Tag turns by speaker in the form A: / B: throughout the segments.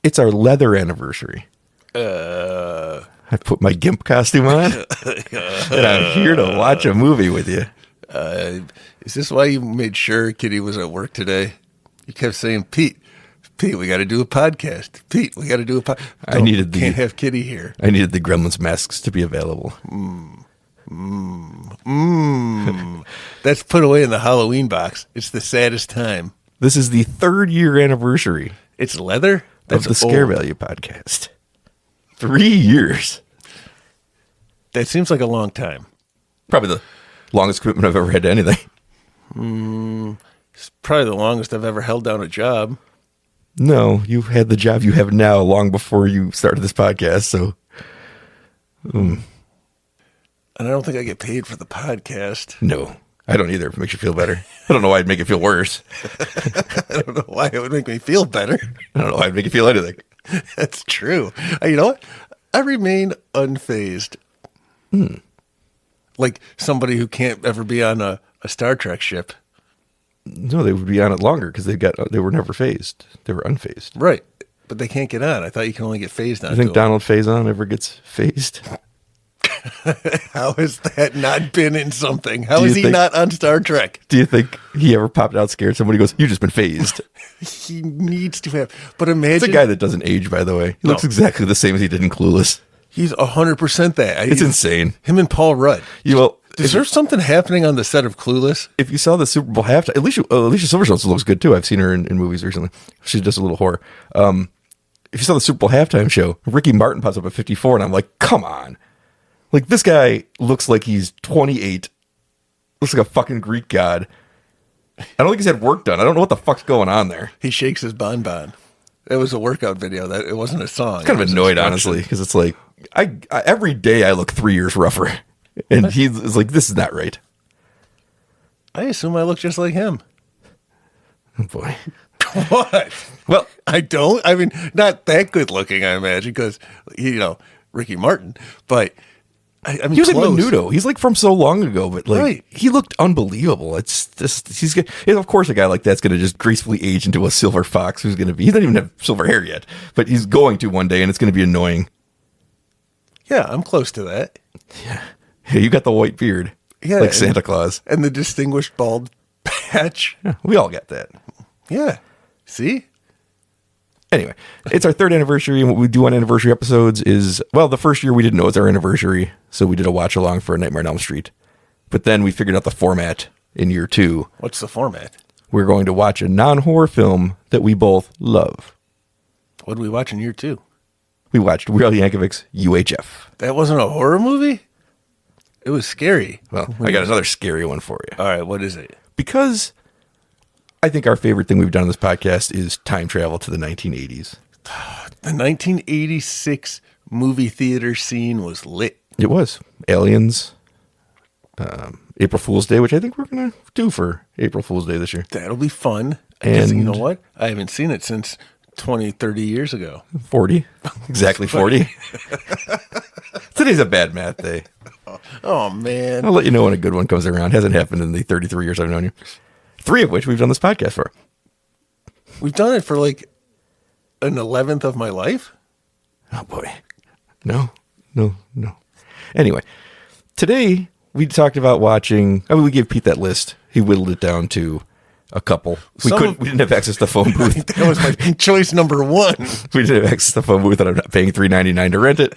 A: It's our leather anniversary. I put my GIMP costume on, and I'm here to watch a movie with you.
B: Is this why you made sure Kitty was at work today? You kept saying, Pete, we got to do a podcast. Pete, we got to do a podcast. Can't have Kitty here.
A: I needed the Gremlins masks to be available.
B: That's put away in the Halloween box. It's the saddest time.
A: This is the 3rd year anniversary.
B: It's leather? That's
A: of the Scare Value podcast. 3 years.
B: That seems like a long time.
A: Probably the longest commitment I've ever had to anything.
B: It's probably the longest I've ever held down a job.
A: No, you had the job you have now long before you started this podcast, so...
B: And I don't think I get paid for the podcast.
A: No, I don't either, if it makes you feel better. I don't know why it'd make it feel worse.
B: I don't know why it would make me feel better.
A: I don't know why it'd make you feel anything.
B: That's true. You know what? I remain unfazed. Like somebody who can't ever be on a Star Trek ship.
A: No, they would be on it longer because they were never phased. They were unphased.
B: Right. But they can't get on. I thought you can only get phased on.
A: You think Donald Faison ever gets phased?
B: How has that not been in something? How is he not on Star Trek?
A: Do you think he ever popped out scared? Somebody goes, "You've just been phased."
B: He needs to have. But imagine.
A: It's a guy that doesn't age, by the way. He looks exactly the same as he did in Clueless.
B: He's 100% that.
A: It's insane.
B: Him and Paul Rudd. Is there something happening on the set of Clueless?
A: If you saw the Super Bowl halftime, Alicia Silverstone looks good too. I've seen her in movies recently. She's just a little whore. If you saw the Super Bowl halftime show, Ricky Martin pops up at 54, and I'm like, come on. Like, this guy looks like he's 28. Looks like a fucking Greek god. I don't think he's had work done. I don't know what the fuck's going on there.
B: He shakes his bonbon. It was a workout video. That it wasn't a song.
A: I'm kind of annoyed, honestly, because it's like, I every day I look 3 years rougher. And he's like, this is not right.
B: I assume I look just like him.
A: Oh, boy.
B: What?
A: Well,
B: I don't. I mean, not that good looking, I imagine, because, Ricky Martin. But, I mean,
A: he was
B: close.
A: like Menudo. He's like from so long ago, but like,
B: right.
A: He looked unbelievable. It's just, of course, a guy like that's going to just gracefully age into a silver fox he doesn't even have silver hair yet, but he's going to one day, and it's going to be annoying.
B: Yeah, I'm close to that.
A: Yeah. Hey, you got the white beard.
B: Yeah.
A: Like Santa Claus.
B: And the distinguished bald patch.
A: Yeah, we all get that.
B: Yeah. See?
A: Anyway, it's our 3rd anniversary, and what we do on anniversary episodes is, well, the first year we didn't know it was our anniversary, so we did a watch-along for A Nightmare on Elm Street. But then we figured out the format in year 2.
B: What's the format?
A: We're going to watch a non-horror film that we both love.
B: What did we watch in year 2?
A: We watched Weird Al Yankovic's UHF.
B: That wasn't a horror movie? It was scary.
A: Well, I got another scary one for you.
B: All right, what is it?
A: Because I think our favorite thing we've done on this podcast is time travel to the 1980s.
B: The 1986 movie theater scene was lit.
A: It was. Aliens, April Fool's Day, which I think we're going to do for April Fool's Day this year.
B: That'll be fun.
A: And
B: you know what? I haven't seen it since 20, 30 years ago.
A: 40. Exactly 40. Today's a bad math day.
B: Oh, man.
A: I'll let you know when a good one comes around. Hasn't happened in the 33 years I've known you. 3 of which we've done this podcast for.
B: We've done it for like an 11th of my life?
A: Oh, boy. No. Anyway, today we talked about watching. I mean, we gave Pete that list. He whittled it down to a couple. We didn't have access to the phone booth.
B: That was my choice number 1.
A: We didn't have access to the phone booth, and I'm not paying $3.99 to rent it.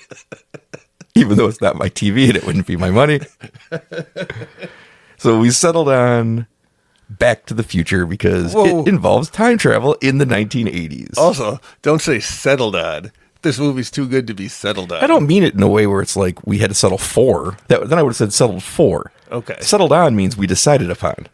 A: Even though it's not my TV and it wouldn't be my money. So we settled on Back to the Future because it involves time travel in the 1980s.
B: Also, don't say settled on. This movie's too good to be settled on.
A: I don't mean it in a way where it's like we had to settle for. Then I would have said settled for.
B: Okay.
A: Settled on means we decided upon.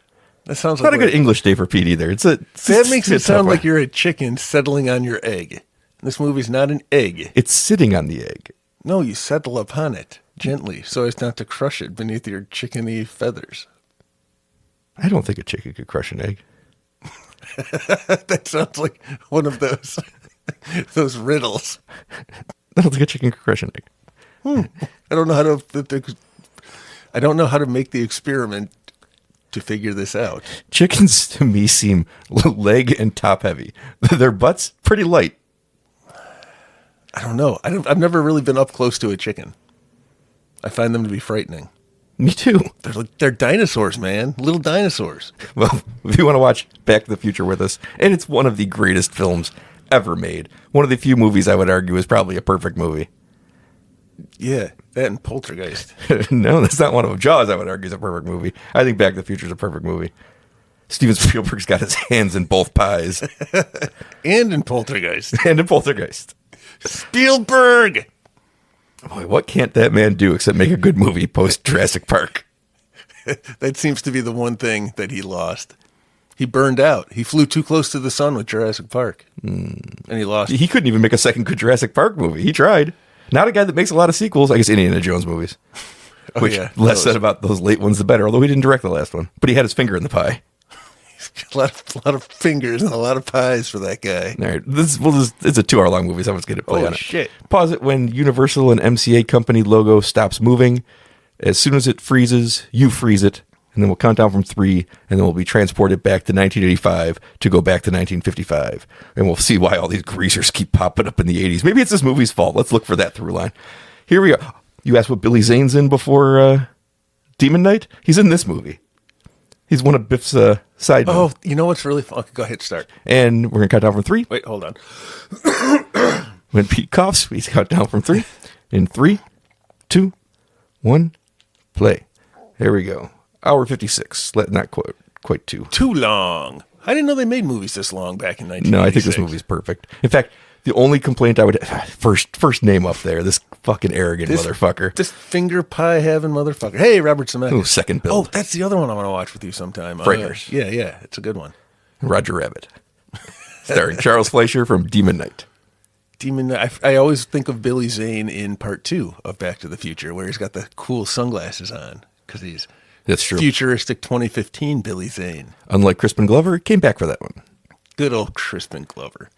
B: That sounds
A: like not a good English day for Pete either.
B: That makes it sound like you're a chicken settling on your egg. This movie's not an egg.
A: It's sitting on the egg.
B: No, you settle upon it gently so as not to crush it beneath your chickeny feathers.
A: I don't think a chicken could crush an egg.
B: That sounds like one of those riddles.
A: I don't think a chicken could crush an egg.
B: I don't know how to make the experiment to figure this out.
A: Chickens to me seem leg and top heavy. Their butts pretty light.
B: I don't know. I've never really been up close to a chicken. I find them to be frightening.
A: Me too.
B: They're dinosaurs, man. Little dinosaurs.
A: Well, if you want to watch Back to the Future with us, and it's one of the greatest films ever made. One of the few movies I would argue is probably a perfect movie.
B: Yeah, that and Poltergeist.
A: No, that's not one of them. Jaws, I would argue, is a perfect movie. I think Back to the Future is a perfect movie. Steven Spielberg's got his hands in both pies.
B: And in Poltergeist.
A: And in Poltergeist.
B: Spielberg!
A: Boy, what can't that man do except make a good movie post Jurassic Park?
B: That seems to be the one thing that he lost. He burned out. He flew too close to the sun with Jurassic Park. And he lost.
A: He couldn't even make a second good Jurassic Park movie. He tried. Not a guy that makes a lot of sequels. I guess Indiana Jones movies. Which, less said about those late ones, the better. Although he didn't direct the last one. But he had his finger in the pie.
B: He's got a lot of fingers and a lot of pies for that guy.
A: All right. It's a 2-hour-long movie, so I'm just going to play on it.
B: Shit.
A: Pause it when Universal and MCA company logo stops moving. As soon as it freezes, you freeze it. And then we'll count down from 3, and then we'll be transported back to 1985 to go back to 1955. And we'll see why all these greasers keep popping up in the 80s. Maybe it's this movie's fault. Let's look for that through line. Here we go. You asked what Billy Zane's in before Demon Knight? He's in this movie. He's one of Biff's side men.
B: Oh, you know what's really fun? Okay, go ahead, start.
A: And we're going to count down from 3.
B: Wait, hold on.
A: When Pete coughs, we count down from 3. In 3, 2, 1, play. Here we go. Hour 56. Not quite 2.
B: Too long. I didn't know they made movies this long back in 1986.
A: No, I think this movie's perfect. In fact, the only complaint I would first name up there, this fucking arrogant motherfucker.
B: This finger pie having motherfucker. Hey, Robert Zemeckis.
A: Oh, second build.
B: Oh, that's the other one I want to watch with you sometime.
A: Frighteners.
B: Yeah, it's a good one.
A: Roger Rabbit. Starring Charles Fleischer from Demon Knight.
B: I always think of Billy Zane in part 2 of Back to the Future, where he's got the cool sunglasses on because he's
A: that's true.
B: Futuristic 2015 Billy Zane.
A: Unlike Crispin Glover, came back for that one.
B: Good old Crispin Glover.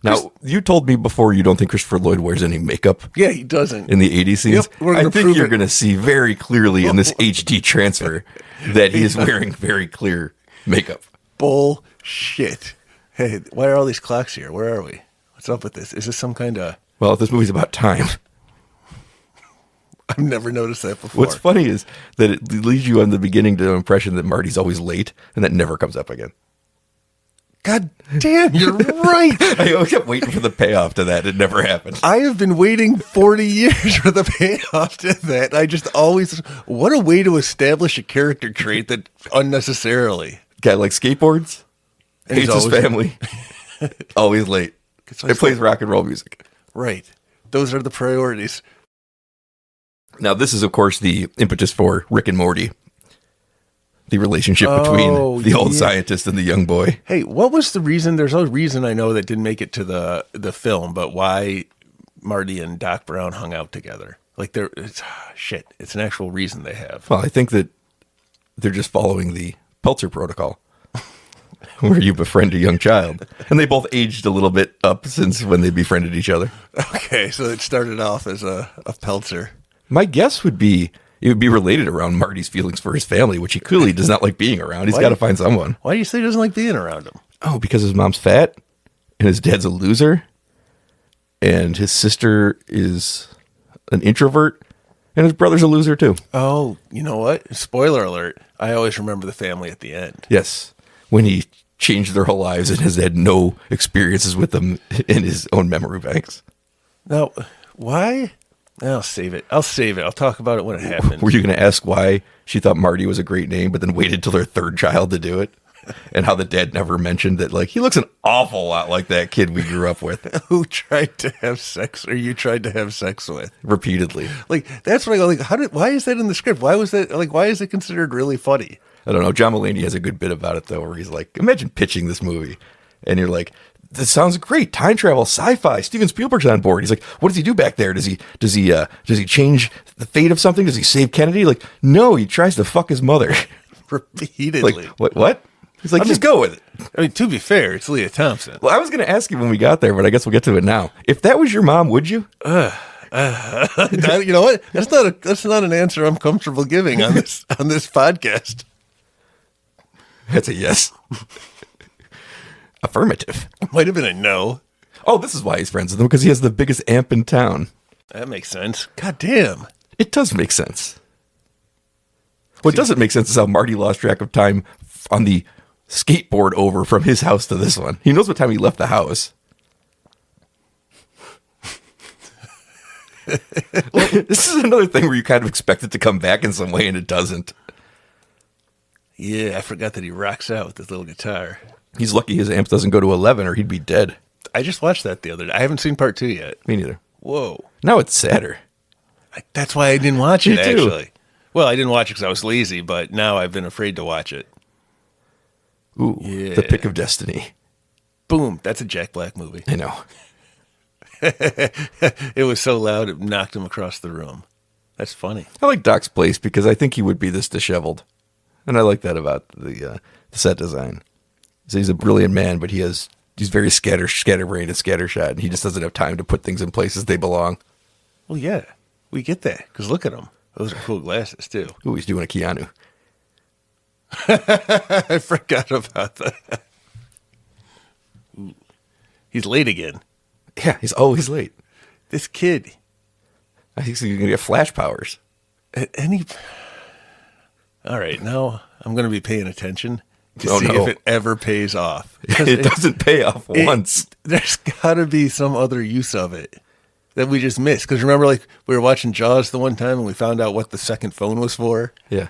A: Now, you told me before you don't think Christopher Lloyd wears any makeup.
B: Yeah, he doesn't.
A: In the 80s scenes.
B: Yep,
A: I think you're going to see very clearly in this HD transfer that he is wearing very clear makeup.
B: Bullshit. Hey, why are all these clocks here? Where are we? What's up with this? Is this some kind of...
A: Well, this movie's about time.
B: I've never noticed that before.
A: What's funny is that it leads you on the beginning to the impression that Marty's always late, and that never comes up again.
B: God damn, you're right.
A: I always kept waiting for the payoff to that. It never happened.
B: I have been waiting 40 years for the payoff to that. I just always... What a way to establish a character trait that unnecessarily...
A: Guy like skateboards,
B: and
A: hates his family, always late. It plays rock and roll music.
B: Right. Those are the priorities.
A: Now, this is, of course, the impetus for Rick and Morty. The relationship between the old scientist and the young boy.
B: Hey, what was the reason? There's a reason I know that didn't make it to the film, but why Marty and Doc Brown hung out together? Like, it's an actual reason they have.
A: Well, I think that they're just following the Peltzer protocol, where you befriend a young child. And they both aged a little bit up since when they befriended each other.
B: Okay, so it started off as a Peltzer.
A: My guess would be it would be related around Marty's feelings for his family, which he clearly does not like being around. He's got to find someone.
B: Why do you say he doesn't like being around him?
A: Oh, because his mom's fat, and his dad's a loser, and his sister is an introvert, and his brother's a loser too.
B: Oh, you know what? Spoiler alert. I always remember the family at the end.
A: Yes. When he changed their whole lives and has had no experiences with them in his own memory banks.
B: Now, why? I'll save it. I'll talk about it when it happens.
A: Were you going to ask why she thought Marty was a great name, but then waited till their third child to do it? And how the dad never mentioned that, like, he looks an awful lot like that kid we grew up with.
B: Who tried to have sex, or you tried to have sex with?
A: Repeatedly.
B: Like, that's what I go, like, why is that in the script? Why was that, like, why is it considered really funny?
A: I don't know. John Mulaney has a good bit about it, though, where he's like, imagine pitching this movie, and you're like, this sounds great. Time travel, sci-fi. Steven Spielberg's on board. He's like, what does he do back there? Does he change the fate of something? Does he save Kennedy? Like, no, he tries to fuck his mother.
B: Repeatedly.
A: Like, what? He's like, just go with it.
B: I mean, to be fair, it's Leah Thompson.
A: Well, I was going to ask you when we got there, but I guess we'll get to it now. If that was your mom, would you?
B: You know what? That's not an answer I'm comfortable giving on this podcast.
A: That's a yes. Affirmative.
B: Might have been a no.
A: Oh, this is why he's friends with them, because he has the biggest amp in town.
B: That makes sense. God damn.
A: It does make sense. What doesn't make sense is how Marty lost track of time on the skateboard over from his house to this one. He knows what time he left the house. This is another thing where you kind of expect it to come back in some way, and it doesn't.
B: Yeah, I forgot that he rocks out with his little guitar.
A: He's lucky his amp doesn't go to 11 or he'd be dead.
B: I just watched that the other day. I haven't seen part 2 yet.
A: Me neither.
B: Whoa.
A: Now it's sadder.
B: That's why I didn't watch it,
A: Me too.
B: actually. Well, I didn't watch it because I was lazy, but now I've been afraid to watch it.
A: Ooh,
B: yeah.
A: The Pick of Destiny.
B: Boom. That's a Jack Black movie.
A: I know.
B: It was so loud it knocked him across the room. That's funny.
A: I like Doc's place because I think he would be this disheveled. And I like that about the set design. So he's a brilliant man, but he's very scatterbrained and scattershot, and he just doesn't have time to put things in places they belong.
B: Well, yeah, we get that because look at him; those are cool glasses too.
A: Ooh, he's doing a Keanu.
B: I forgot about that. Ooh. He's late again.
A: Yeah, he's always late.
B: This kid,
A: I think he's gonna get flash powers.
B: All right, now I'm going to be paying attention to see
A: no.
B: if it ever pays off.
A: It doesn't pay off once.
B: There's got to be some other use of it that we just missed. Because remember, like, we were watching Jaws the one time and we found out what the second phone was for?
A: Yeah.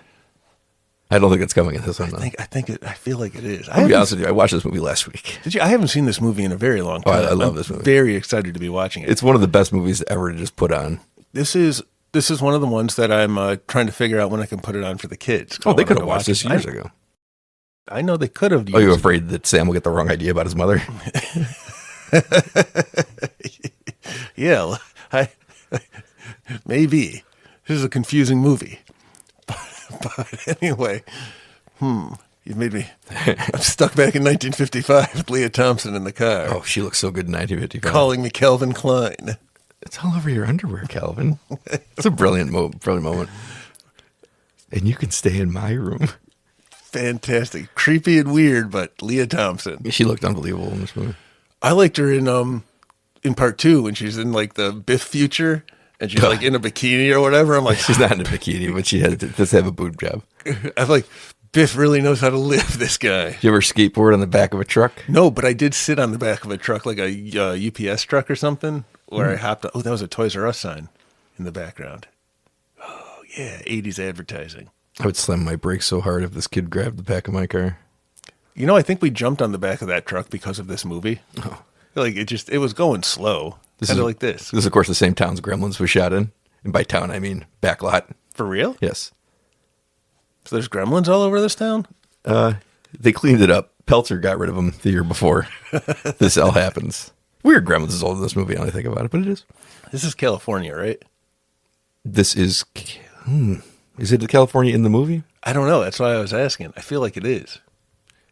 A: I don't think it's coming in this one, though.
B: I feel like it is.
A: I'll be honest with you. I watched this movie last week.
B: Did you? I haven't seen this movie in a very long time.
A: I love this movie.
B: Very excited to be watching it.
A: It's one of the best movies ever to just put on.
B: This is one of the ones that I'm trying to figure out when I can put it on for the kids.
A: Oh, they could have watched this years ago.
B: I know they could have.
A: Are you afraid that Sam will get the wrong idea about his mother?
B: Yeah, maybe. This is a confusing movie. But anyway, you made me. I'm stuck back in 1955 with Leah Thompson in the car.
A: Oh, she looks so good in 1955.
B: Calling me Calvin Klein.
A: It's all over your underwear, Calvin. It's a brilliant moment. And you can stay in my room.
B: Fantastic. Creepy and weird, but Leah Thompson.
A: She looked unbelievable in this movie.
B: I liked her in part 2 when she's in like the Biff future and she's like in a bikini or whatever. I'm like,
A: she's not in a bikini, but she does have a boob job.
B: I'm like, Biff really knows how to live, this guy.
A: Did you ever skateboard on the back of a truck?
B: No, but I did sit on the back of a truck, like a UPS truck or something, where I hopped. Oh, that was a Toys R Us sign in the background. Oh, yeah, 80s advertising.
A: I would slam my brakes so hard if this kid grabbed the back of my car.
B: You know, I think we jumped on the back of that truck because of this movie. Oh. Like, it was going slow. Kind of like this.
A: This is, of course, the same town's Gremlins was shot in. And by town, I mean backlot.
B: For real?
A: Yes.
B: So there's gremlins all over this town?
A: They cleaned it up. Peltzer got rid of them the year before this all happens. Weird Gremlins is older than this movie, now that I think about it, but it is.
B: This is California, right?
A: This is... Is it California in the movie?
B: I don't know. That's why I was asking. I feel like it is.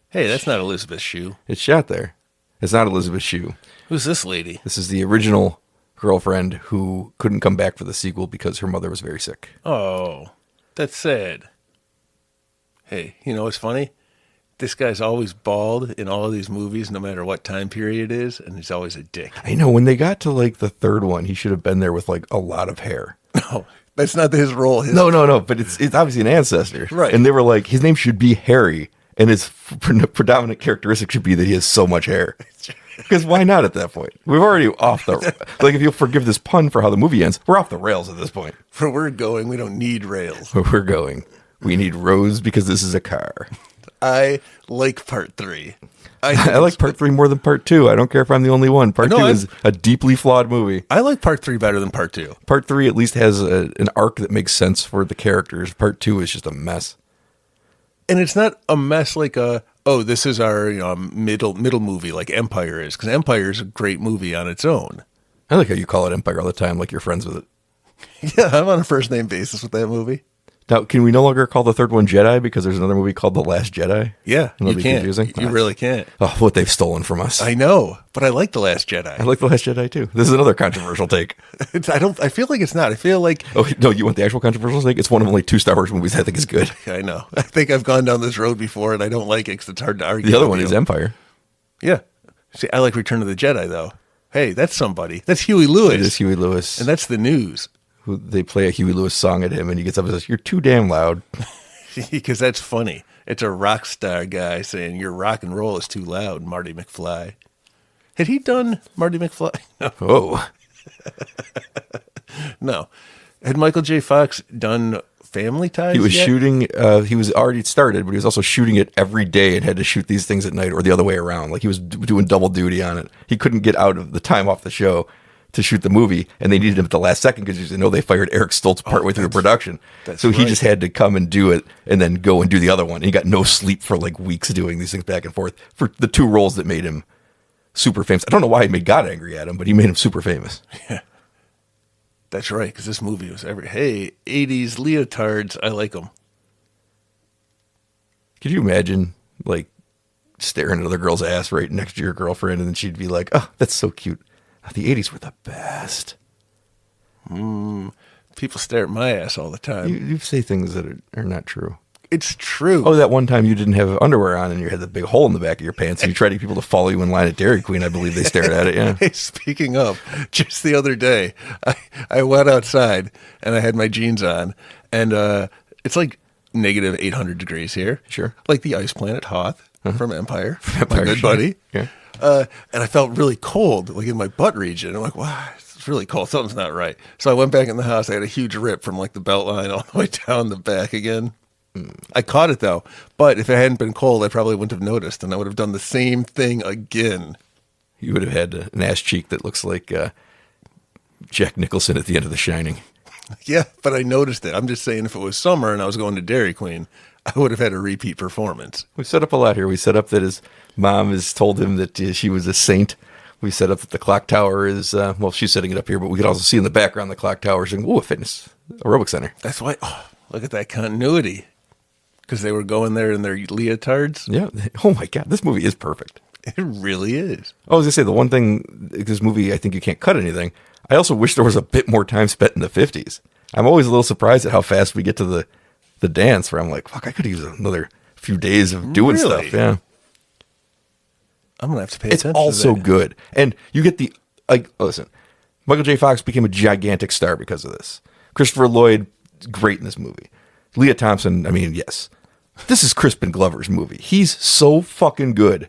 B: Hey, that's not Elizabeth Shue.
A: It's shot there. It's not Elizabeth Shue.
B: Who's this lady?
A: This is the original girlfriend who couldn't come back for the sequel because her mother was very sick.
B: Oh, that's sad. Hey, you know what's funny? This guy's always bald in all of these movies, no matter what time period it is, and he's always a dick.
A: I know. When they got to like the third one, he should have been there with like a lot of hair.
B: No, that's not his role.
A: No. But it's obviously an ancestor.
B: Right.
A: And they were like, his name should be Harry, and his predominant characteristic should be that he has so much hair. Because why not at that point? We're already off the... Like, if you'll forgive this pun for how the movie ends, we're off the rails at this point.
B: Where we're going, we don't need rails.
A: Where we're going, we need roads because this is a car.
B: I like part 3.
A: I like part 3 more than part 2. I don't care if I'm the only one. Part 2 is a deeply flawed movie.
B: I like part 3 better than part 2.
A: Part 3 at least has an arc that makes sense for the characters. Part 2 is just a mess.
B: And it's not a mess like this is our middle movie like Empire is, because Empire is a great movie on its own.
A: I like how you call it Empire all the time, like you're friends with it.
B: Yeah, I'm on a first name basis with that movie.
A: Now, can we no longer call the third one Jedi because there's another movie called The Last Jedi?
B: Yeah, you can't.
A: Confusing?
B: You really can't.
A: Oh, what they've stolen from us.
B: I know, but I like The Last Jedi.
A: I like The Last Jedi too. This is another controversial take.
B: I feel like it's not. I feel like...
A: Oh, no, you want the actual controversial take? It's one of only 2 Star Wars movies I think is good.
B: I know. I think I've gone down this road before and I don't like it because it's hard to argue.
A: The other one is Empire.
B: Yeah. See, I like Return of the Jedi though. hey, that's somebody. That's Huey Lewis.
A: It is Huey Lewis.
B: And that's the news.
A: They play a Huey Lewis song at him, and he gets up and says, "You're too damn loud."
B: Because that's funny. It's a rock star guy saying, your rock and roll is too loud, Marty McFly. Had he done Marty McFly? No.
A: Oh.
B: No. Had Michael J. Fox done Family Ties
A: He was
B: yet?
A: shooting, he was already started, but he was also shooting it every day and had to shoot these things at night or the other way around. Like he was doing double duty on it. He couldn't get out of the time off the show to shoot the movie, and they needed him at the last second because they fired Eric Stoltz partway through the production. So he just had to come and do it and then go and do the other one. And he got no sleep for like weeks doing these things back and forth for the two roles that made him super famous. I don't know why he made God angry at him, but he made him super famous.
B: Yeah. That's right, because this movie was hey, 80s leotards, I like them.
A: Could you imagine, like, staring at another girl's ass right next to your girlfriend, and then she'd be like, "Oh, that's so cute. The 80s were the best."
B: People stare at my ass all the time.
A: You say things that are not true.
B: It's true.
A: Oh, that one time you didn't have underwear on and you had the big hole in the back of your pants and you tried to get people to follow you in line at Dairy Queen. I believe they stared at it, yeah.
B: Hey, speaking of, just the other day, I went outside and I had my jeans on, and it's like negative 800 degrees here.
A: Sure.
B: Like the ice planet Hoth from Empire,
A: Empire,
B: my good
A: sure.
B: buddy.
A: Yeah.
B: And I felt really cold, like in my butt region. I'm like, wow, it's really cold. Something's not right. So I went back in the house. I had a huge rip from like the belt line all the way down the back again. I caught it though, but if it hadn't been cold, I probably wouldn't have noticed, and I would have done the same thing again.
A: You would have had an ass cheek that looks like Jack Nicholson at the end of The Shining.
B: Yeah, but I noticed it. I'm just saying, if it was summer and I was going to Dairy Queen, I would have had a repeat performance.
A: We set up a lot here. We set up that his mom has told him that she was a saint. We set up that the clock tower is, well, she's setting it up here, but we could also see in the background the clock tower saying, "Ooh, a fitness aerobic center."
B: That's why, look at that continuity. Because they were going there in their leotards.
A: Yeah. Oh my God, this movie is perfect.
B: It really is.
A: I was going to say, the one thing, this movie, I think you can't cut anything. I also wish there was a bit more time spent in the 50s. I'm always a little surprised at how fast we get to the dance, where I'm like, fuck, I could use another few days of doing stuff. Yeah.
B: I'm going to have to pay
A: It's
B: attention
A: also
B: to that.
A: good. And you get listen, Michael J. Fox became a gigantic star because of this. Christopher Lloyd, great in this movie. Leah Thompson, I mean, yes. This is Crispin Glover's movie. He's so fucking good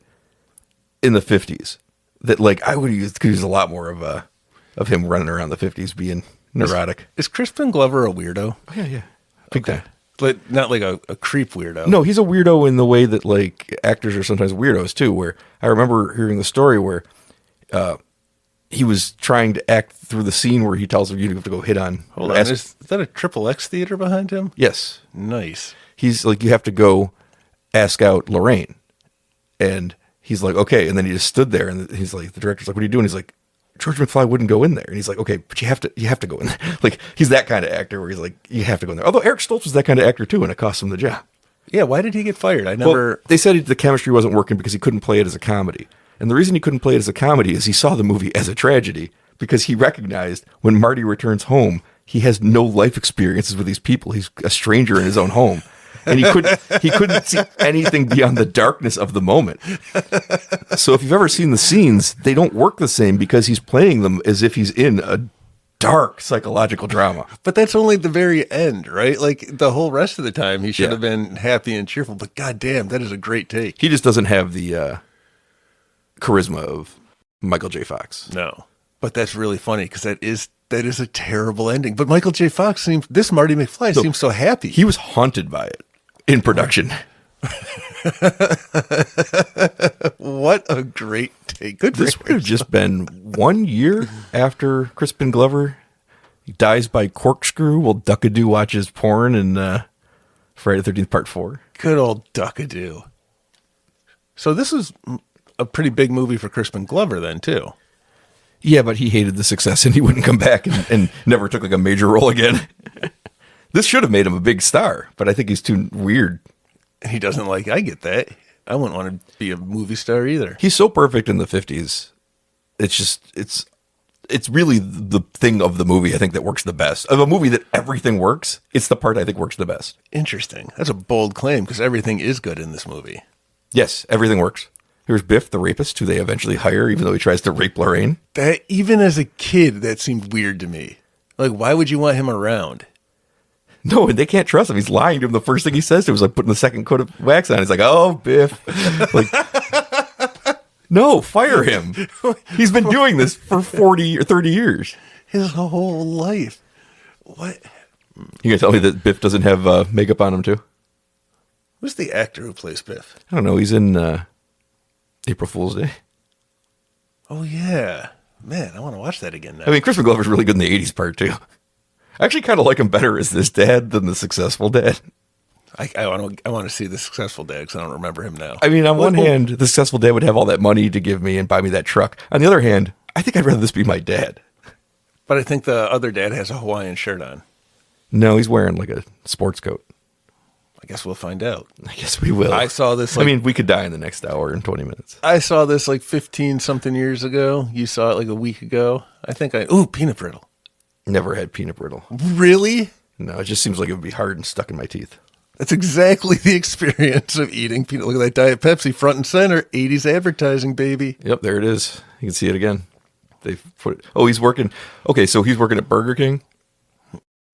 A: in the 50s that, like, I could use a lot more of him running around the 50s being neurotic.
B: Is Crispin Glover a weirdo?
A: Oh, yeah. Big time.
B: But not like a creep weirdo.
A: No, he's a weirdo in the way that, like, actors are sometimes weirdos too, where I remember hearing the story where he was trying to act through the scene where he tells him you have to go hit on.
B: Hold on, is that a Triple X theater behind him?
A: Yes.
B: Nice.
A: He's like, you have to go ask out Lorraine. And he's like, okay. And then he just stood there and he's like, the director's like, "What are you doing?" He's like, "George McFly wouldn't go in there." And he's like, "Okay, but you have to go in there." Like, he's that kind of actor where he's like, you have to go in there. Although Eric Stoltz was that kind of actor too, and it cost him the job.
B: Yeah, why did he get fired?
A: Well, they said the chemistry wasn't working because he couldn't play it as a comedy. And the reason he couldn't play it as a comedy is he saw the movie as a tragedy, because he recognized when Marty returns home, he has no life experiences with these people. He's a stranger in his own home. And he couldn't see anything beyond the darkness of the moment. So if you've ever seen the scenes, they don't work the same because he's playing them as if he's in a dark psychological drama.
B: But that's only the very end, right? Like, the whole rest of the time, he should have been happy and cheerful. But goddamn, that is a great take.
A: He just doesn't have the charisma of Michael J. Fox.
B: No, but that's really funny because that is a terrible ending. But Michael J. Fox this Marty McFly seems so happy.
A: He was haunted by it in production.
B: What a great take. Good.
A: This would have just been 1 year after Crispin Glover dies by corkscrew while Duckadoo watches porn in Friday the 13th Part 4.
B: Good old Duckadoo. So this is a pretty big movie for Crispin Glover then, too.
A: Yeah, but he hated the success and he wouldn't come back and never took like a major role again. This should have made him a big star, but I think he's too weird.
B: He doesn't I get that. I wouldn't want to be a movie star either.
A: He's so perfect in the 50s. It's just, it's really the thing of the movie I think that works the best. Of a movie that everything works, it's the part I think works the best.
B: Interesting. That's a bold claim because everything is good in this movie.
A: Yes, everything works. There's Biff, the rapist, who they eventually hire, even though he tries to rape Lorraine.
B: That even as a kid, that seemed weird to me. Like, why would you want him around?
A: No, and they can't trust him. He's lying to him. The first thing he says to him was like putting the second coat of wax on. He's like, "Oh, Biff." Like, no, fire him. He's been doing this for 40 or 30 years.
B: His whole life. What?
A: You gonna tell me that Biff doesn't have makeup on him too?
B: Who's the actor who plays Biff?
A: I don't know. He's in April Fool's Day.
B: Oh, yeah. Man, I want to watch that again now.
A: I mean, Crispin Glover's really good in the 80s part too. I actually kind of like him better as this dad than the successful dad.
B: I want to see the successful dad because I don't remember him now.
A: I mean, on one hand, the successful dad would have all that money to give me and buy me that truck. On the other hand, I think I'd rather this be my dad.
B: But I think the other dad has a Hawaiian shirt on.
A: No, he's wearing like a sports coat.
B: I guess we'll find out.
A: I guess we will.
B: I saw this.
A: I mean, we could die in the next hour and 20 minutes.
B: I saw this like 15 something years ago. You saw it like a week ago. Ooh, peanut brittle.
A: Never had peanut brittle.
B: Really?
A: No, it just seems like it would be hard and stuck in my teeth.
B: That's exactly the experience of eating peanut. Look at that Diet Pepsi front and center. 80s advertising, baby.
A: Yep, there it is. You can see it again. They put it. Oh, he's working. Okay, so he's working at Burger King.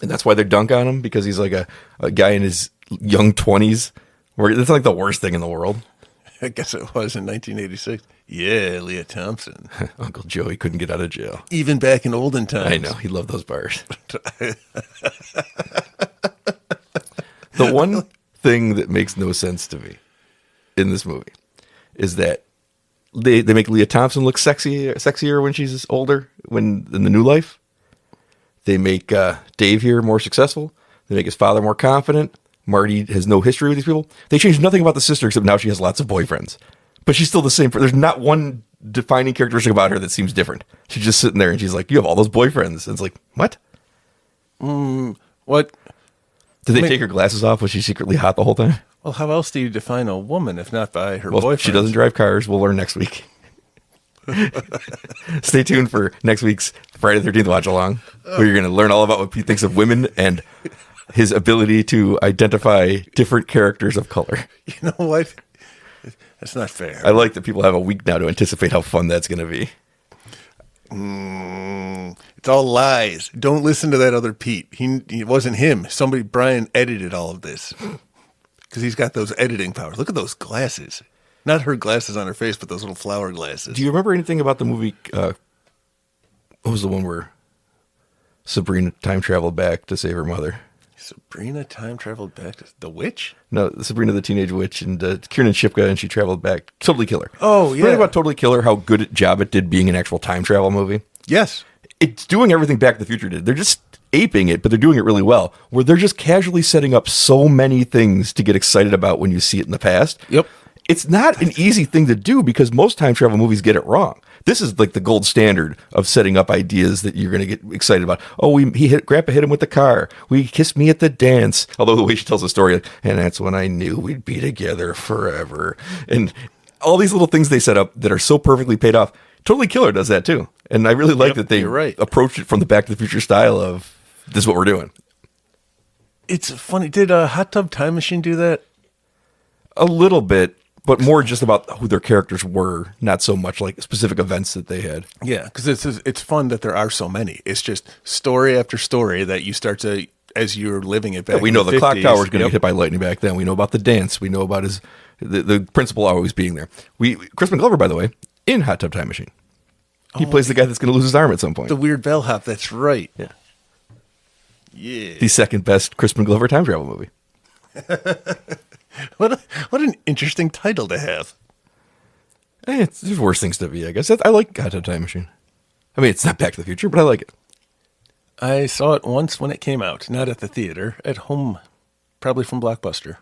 A: And that's why they dunk on him, because he's like a guy in his young 20s. That's like the worst thing in the world.
B: I guess it was in 1986. Yeah, Leah Thompson.
A: Uncle Joey couldn't get out of jail.
B: Even back in olden times.
A: I know. He loved those bars. The one thing that makes no sense to me in this movie is that they make Leah Thompson look sexier when she's older, in the new life. They make Dave here more successful. They make his father more confident. Marty has no history with these people. They changed nothing about the sister except now she has lots of boyfriends. But she's still the same. There's not one defining characteristic about her that seems different. She's just sitting there and she's like, "You have all those boyfriends." And it's like, what?
B: What?
A: Did they take her glasses off? Was she secretly hot the whole time?
B: Well, how else do you define a woman if not by her
A: Well,
B: boyfriend?
A: she doesn't drive cars. We'll learn next week. Stay tuned for next week's Friday the 13th Watch Along, where you're going to learn all about what Pete thinks of women and his ability to identify different characters of color.
B: You know what? That's not fair.
A: I like that people have a week now to anticipate how fun that's going to be.
B: It's all lies. Don't listen to that other Pete. It wasn't him. Brian edited all of this because he's got those editing powers. Look at those glasses. Not her glasses on her face, but those little flower glasses.
A: Do you remember anything about the movie? What was the one where Sabrina time traveled back to save her mother?
B: Sabrina time traveled back to the witch?
A: No, Sabrina the Teenage Witch, and Kiernan Shipka, and she traveled back. Totally Killer.
B: Oh, yeah.
A: Remember about Totally Killer, how good a job it did being an actual time travel movie?
B: Yes.
A: It's doing everything Back to the Future did. They're just aping it, but they're doing it really well, where they're just casually setting up so many things to get excited about when you see it in the past.
B: Yep.
A: It's not an easy thing to do because most time travel movies get it wrong. This is like the gold standard of setting up ideas that you're going to get excited about. Oh, Grandpa hit him with the car. We kissed me at the dance. Although the way she tells the story, and that's when I knew we'd be together forever. And all these little things they set up that are so perfectly paid off. Totally Killer does that too. And I really like that they approached it from the Back to the Future style of this is what we're doing.
B: It's funny. Did Hot Tub Time Machine do that?
A: A little bit. But more just about who their characters were, not so much like specific events that they had.
B: Yeah, because it's fun that there are so many. It's just story after story that you start to, as you're living it back.
A: Yeah, we know the
B: 50s,
A: clock tower is going to get hit by lightning back then. We know about the dance. We know about the principal always being there. Crispin Glover, by the way, in Hot Tub Time Machine, he plays the guy that's going to lose his arm at some point.
B: The weird bellhop. That's right.
A: Yeah.
B: Yeah.
A: The second best Crispin Glover time travel movie.
B: What an interesting title to have.
A: There's worse things to be, I guess. I like Hot Tub Time Machine. I mean, it's not Back to the Future, but I like it.
B: I saw it once when it came out, not at the theater, at home, probably from Blockbuster.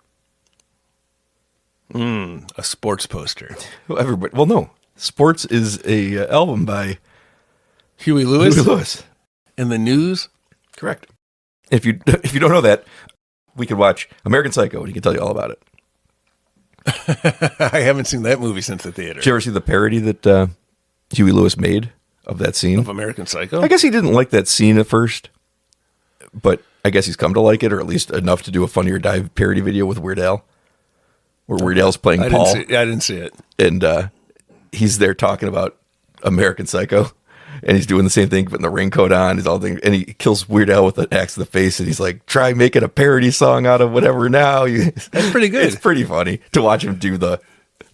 B: A sports poster.
A: Well, no. Sports is a album by
B: Huey Lewis.
A: Huey Lewis.
B: In the news?
A: Correct. If you don't know that, we could watch American Psycho and he can tell you all about it.
B: I haven't seen that movie since the theater.
A: Did you ever see the parody that Huey Lewis made of that scene?
B: Of American Psycho?
A: I guess he didn't like that scene at first, but I guess he's come to like it, or at least enough to do a Funny or Die parody video with Weird Al, where Weird Al's playing Paul.
B: I didn't see it.
A: And he's there talking about American Psycho, and he's doing the same thing, putting the raincoat on, he's all thing, and he kills Weird Al with an axe to the face, and he's like, try making a parody song out of whatever now.
B: That's pretty good.
A: It's pretty funny to watch him do the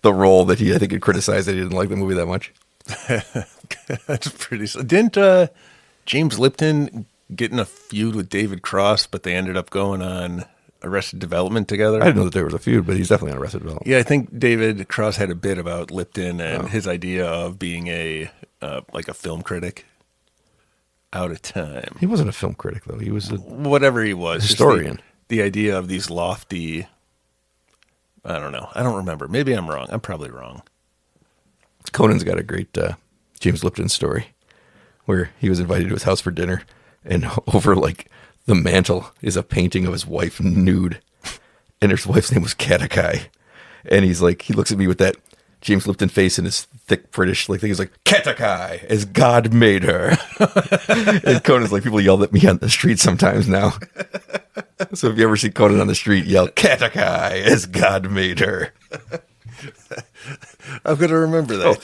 A: role that I think, had criticized that he didn't like the movie that much.
B: That's pretty. Didn't James Lipton get in a feud with David Cross, but they ended up going on Arrested Development together?
A: I didn't know that there was a feud, but he's definitely on Arrested Development.
B: Yeah, I think David Cross had a bit about Lipton and his idea of being a like a film critic out of time.
A: He wasn't a film critic, though. He was
B: Whatever he was.
A: historian.
B: The idea of these lofty... I don't know. I don't remember. Maybe I'm wrong. I'm probably wrong.
A: Conan's got a great James Lipton story where he was invited to his house for dinner, and over like the mantle is a painting of his wife nude, and his wife's name was Katakai, and he's like, he looks at me with that James Lipton face and his thick British like thing. He's like, Katakai, as God made her. And Conan's like, people yell at me on the street sometimes now. So if you ever see Conan on the street, yell, Katakai, as God made her.
B: I'm going to remember that.
A: Oh,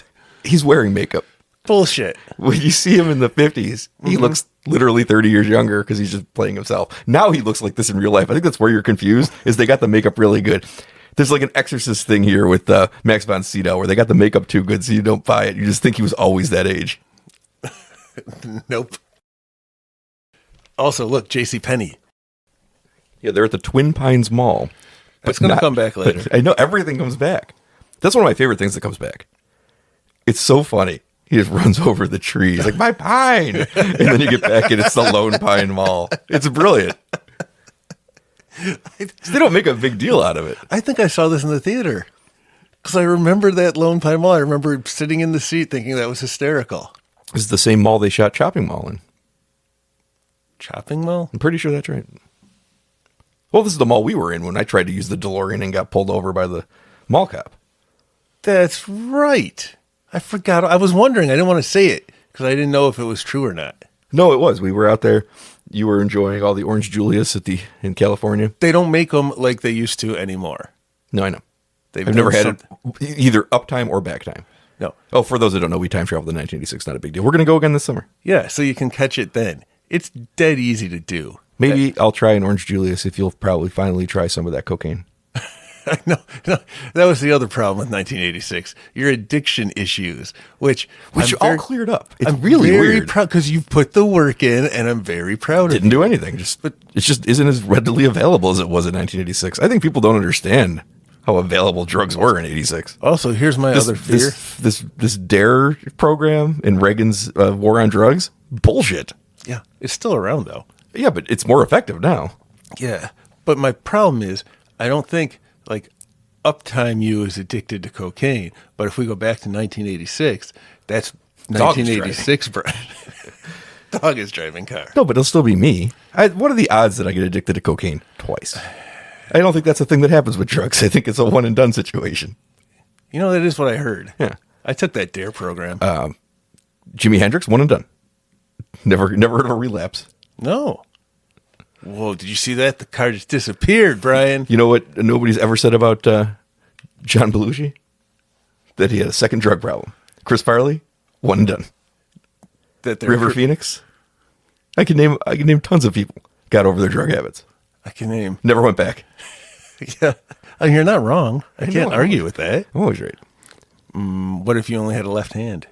A: he's wearing makeup.
B: Bullshit.
A: When you see him in the 50s, he looks literally 30 years younger because he's just playing himself. Now he looks like this in real life. I think that's where you're confused, is they got the makeup really good. There's like an Exorcist thing here with Max von Sydow where they got the makeup too good so you don't buy it. You just think he was always that age.
B: Nope. Also, look, JCPenney.
A: Yeah, they're at the Twin Pines Mall.
B: It's going to come back later.
A: I know, everything comes back. That's one of my favorite things that comes back. It's so funny. He just runs over the tree. He's like, my pine. And then you get back and it's the Lone Pine Mall. It's brilliant. They don't make a big deal out of it.
B: I think I saw this in the theater because I remember that Lone Pine Mall. I remember sitting in the seat thinking that was hysterical.
A: This is the same mall they shot Chopping Mall in.
B: Chopping Mall?
A: I'm pretty sure that's right. Well, this is the mall we were in when I tried to use the DeLorean and got pulled over by the mall cop.
B: That's right. I forgot. I was wondering. I didn't want to say it because I didn't know if it was true or not.
A: No, it was. We were out there. You were enjoying all the Orange Julius in California.
B: They don't make them like they used to anymore.
A: No, I know.
B: They've
A: I've never had
B: some...
A: it either uptime or back time.
B: No.
A: Oh, for those that don't know, we time traveled in 1986. Not a big deal. We're going to go again this summer.
B: Yeah, so you can catch it then. It's dead easy to do.
A: Maybe I'll try an Orange Julius if you'll probably finally try some of that cocaine.
B: No, that was the other problem with 1986. Your addiction issues, which
A: all cleared up. It's
B: I'm
A: really
B: very
A: weird.
B: proud because you put the work in, and I'm very proud of
A: Didn't do anything. It just isn't as readily available as it was in 1986. I think people don't understand how available drugs were in 86.
B: Also, here's my other fear.
A: This DARE program in Reagan's war on drugs, bullshit.
B: Yeah, it's still around, though.
A: Yeah, but it's more effective now.
B: Yeah, but my problem is I don't think, like, Uptime U is addicted to cocaine. But if we go back to 1986, that's 1986 Brad. Dog is driving car.
A: No, but it'll still be me. What are the odds that I get addicted to cocaine twice? I don't think that's a thing that happens with drugs. I think it's a one and done situation.
B: You know, that is what I heard.
A: Yeah.
B: I took that DARE program.
A: Jimi Hendrix, one and done. Never heard of a relapse.
B: No. Whoa, did you see that? The car just disappeared, Brian.
A: You know what nobody's ever said about John Belushi? That he had a second drug problem. Chris Farley, one and done. River Phoenix. I can name tons of people got over their drug habits.
B: I can name.
A: Never went back.
B: Yeah. Oh, you're not wrong. I can't argue with that.
A: I'm always right.
B: What if you only had a left hand?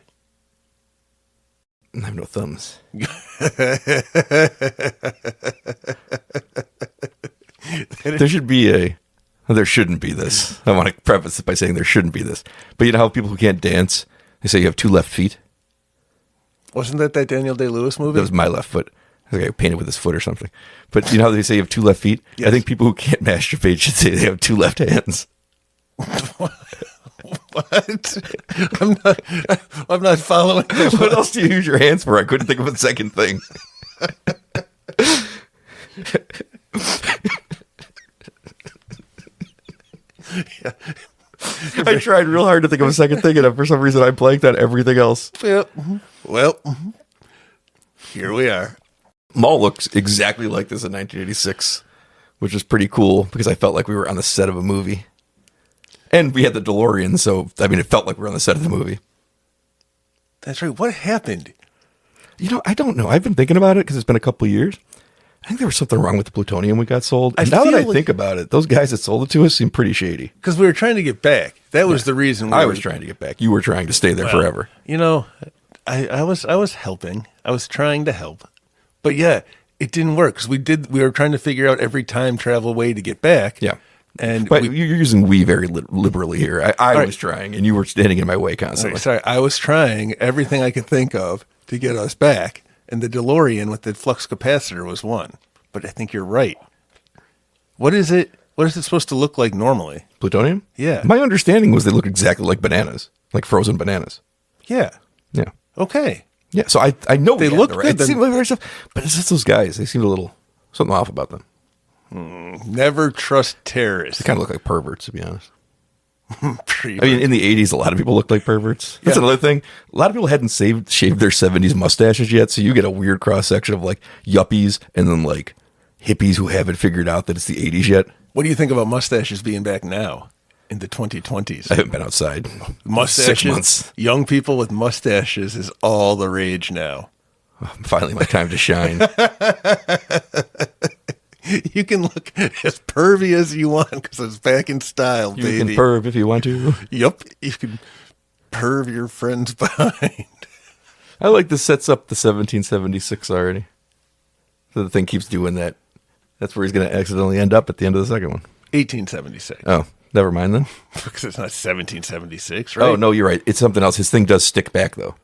A: I have no thumbs. There shouldn't be this. I want to preface it by saying there shouldn't be this. But you know how people who can't dance, they say you have two left feet?
B: Wasn't that Daniel Day-Lewis movie?
A: That was my left foot. I think I painted with his foot or something. But you know how they say you have two left feet? Yes. I think people who can't masturbate should say they have two left hands.
B: What? I'm not following.
A: What else do you use your hands for? I couldn't think of a second thing.
B: Yeah.
A: I tried real hard to think of a second thing, and for some reason I blanked on everything else.
B: Yep. Well, here we are.
A: Mall looks exactly like this in 1986, which is pretty cool because I felt like we were on the set of a movie. And we had the DeLorean, so, I mean, it felt like we were on the set of the movie.
B: That's right. What happened?
A: I don't know. I've been thinking about it because it's been a couple of years. I think there was something wrong with the plutonium we got sold. And now that I think about it, those guys that sold it to us seem pretty shady.
B: Because we were trying to get back. That was the reason.
A: I was trying to get back. You were trying to stay there forever.
B: I was helping. I was trying to help. But yeah, it didn't work because we were trying to figure out every time travel way to get back.
A: Yeah.
B: But
A: you're using we very liberally here. I was trying, and you were standing in my way constantly.
B: Sorry, I was trying everything I could think of to get us back, and the DeLorean with the flux capacitor was one. But I think you're right. What is it? What is it supposed to look like normally?
A: Plutonium?
B: Yeah.
A: My understanding was they look exactly like bananas, like frozen bananas.
B: Yeah.
A: Yeah.
B: Okay.
A: Yeah. So I know
B: they look good.
A: It seemed like very stuff, but it's just those guys. They seemed a little something off about them.
B: Never trust terrorists.
A: They kind of look like perverts, to be honest.
B: In
A: the 80s, a lot of people looked like perverts. That's another thing. A lot of people hadn't shaved their 70s mustaches yet, so you get a weird cross-section of, like, yuppies and then, like, hippies who haven't figured out that it's the 80s yet.
B: What do you think about mustaches being back now in the 2020s?
A: I haven't been outside.
B: Mustaches,
A: 6 months.
B: Young people with mustaches is all the rage now.
A: Finally, my time to shine.
B: You can look as pervy as you want because it's back in style, baby.
A: You can perv if you want to.
B: Yup. You can perv your friends behind.
A: I like this sets up the 1776 already. So the thing keeps doing that. That's where he's going to accidentally end up at the end of the second one.
B: 1876.
A: Oh, never mind then.
B: Because it's not 1776, right?
A: Oh, no, you're right. It's something else. His thing does stick back, though.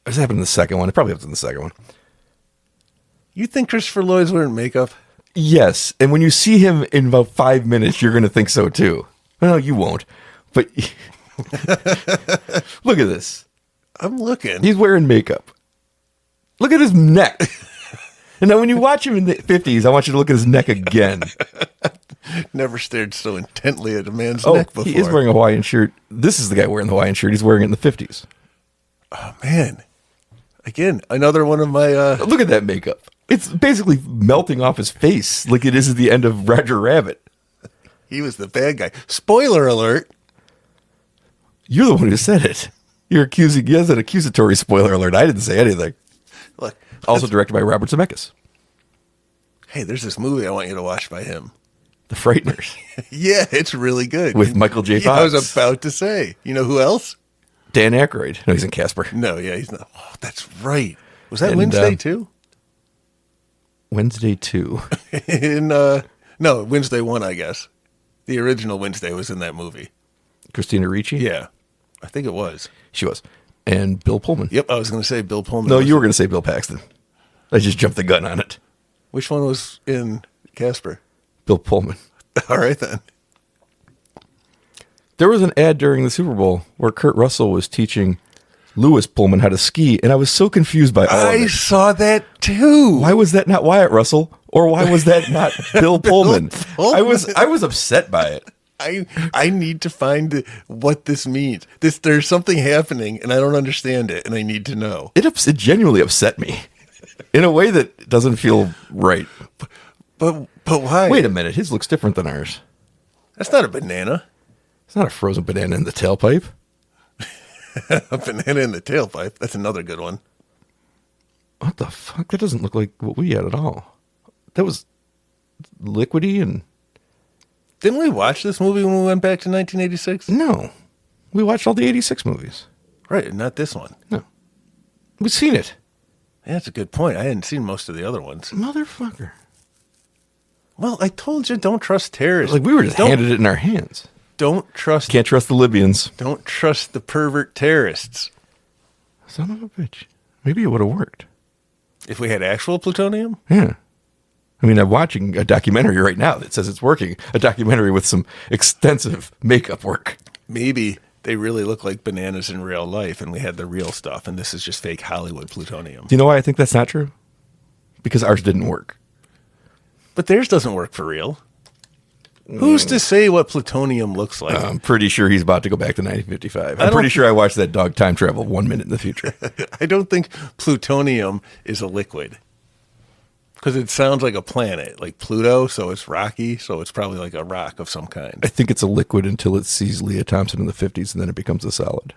A: What's happened in the second one? It probably happens in the second one.
B: You think Christopher Lloyd's wearing makeup?
A: Yes, and when you see him in about 5 minutes, you're going to think so too. Well, you won't, but look at this.
B: I'm looking.
A: He's wearing makeup. Look at his neck. And now when you watch him in the 50s, I want you to look at his neck again.
B: Never stared so intently at a man's neck before.
A: He is wearing a Hawaiian shirt. This is the guy wearing the Hawaiian shirt. He's wearing it in the 50s.
B: Oh, man. Again, another one of my...
A: Look at that makeup. It's basically melting off his face like it is at the end of Roger Rabbit.
B: He was the bad guy. Spoiler alert.
A: You're the one who said it. You're accusing... You has an accusatory spoiler alert. I didn't say anything.
B: Look.
A: Also directed by Robert Zemeckis.
B: Hey, there's this movie I want you to watch by him.
A: The Frighteners.
B: Yeah, it's really good.
A: With Michael J. Fox.
B: Yeah, I was about to say. You know who else?
A: Dan Aykroyd. No, he's in Casper.
B: No, yeah, he's not. Oh, that's right. Was that Wednesday, too?
A: Wednesday 2.
B: No, Wednesday 1, I guess. The original Wednesday was in that movie.
A: Christina Ricci?
B: Yeah. I think it was.
A: She was. And Bill Pullman.
B: Yep, I was going to say Bill Pullman.
A: No, you were going to say Bill Paxton. I just jumped the gun on it.
B: Which one was in Casper?
A: Bill Pullman.
B: All right, then.
A: There was an ad during the Super Bowl where Kurt Russell was teaching Lewis Pullman how to ski, and I was so confused by all of it.
B: I saw that, too.
A: Why was that not Wyatt Russell? Or why was that not Bill Pullman?
B: Pullman?
A: I was upset by it.
B: I need to find what this means. There's something happening, and I don't understand it, and I need to know.
A: It genuinely upset me in a way that doesn't feel right.
B: But why?
A: Wait a minute. His looks different than ours.
B: That's not a banana.
A: It's not a frozen banana in the tailpipe.
B: A banana in the tailpipe. That's another good one.
A: What the fuck? That doesn't look like what we had at all. That was liquidy and...
B: Didn't we watch this movie when we went back to 1986?
A: No. We watched all the 86 movies.
B: Right, not this one.
A: No. We've seen it.
B: Yeah, that's a good point. I hadn't seen most of the other ones.
A: Motherfucker.
B: Well, I told you, don't trust terrorists.
A: Like we were just handed it in our hands.
B: Don't trust...
A: Can't trust the Libyans.
B: Don't trust the pervert terrorists.
A: Son of a bitch. Maybe it would have worked.
B: If we had actual plutonium?
A: Yeah. I mean, I'm watching a documentary right now that says it's working. A documentary with some extensive makeup work.
B: Maybe they really look like bananas in real life and we had the real stuff and this is just fake Hollywood plutonium.
A: Do you know why I think that's not true? Because ours didn't work.
B: But theirs doesn't work for real. Who's to say what plutonium looks like?
A: I'm pretty sure he's about to go back to 1955. I'm pretty sure I watched that dog time travel 1 minute in the future.
B: I don't think plutonium is a liquid. Because it sounds like a planet, like Pluto, so it's rocky, so it's probably like a rock of some kind.
A: I think it's a liquid until it sees Leah Thompson in the 50s, and then it becomes a solid.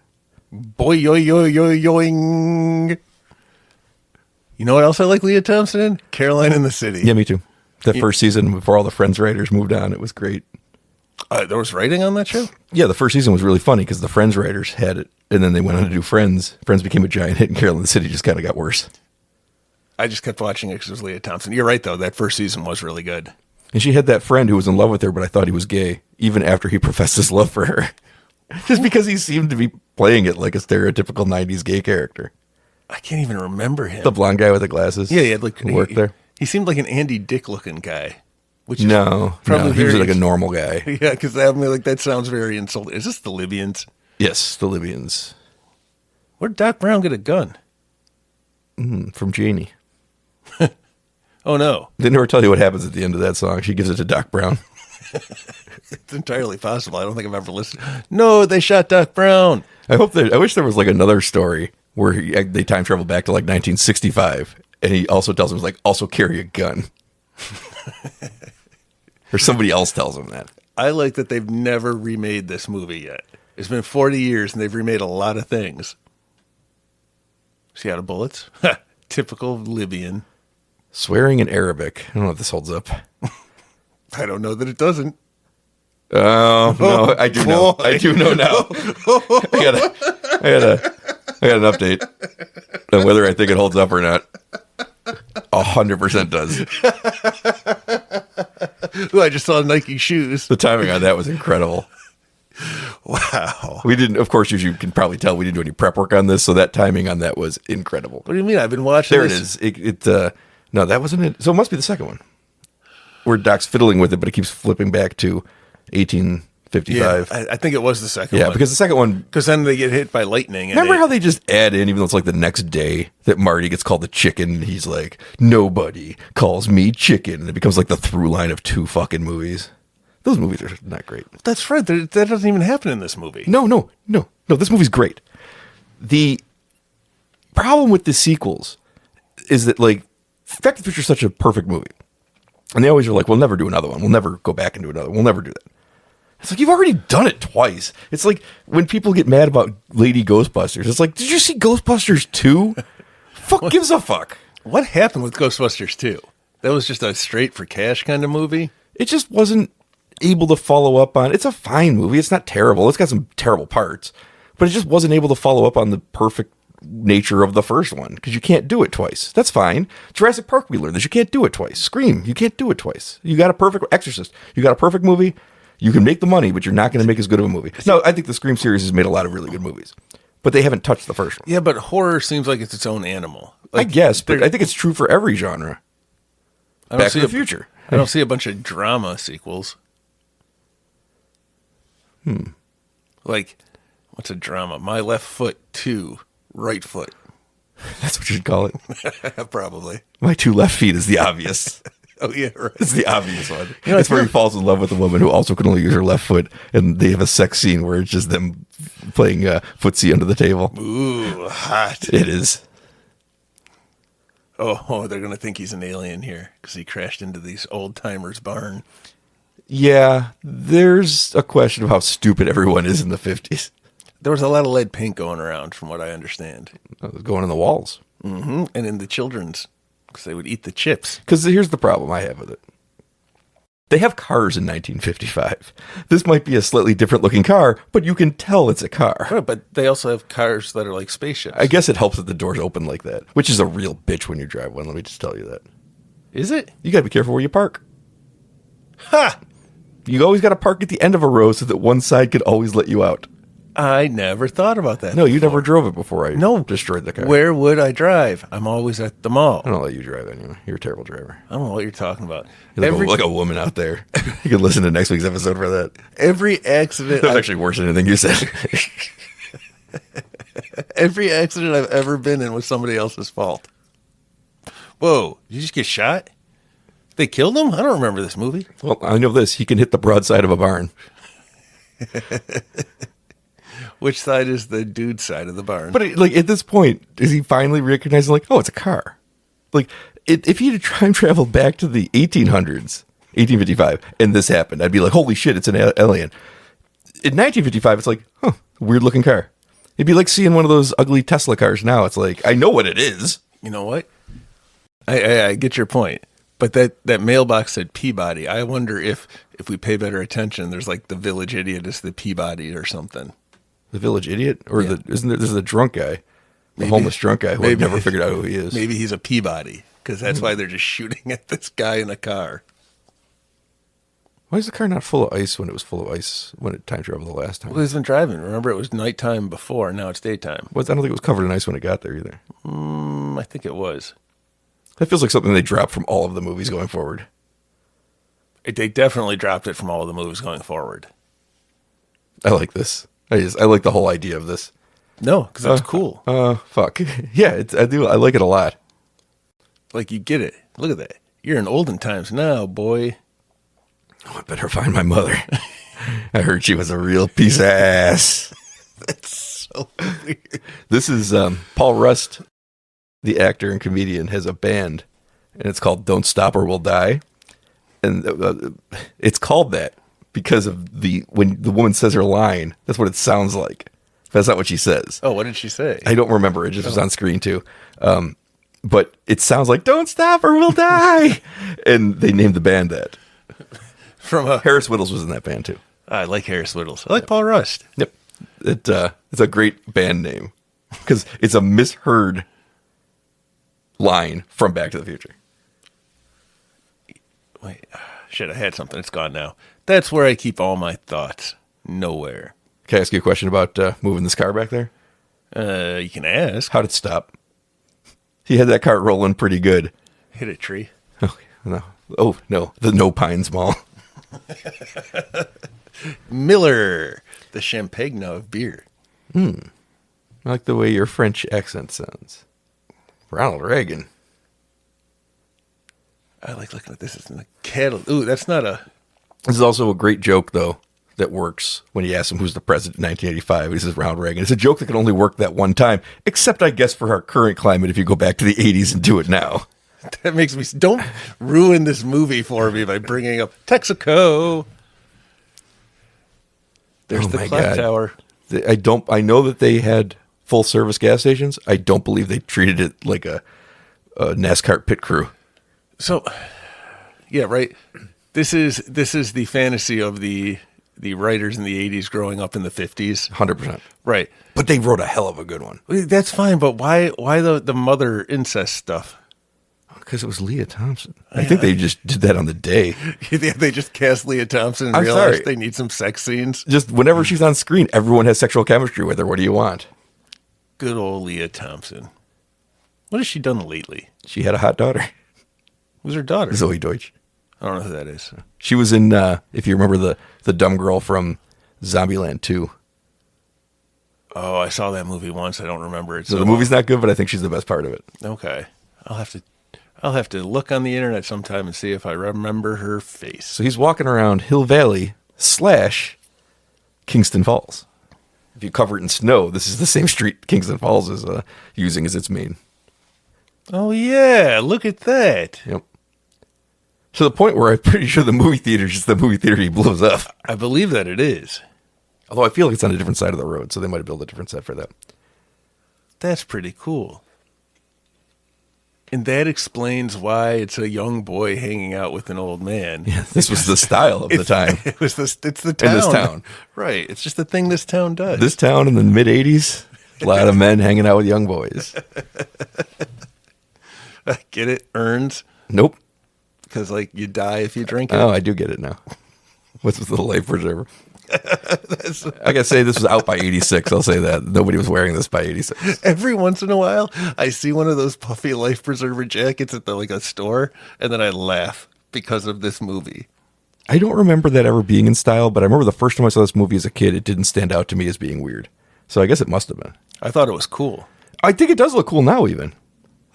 B: Boy, yo, yo, yo, yoing. You know what else I like Leah Thompson in? Caroline in the City.
A: Yeah, me too. That first season before all the Friends writers moved on, it was great.
B: There was writing on that show?
A: Yeah, the first season was really funny because the Friends writers had it, and then they went on to do Friends. Friends became a giant hit, and Caroline in the City just kind of got worse.
B: I just kept watching it because it was Leah Thompson. You're right, though. That first season was really good.
A: And she had that friend who was in love with her, but I thought he was gay, even after he professed his love for her. Just because he seemed to be playing it like a stereotypical 90s gay character.
B: I can't even remember him.
A: The blonde guy with the glasses.
B: Yeah, he had like
A: who worked there.
B: He seemed like an Andy Dick looking guy. Which is
A: No, he was like a normal guy.
B: Yeah, because that sounds very insulting. Is this the Libyans?
A: Yes, the Libyans.
B: Where'd Doc Brown get a gun?
A: From Janie.
B: Oh, no.
A: They never tell you what happens at the end of that song. She gives it to Doc Brown.
B: It's entirely possible. I don't think I've ever listened. No, they shot Doc Brown.
A: I wish there was like another story where they time travel back to like 1965, and he also tells him, like, also carry a gun. Or somebody else tells him that.
B: I like that they've never remade this movie yet. It's been 40 years, and they've remade a lot of things. See out of bullets? Typical Libyan.
A: Swearing in Arabic. I don't know if this holds up.
B: I don't know that it doesn't.
A: Oh, no, I do know. I do know now. I got an update on whether I think it holds up or not. 100% does.
B: Ooh, I just saw Nike shoes.
A: The timing on that was incredible.
B: Wow.
A: We didn't, of course, as you can probably tell, we didn't do any prep work on this, so that timing on that was incredible.
B: What do you mean? I've been watching
A: There
B: this.
A: it is. No, that wasn't it. So it must be the second one. Where Doc's fiddling with it, but it keeps flipping back to 1855.
B: Yeah, I think it was the second
A: Yeah,
B: one.
A: because the second one.
B: Because then they get hit by lightning.
A: Remember how they just add in, even though it's like the next day, that Marty gets called the chicken. And he's like, nobody calls me chicken. And it becomes like the through line of 2 fucking movies. Those movies are not great.
B: That's right. That doesn't even happen in this movie.
A: No. This movie's great. The problem with the sequels is that, like, Back to the Future is such a perfect movie. And they always are like, we'll never do another one. We'll never go back and do another one. We'll never do that. It's like, you've already done it twice. It's like when people get mad about Lady Ghostbusters. It's like, did you see Ghostbusters 2? Fuck gives a fuck.
B: What happened with Ghostbusters 2? That was just a straight for cash kind of movie?
A: It just wasn't able to follow up on. It's a fine movie. It's not terrible. It's got some terrible parts. But it just wasn't able to follow up on the perfect nature of the first one, because you can't do it twice. That's fine. Jurassic Park, we learned this. You can't do it twice. Scream, you can't do it twice. You got a perfect Exorcist. You got a perfect movie. You can make the money, but you're not going to make as good of a movie. No, I think the Scream series has made a lot of really good movies, but they haven't touched the first one.
B: Yeah, but horror seems like it's its own animal. Like,
A: I guess, but I think it's true for every genre. Back to the Future.
B: I don't see a bunch of drama sequels. Like, what's a drama? My Left Foot 2, Right Foot.
A: That's what you should call it.
B: Probably.
A: My 2 left feet is the obvious.
B: Oh, yeah, right.
A: It's the obvious one. It's where he falls in love with a woman who also can only use her left foot, and they have a sex scene where it's just them playing footsie under the table.
B: Ooh, hot.
A: It is.
B: Oh, they're going to think he's an alien here because he crashed into these old-timers' barn.
A: Yeah, there's a question of how stupid everyone is in the 50s.
B: There was a lot of lead paint going around, from what I understand.
A: Going in the walls.
B: Mm-hmm. And in the children's, because they would eat the chips.
A: Because here's the problem I have with it. They have cars in 1955. This might be a slightly different looking car, but you can tell it's a car.
B: Right, but they also have cars that are like spaceships.
A: I guess it helps that the doors open like that, which is a real bitch when you drive one. Let me just tell you that.
B: Is it?
A: You got to be careful where you park.
B: Ha!
A: You always got to park at the end of a row so that one side could always let you out.
B: I never thought about that.
A: No, you never drove it before I destroyed the car.
B: Where would I drive? I'm always at the mall.
A: I don't let you drive anyway. You're a terrible driver.
B: I don't know what you're talking about.
A: You're like a woman out there. You can listen to next week's episode for that.
B: Every accident...
A: That's actually worse than anything you said.
B: Every accident I've ever been in was somebody else's fault. Whoa, did you just get shot? They killed him? I don't remember this movie.
A: Well, I know this. He can hit the broadside of a barn.
B: Which side is the dude side of the barn?
A: But like at this point, is he finally recognizing like, oh, it's a car? Like if he had time traveled back to the 1800s, 1855, and this happened, I'd be like, holy shit, it's an alien. In 1955, it's like, huh, weird looking car. It'd be like seeing one of those ugly Tesla cars now. It's like, I know what it is.
B: You know what? I get your point. But that mailbox said Peabody. I wonder if we pay better attention, there's like the village idiot is the Peabody or something.
A: The village idiot? Or
B: Yeah.
A: isn't there, there's the drunk guy, the homeless drunk guy who I've never figured out who he is.
B: Maybe he's a Peabody because that's why they're just shooting at this guy in a car.
A: Why is the car not full of ice when it was full of ice when it time traveled the last time?
B: Well, he's been driving. Remember, it was nighttime before. Now it's daytime.
A: I don't think it was covered in ice when it got there either.
B: I think it was.
A: That feels like something they dropped from all of the movies going forward.
B: They definitely dropped it from all of the movies going forward.
A: I like this. I like the whole idea of this.
B: No, because that's cool.
A: Fuck. Yeah, I do. I like it a lot.
B: Like, you get it. Look at that. You're in olden times now, boy.
A: Oh, I better find my mother. I heard she was a real piece of ass.
B: That's so weird.
A: This is Paul Rust, the actor and comedian, has a band, and it's called Don't Stop or We'll Die. And it's called that because of when the woman says her line, that's what it sounds like. But that's not what she says.
B: Oh, what did she say?
A: I don't remember. It just was on screen too. But it sounds like "Don't stop or we'll die," and they named the band that. Harris Whittles was in that band too.
B: I like Harris Whittles. I like Paul Rust.
A: Yep, it's a great band name because it's a misheard line from Back to the Future.
B: Wait, shit, I had something. It's gone now. That's where I keep all my thoughts. Nowhere.
A: Can I ask you a question about moving this car back there?
B: You can ask.
A: How'd it stop? He had that cart rolling pretty good.
B: Hit a tree.
A: Oh, no. Oh, no. The No Pines Mall.
B: Miller, the champagne of beer.
A: I like the way your French accent sounds. Ronald Reagan.
B: I like looking at this. It's in the cattle. Ooh, that's not a...
A: This is also a great joke, though, that works when you ask him who's the president in 1985. He says Ronald Reagan. It's a joke that can only work that one time, except, I guess, for our current climate if you go back to the 80s and do it now.
B: That makes me... Don't ruin this movie for me by bringing up Texaco. There's the clock tower.
A: I know that they had full service gas stations. I don't believe they treated it like a NASCAR pit crew.
B: So, yeah, right. This is the fantasy of the writers in the 80s growing up in the 50s.
A: 100%.
B: Right.
A: But they wrote a hell of a good one.
B: That's fine, but why the mother incest stuff?
A: Because it was Leah Thompson. I think they just did that on the day.
B: They just cast Leah Thompson and realized they need some sex scenes.
A: Just whenever she's on screen, everyone has sexual chemistry with her. What do you want?
B: Good old Leah Thompson. What has she done lately?
A: She had a hot daughter.
B: Who's her daughter?
A: Zoe Deutsch.
B: I don't know who that is.
A: She was in, if you remember, the dumb girl from Zombieland 2.
B: Oh, I saw that movie once. I don't remember it.
A: So the movie's not good, but I think she's the best part of it.
B: Okay. I'll have to look on the internet sometime and see if I remember her face.
A: So he's walking around Hill Valley / Kingston Falls. If you cover it in snow, this is the same street Kingston Falls is using as its main.
B: Oh, yeah. Look at that.
A: Yep. To the point where I'm pretty sure the movie theater is just the movie theater he blows up.
B: I believe that it is.
A: Although I feel like it's on a different side of the road, so they might have built a different set for that.
B: That's pretty cool. And that explains why it's a young boy hanging out with an old man.
A: Yeah, this was the style of the time.
B: It's the town.
A: In this town.
B: Right. It's just the thing this town does.
A: This town in the mid-'80s, a lot of men hanging out with young boys.
B: Get it? Urns?
A: Nope.
B: Because, like, you die if you drink it?
A: Oh, I do get it now. What's with the life preserver? I gotta say, this was out by 86. I'll say that. Nobody was wearing this by 86.
B: Every once in a while, I see one of those puffy life preserver jackets at a store, and then I laugh because of this movie.
A: I don't remember that ever being in style, but I remember the first time I saw this movie as a kid, it didn't stand out to me as being weird. So I guess it must have been.
B: I thought it was cool.
A: I think it does look cool now, even.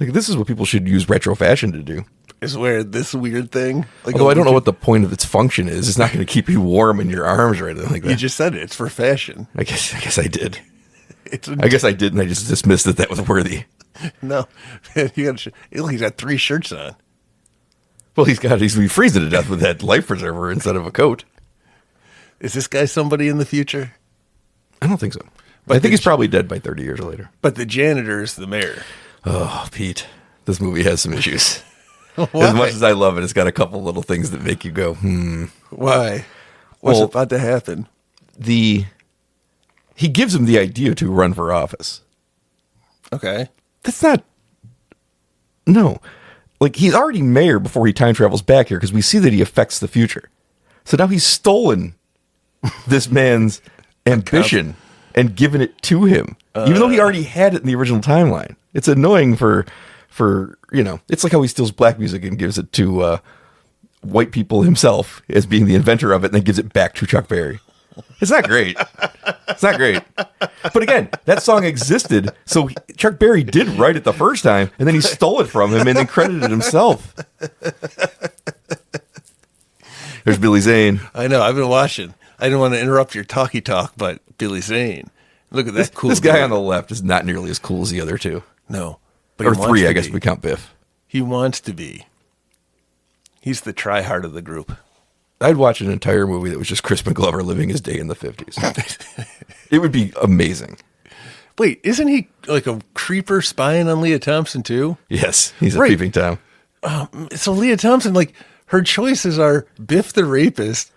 A: Like, this is what people should use retro fashion to do.
B: Is wear this weird thing. Like,
A: although I don't know what the point of its function is. It's not going to keep you warm in your arms or anything like that.
B: You just said it. It's for fashion.
A: I guess I did. I guess I did, and I just dismissed that was worthy.
B: No. He's got 3 shirts on.
A: Well, he's freezing to death with that life preserver instead of a coat.
B: Is this guy somebody in the future?
A: I don't think so. I think he's probably dead by 30 years later.
B: But the janitor is the mayor.
A: Oh, Pete, this movie has some issues.
B: Why?
A: As much as I love it, it's got a couple little things that make you go,
B: Why? What's about to happen?
A: He gives him the idea to run for office.
B: Okay.
A: That's not... No. Like, he's already mayor before he time travels back here because we see that he affects the future. So now he's stolen this man's ambition and given it to him, even though he already had it in the original timeline. It's annoying for it's like how he steals black music and gives it to white people himself as being the inventor of it and then gives it back to Chuck Berry. It's not great. It's not great. But again, that song existed, so Chuck Berry did write it the first time, and then he stole it from him and then credited himself. There's Billy Zane.
B: I know. I've been watching. I didn't want to interrupt your talkie talk, but Billy Zane. Look at that cool.
A: This guy on the left is not nearly as cool as the other two.
B: No. But
A: or three, I guess, if we count Biff.
B: He wants to be. He's the try-hard of the group.
A: I'd watch an entire movie that was just Chris McGlover living his day in the 50s. It would be amazing.
B: Wait, isn't he like a creeper spying on Leah Thompson too?
A: Yes, he's a peeping Tom.
B: So Leah Thompson, like, her choices are Biff the rapist,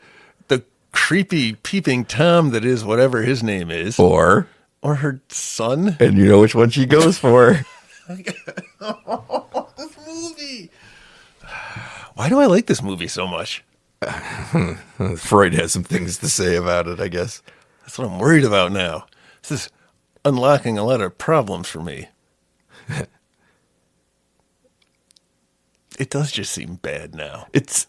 B: the creepy peeping Tom that is whatever his name is,
A: or
B: her son.
A: And you know which one she goes for.
B: This movie. Why do I like this movie so much?
A: Freud has some things to say about it, I guess.
B: That's what I'm worried about now. This is unlocking a lot of problems for me. It does just seem bad now.
A: It's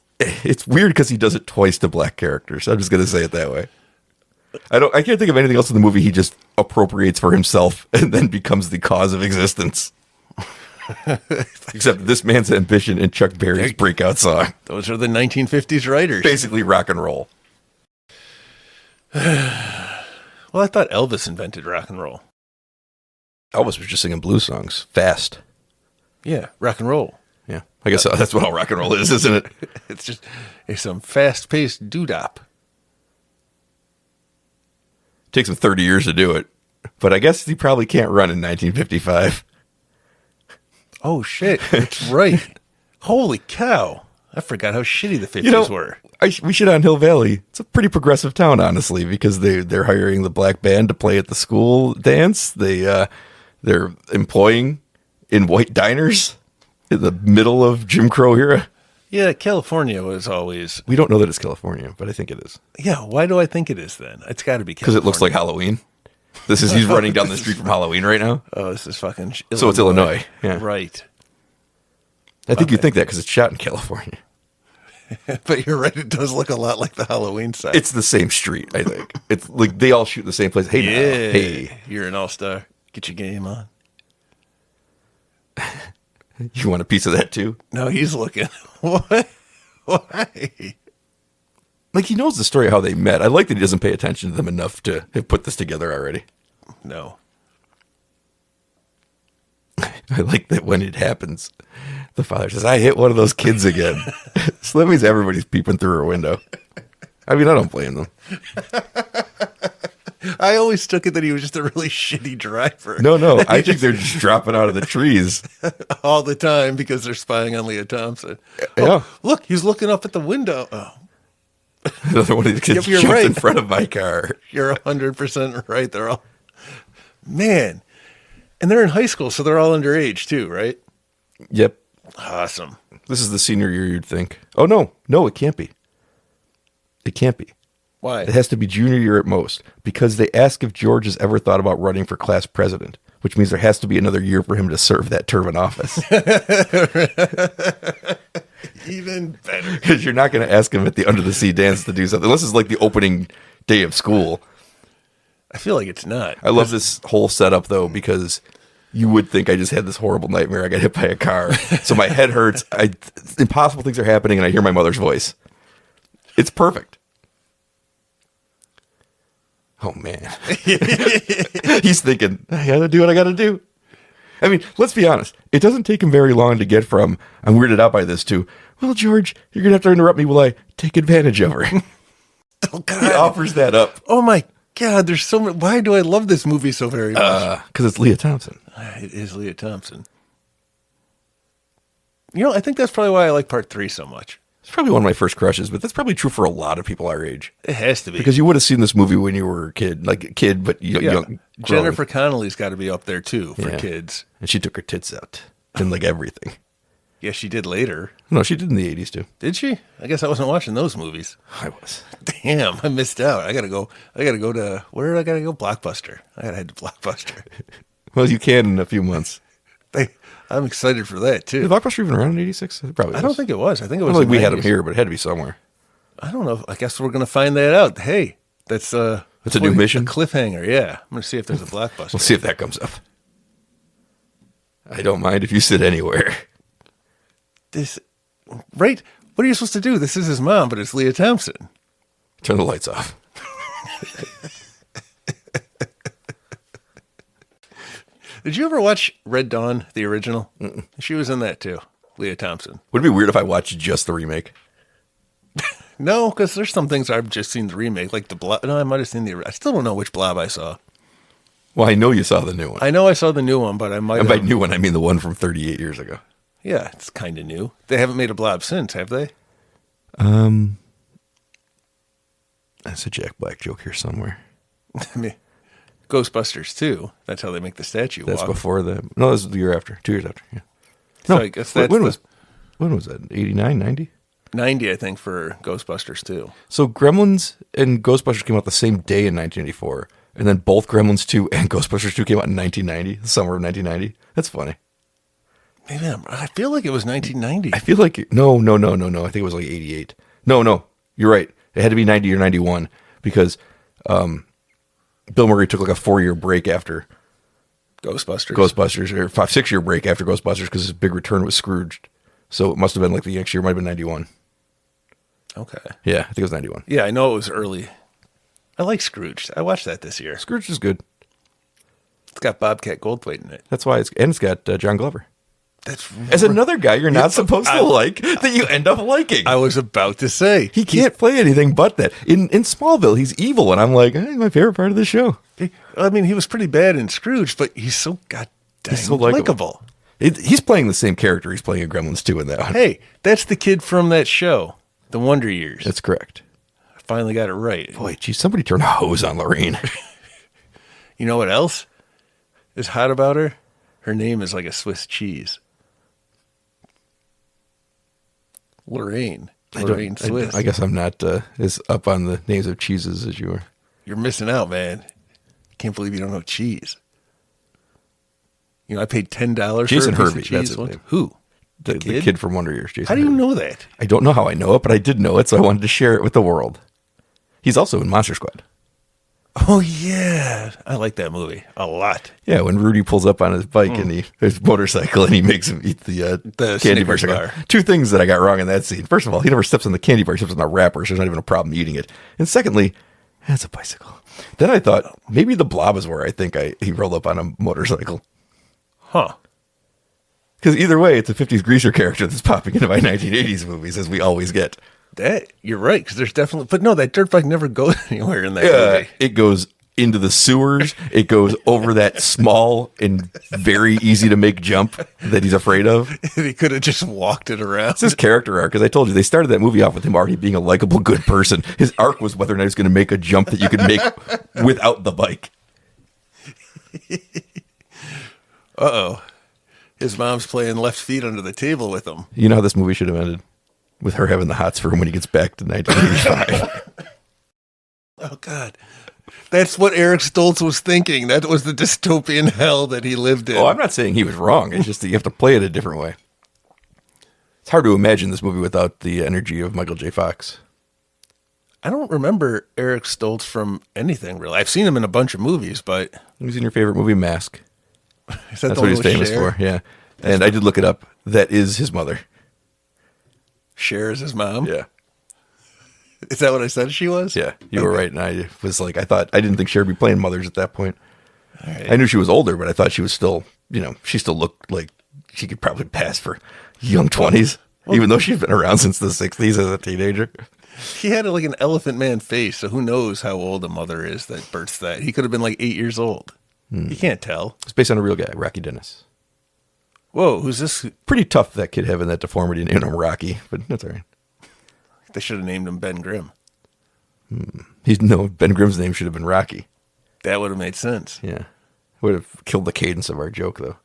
A: weird because he does it twice to black characters. I'm just going to say it that way. I can't think of anything else in the movie he just appropriates for himself and then becomes the cause of existence. Except this man's ambition and Chuck Berry's breakout song.
B: Those are the 1950s writers.
A: Basically rock and roll.
B: Well, I thought Elvis invented rock and roll.
A: Elvis was just singing blues songs. Fast.
B: Yeah, rock and roll.
A: Yeah, I guess that's what all rock and roll is, isn't it?
B: It's some fast-paced doodop.
A: Takes him 30 years to do it. But I guess he probably can't run in 1955.
B: Oh, shit. That's right. Holy cow. I forgot how shitty the 50s were.
A: We shit on Hill Valley. It's a pretty progressive town, honestly, because they're hiring the black band to play at the school dance. They're employing in white diners in the middle of Jim Crow era.
B: Yeah, California was always...
A: We don't know that it's California, but I think it is.
B: Yeah, why do I think it is then? It's got to be California.
A: Because it looks like Halloween. He's running down the street from Halloween right now.
B: Oh, this is fucking Illinois.
A: So it's Illinois. Yeah.
B: Right.
A: I think you think that because it's shot in California.
B: But you're right, it does look a lot like the Halloween side.
A: It's the same street, I think. It's like they all shoot in the same place. Hey,
B: yeah.
A: now. Hey.
B: You're an all-star. Get your game on.
A: You want a piece of that too?
B: No, he's looking. What? Why?
A: Like, he knows the story of how they met. I like that he doesn't pay attention to them enough to have put this together already.
B: No.
A: I like that when it happens, the father says, I hit one of those kids again. So that means everybody's peeping through her window. I mean, I don't blame them.
B: I always took it that he was just a really shitty driver.
A: No. I think they're just dropping out of the trees.
B: All the time because they're spying on Leah Thompson.
A: Yeah.
B: Oh, look, he's looking up at the window. Oh.
A: Another one of the kids jumped in front of my car.
B: You're 100% right. They're all... Man. And they're in high school, so they're all underage too, right?
A: Yep.
B: Awesome.
A: This is the senior year, you'd think. Oh, no, it can't be. It can't be.
B: Why?
A: It has to be junior year at most, because they ask if George has ever thought about running for class president, which means there has to be another year for him to serve that term in office.
B: Even better.
A: Because you're not going to ask him at the Under the Sea dance to do something, unless it's like the opening day of school.
B: I feel like it's not.
A: I love this whole setup, though, because you would think I just had this horrible nightmare. I got hit by a car. So my head hurts. Impossible things are happening, and I hear my mother's voice. It's perfect. Oh, man. He's thinking, I got to do what I got to do. I mean, let's be honest. It doesn't take him very long to get from, I'm weirded out by this, to, well, George, you're going to have to interrupt me while I take advantage of her.
B: Oh, God.
A: He offers that up.
B: Oh, my God, there's so many. Why do I love this movie so very much?
A: Because it's Leah Thompson.
B: It is Leah Thompson. You know, I think that's probably why I like part 3 so much.
A: It's probably one of my first crushes, but that's probably true for a lot of people our age.
B: It has to be.
A: Because you would have seen this movie when you were a kid, like a kid, but young.
B: Jennifer Connelly's got to be up there too for
A: Yeah.
B: kids.
A: And she took her tits out and like everything.
B: Yeah, she did later.
A: No, she did in the 80s too.
B: Did she? I guess I wasn't watching those movies.
A: I was.
B: Damn, I missed out. I gotta go to where did I gotta go? Blockbuster. I gotta head to Blockbuster.
A: Well, you can in a few months.
B: I'm excited for that
A: Is
B: too.
A: Blockbuster even around in 86? It probably
B: I don't think it was. I think it
A: I
B: was.
A: don't think
B: in
A: we
B: the
A: had them
B: 90s.
A: here, but it had to be somewhere.
B: I don't know. I guess we're gonna find that out. Hey, that's
A: a new mission?
B: A cliffhanger. Yeah, I'm gonna see if there's a Blockbuster.
A: We'll see if that comes up. I don't mind if you sit anywhere.
B: This, right? What are you supposed to do? This is his mom, but it's Leah Thompson.
A: Turn the lights off.
B: Did you ever watch Red Dawn, the original? Mm-mm. She was in that too, Leah Thompson.
A: Would it be weird if I watched just the remake?
B: No, because there's some things I've just seen the remake, like the Blob. No, I might have seen the. I still don't know which Blob I saw.
A: Well, I know you saw the new one.
B: I know I saw the new one, but I might.
A: And by
B: have...
A: new one, I mean the one from 38 years ago.
B: Yeah, it's kind of new. They haven't made a Blob since, have they?
A: That's a Jack Black joke here somewhere.
B: I mean, Ghostbusters 2. That's how they make the statue
A: That's
B: walk.
A: before the. No, that was the year after. 2 years after. Yeah.
B: So
A: No,
B: I guess that's
A: when was that? 89, 90?
B: 90, I think, for Ghostbusters 2.
A: So Gremlins and Ghostbusters came out the same day in 1984, and then both Gremlins 2 and Ghostbusters 2 came out in 1990, the summer of 1990. That's funny.
B: Maybe I feel like it was 1990.
A: I feel like no. I think it was like 88. No, you're right. It had to be 90 or 91 because Bill Murray took like a 4-year break after
B: Ghostbusters.
A: or 5-6 year break after Ghostbusters because his big return was Scrooged. So it must have been like the next year, might have been 91.
B: Okay.
A: Yeah, I think it was 91.
B: Yeah, I know it was early. I like Scrooge. I watched that this year.
A: Scrooged is good.
B: It's got Bobcat Goldthwait in it.
A: That's why it's got John Glover.
B: That's
A: As another guy you're not supposed to like that you end up liking.
B: I was about to say.
A: He can't play anything but that. In Smallville, he's evil, and I'm like, he's my favorite part of the show.
B: I mean, he was pretty bad in Scrooge, but he's so goddamn
A: so
B: likable.
A: He's playing the same character he's playing in Gremlins 2 in that one.
B: Hey, that's the kid from that show, The Wonder Years.
A: That's correct.
B: I finally got it right.
A: Boy, geez, somebody turn a hose on Lorraine.
B: You know what else is hot about her? Her name is like a Swiss cheese. Lorraine Swiss.
A: I guess I'm not as up on the names of cheeses as you are.
B: You're missing out, man. Can't believe you don't know cheese. You know, I paid $10
A: Jason
B: for a piece
A: Hervey,
B: of cheese
A: that's his
B: once.
A: name.
B: Who?
A: The kid from Wonder Years, Jason.
B: How do you
A: Hervey.
B: know that?
A: I don't know how I know it, but I did know it, so I wanted to share it with the world. He's also in Monster Squad.
B: Oh, yeah. I like that movie a lot.
A: Yeah, when Rudy pulls up on his bike and his motorcycle and he makes him eat the candy bar.
B: Snickers bar.
A: Two things that I got wrong in that scene. First of all, he never steps on the candy bar, he steps on the wrapper, so there's not even a problem eating it. And secondly, that's a bicycle. Then I thought maybe the Blob is where I think he rolled up on a motorcycle.
B: Huh.
A: Because either way, it's a 50s greaser character that's popping into my 1980s movies, as we always get.
B: That you're right, because there's definitely, but no, that dirt bike never goes anywhere in that movie.
A: It goes into the sewers. It goes over that small and very easy to make jump that he's afraid of.
B: He could have just walked it around.
A: It's his character arc, because I told you they started that movie off with him already being a likable, good person. His arc was whether or not he's going to make a jump that you could make without the bike.
B: Uh-oh. His mom's playing left feet under the table with him.
A: You know how this movie should have ended? With her having the hots for him when he gets back to 1985.
B: Oh, God. That's what Eric Stoltz was thinking. That was the dystopian hell that he lived in.
A: Oh, I'm not saying he was wrong. It's just that you have to play it a different way. It's hard to imagine this movie without the energy of Michael J. Fox.
B: I don't remember Eric Stoltz from anything, really. I've seen him in a bunch of movies, but...
A: He's in your favorite movie, Mask.
B: Is that
A: That's
B: the
A: what
B: one
A: he's
B: with
A: famous
B: Cher?
A: for, yeah. And I did look it up. That is his mother.
B: Cher is his mom?
A: Yeah.
B: Is that what I said she was?
A: Yeah, you were right. And I was like, I didn't think Cher would be playing mothers at that point.
B: All right.
A: I knew she was older, but I thought she was still, she still looked like she could probably pass for young 20s, even though she's been around since the 60s as a teenager.
B: He had like an elephant man face, so who knows how old a mother is that births that. He could have been like 8 years old. You can't tell.
A: It's based on a real guy, Rocky Dennis.
B: Whoa, who's this?
A: Pretty tough, that kid having that deformity and him Rocky, but that's all right.
B: They should have named him Ben Grimm.
A: Ben Grimm's name should have been Rocky.
B: That would have made sense.
A: Yeah. Would have killed the cadence of our joke, though.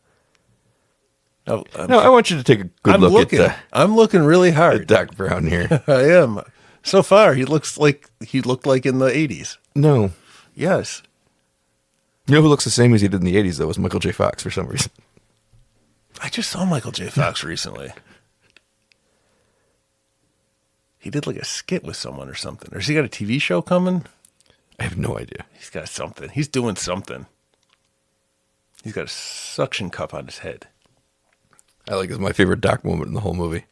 B: No,
A: No, I want you to take a good look at
B: I'm looking really hard.
A: Doc Brown here.
B: I am. So far, he looked like in the 80s.
A: No.
B: Yes.
A: You know who looks the same as he did in the 80s, though, was Michael J. Fox for some reason.
B: I just saw Michael J. Fox recently. He did like a skit with someone or something. Or has he got a TV show coming?
A: I have no idea.
B: He's got something. He's doing something. He's got a suction cup on his head.
A: I like it's my favorite Doc moment in the whole movie.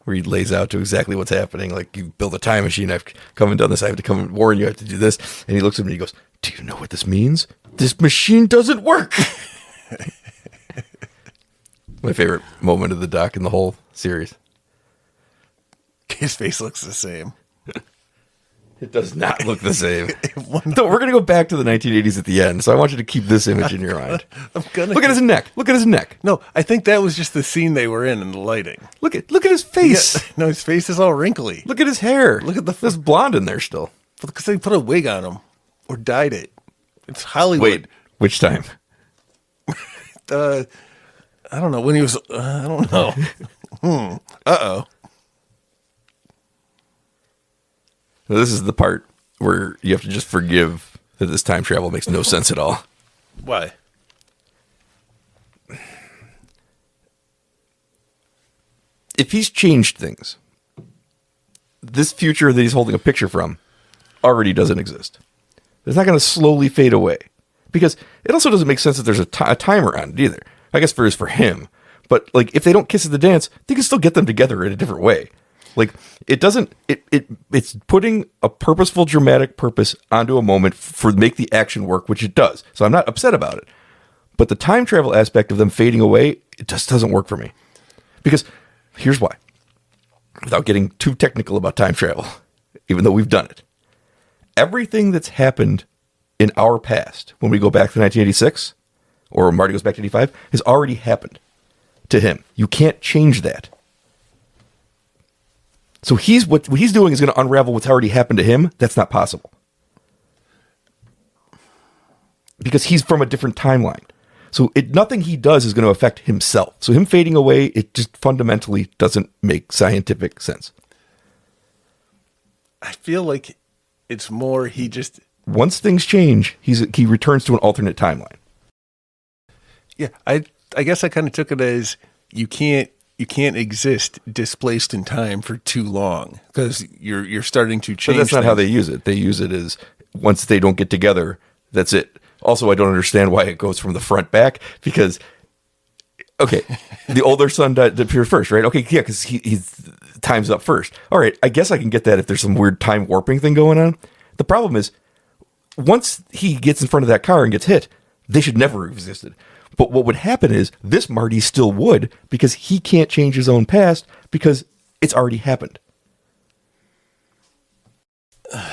A: Where he lays out to exactly what's happening. Like, you build a time machine. I've come and done this. I have to come and warn you. I have to do this. And he looks at me and he goes, do you know what this means? This machine doesn't work. My favorite moment of the Doc in the whole series.
B: His face looks the same.
A: It does not look the same. No, we're going to go back to the 1980s at the end, so I want you to keep this image in your mind. Look at his neck. Look at his neck.
B: No, I think that was just the scene they were in and the lighting.
A: Look at his face.
B: Yeah, no, his face is all wrinkly.
A: Look at his hair.
B: Look at
A: There's blonde in there still.
B: Because they put a wig on him or dyed it. It's Hollywood.
A: Wait, which time?
B: I don't know. When he was... I don't know. Uh-oh.
A: This is the part where you have to just forgive that this time travel makes no sense at all.
B: Why?
A: If he's changed things, this future that he's holding a picture from already doesn't exist. It's not going to slowly fade away. Because it also doesn't make sense that there's a timer on it either. I guess for him. But like, if they don't kiss at the dance, they can still get them together in a different way. Like, it doesn't, it's putting a purposeful dramatic purpose onto a moment for make the action work, which it does. So I'm not upset about it. But the time travel aspect of them fading away, it just doesn't work for me. Because here's why. Without getting too technical about time travel, even though we've done it. Everything that's happened in our past, when we go back to 1986, or when Marty goes back to 85, has already happened to him. You can't change that. So what he's doing is going to unravel what's already happened to him. That's not possible. Because he's from a different timeline. So nothing he does is going to affect himself. So him fading away, it just fundamentally doesn't make scientific sense.
B: I feel like it's more he just...
A: Once things change, he returns to an alternate timeline.
B: Yeah, I guess I kind of took it as you can't exist displaced in time for too long because you're starting to change.
A: But that's not
B: things.
A: how they use it. They use it as once they don't get together, that's it. Also, I don't understand why it goes from the front back because, okay, the older son appeared first, right? Okay, yeah, because he's time's up first. All right, I guess I can get that if there's some weird time warping thing going on. The problem is, once he gets in front of that car and gets hit, they should never have existed. But what would happen is this Marty still would because he can't change his own past because it's already happened.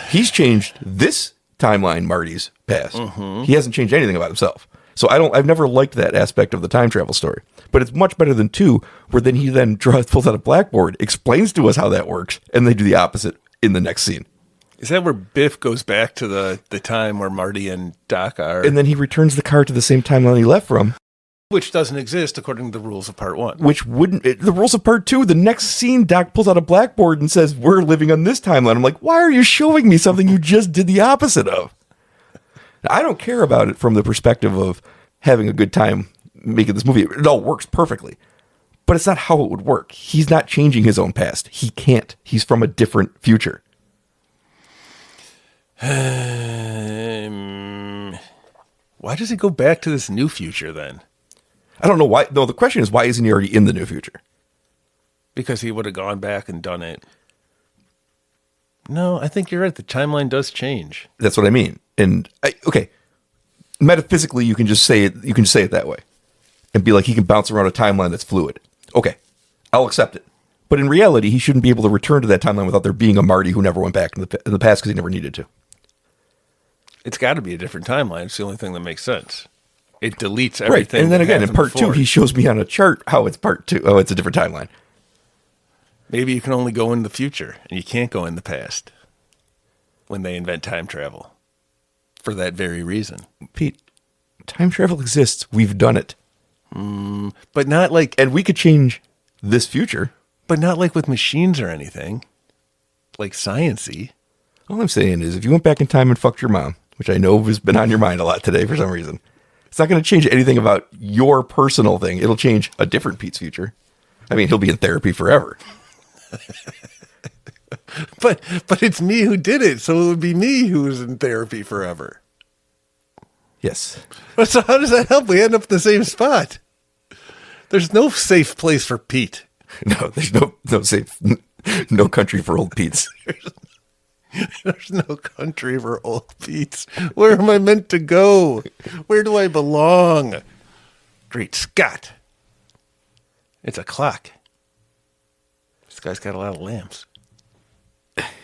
A: He's changed this timeline, Marty's past. Mm-hmm. He hasn't changed anything about himself. So I've never liked that aspect of the time travel story. But it's much better than 2, where then he pulls out a blackboard, explains to us how that works, and they do the opposite in the next scene.
B: Is that where Biff goes back to the time where Marty and Doc are?
A: And then he returns the car to the same timeline he left from.
B: Which doesn't exist according to the rules of part 1.
A: Which wouldn't... The rules of part 2, the next scene, Doc pulls out a blackboard and says, we're living on this timeline. I'm like, why are you showing me something you just did the opposite of? Now, I don't care about it from the perspective of having a good time making this movie. It all works perfectly. But it's not how it would work. He's not changing his own past. He can't. He's from a different future.
B: Why does he go back to this new future then?
A: I don't know why. No, the question is, why isn't he already in the new future?
B: Because he would have gone back and done it. No, I think you're right. The timeline does change.
A: That's what I mean. And okay, metaphysically, you can just say it. You can say it that way, and be like, he can bounce around a timeline that's fluid. Okay, I'll accept it. But in reality, he shouldn't be able to return to that timeline without there being a Marty who never went back in the past because he never needed to.
B: It's got to be a different timeline. It's the only thing that makes sense. It deletes everything.
A: Right. And then again, in part
B: before.
A: 2, he shows me on a chart how it's part 2. Oh, it's a different timeline.
B: Maybe you can only go in the future and you can't go in the past when they invent time travel for that very reason.
A: Pete, time travel exists. We've done it.
B: But not like,
A: And we could change this future.
B: but not like with machines or anything, like science-y.
A: All I'm saying is if you went back in time and fucked your mom, which I know has been on your mind a lot today for some reason, it's not going to change anything about your personal thing. It'll change a different Pete's future. I mean, he'll be in therapy forever.
B: But it's me who did it, so it would be me who was in therapy forever.
A: Yes.
B: But so how does that help? We end up in the same spot. There's no safe place for Pete.
A: No, there's no safe, no country for old Pete's.
B: There's no country for old Pete's. Where am I meant to go? Where do I belong? Great Scott. It's a clock. This guy's got a lot of lamps.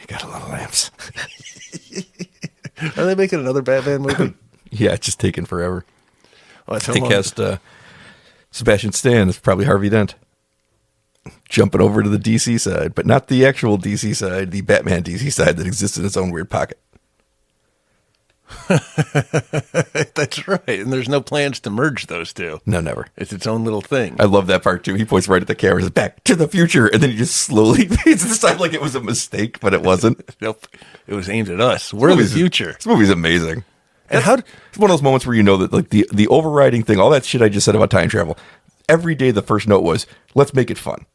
A: Got a lot of lamps.
B: Are they making another Batman movie?
A: Yeah, it's just taking forever.
B: Well, that's how
A: They
B: long-
A: cast Sebastian Stan as probably Harvey Dent. Jumping over to the DC side, but not the actual DC side, the Batman DC side that exists in its own weird pocket.
B: That's right. And there's no plans to merge those two.
A: No, never.
B: It's its own little thing.
A: I love that part too. He points right at the camera and says, "Back to the future," and then he just slowly fades aside like it was a mistake, but it wasn't.
B: Nope. It was aimed at us. We're the
A: movie's-
B: future.
A: This movie's amazing.
B: And how?
A: It's one of those moments where you know that like the overriding thing, all that shit I just said about time travel, every day the first note was, let's make it fun.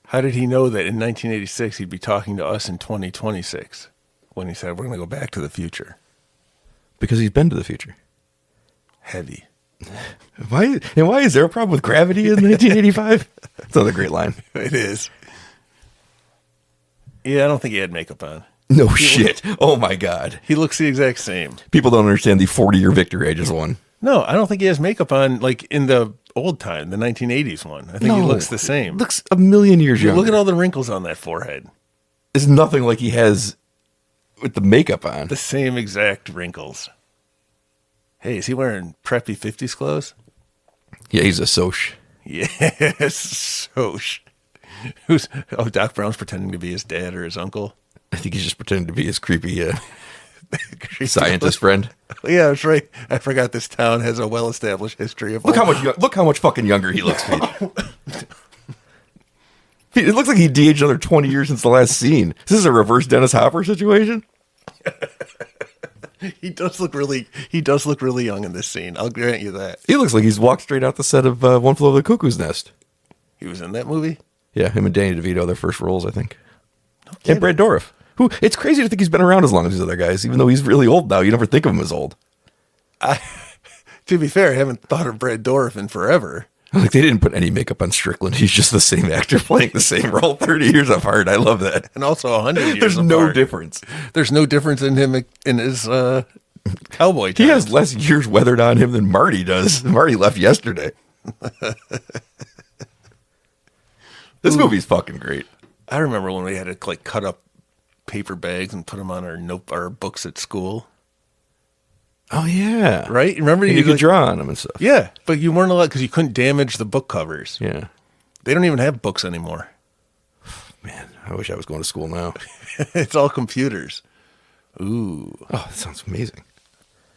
B: How did he know that in 1986 he'd be talking to us in 2026 when he said we're going to go back to the future?
A: Because he's been to the future.
B: Heavy.
A: Why is there a problem with gravity in 1985? That's another great line.
B: It is. Yeah, I don't think he had makeup on.
A: No shit. Oh my God.
B: He looks the exact same.
A: People don't understand the 40-year victory I just won.
B: No, I don't think he has makeup on like in the old time, the 1980s one. I think he looks the same.
A: Looks a million years younger.
B: Look at all the wrinkles on that forehead.
A: It's nothing like he has with the makeup on.
B: The same exact wrinkles. Hey, is he wearing preppy 50s clothes?
A: Yeah, he's a soch.
B: Yes, Soch. Doc Brown's pretending to be his dad or his uncle.
A: I think he's just pretending to be his creepy scientist friend.
B: Yeah, that's right. I forgot this town has a well-established history of.
A: Look how much fucking younger he looks, Pete. Pete, it looks like he de-aged another 20 years since the last scene. Is this a reverse Dennis Hopper situation?
B: He does look really young in this scene. I'll grant you that.
A: He looks like he's walked straight out the set of One Flew Over the Cuckoo's Nest.
B: He was in that movie.
A: Yeah, him and Danny DeVito, their first roles, I think.
B: kidding.
A: And Brad Dourif, who it's crazy to think he's been around as long as these other guys, even though he's really old now. You never think of him as old.
B: To be fair, I haven't thought of Brad Dourif in forever.
A: Like they didn't put any makeup on Strickland. He's just the same actor playing the same role 30 years apart. I love that.
B: And also 100 years
A: There's no
B: apart.
A: difference.
B: There's no difference in him in his cowboy time.
A: He has less years weathered on him than Marty does. Marty left yesterday. This movie's fucking great.
B: I remember when we had to like cut up paper bags and put them on our books at school.
A: Oh yeah,
B: Right? Remember
A: And you could draw on them and stuff.
B: Yeah, but you weren't allowed because you couldn't damage the book covers.
A: Yeah,
B: They don't even have books anymore.
A: man, I wish I was going to school now.
B: It's all computers. Ooh,
A: Oh, that sounds amazing.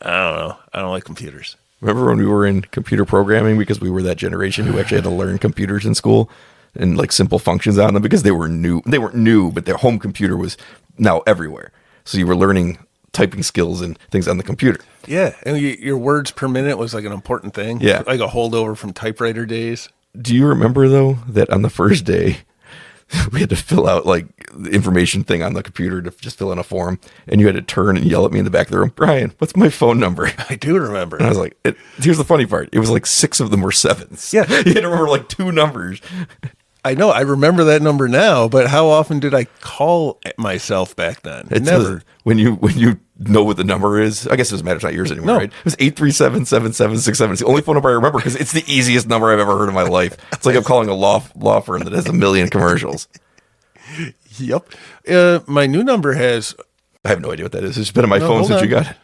B: I don't know. I don't like computers.
A: Remember when we were in computer programming because we were that generation who actually had to learn computers in school and like simple functions on them because they were new. They weren't new, but their home computer was now everywhere. So you were learning typing skills and things on the computer.
B: Yeah, and your words per minute was like an important thing.
A: Yeah.
B: Like a holdover from typewriter days.
A: Do you remember though that on the first day we had to fill out like the information thing on the computer to just fill in a form, and you had to turn and yell at me in the back of the room, Brian, what's my phone number?
B: I do remember.
A: And I was like, here's the funny part. It was like 6 of them were 7s.
B: Yeah.
A: You had to remember like 2 numbers.
B: I know. I remember that number now, but how often did I call myself back then?
A: It's
B: Never.
A: when you know what the number is? I guess it doesn't matter. It's not yours anymore,
B: No.
A: right? It was 837-7767. It's the only phone number I remember because it's the easiest number I've ever heard in my life. It's like I'm calling a law firm that has a million commercials.
B: Yep. My new number has.
A: I have no idea what that is. It's been on my phone
B: hold
A: since
B: on.
A: you got it.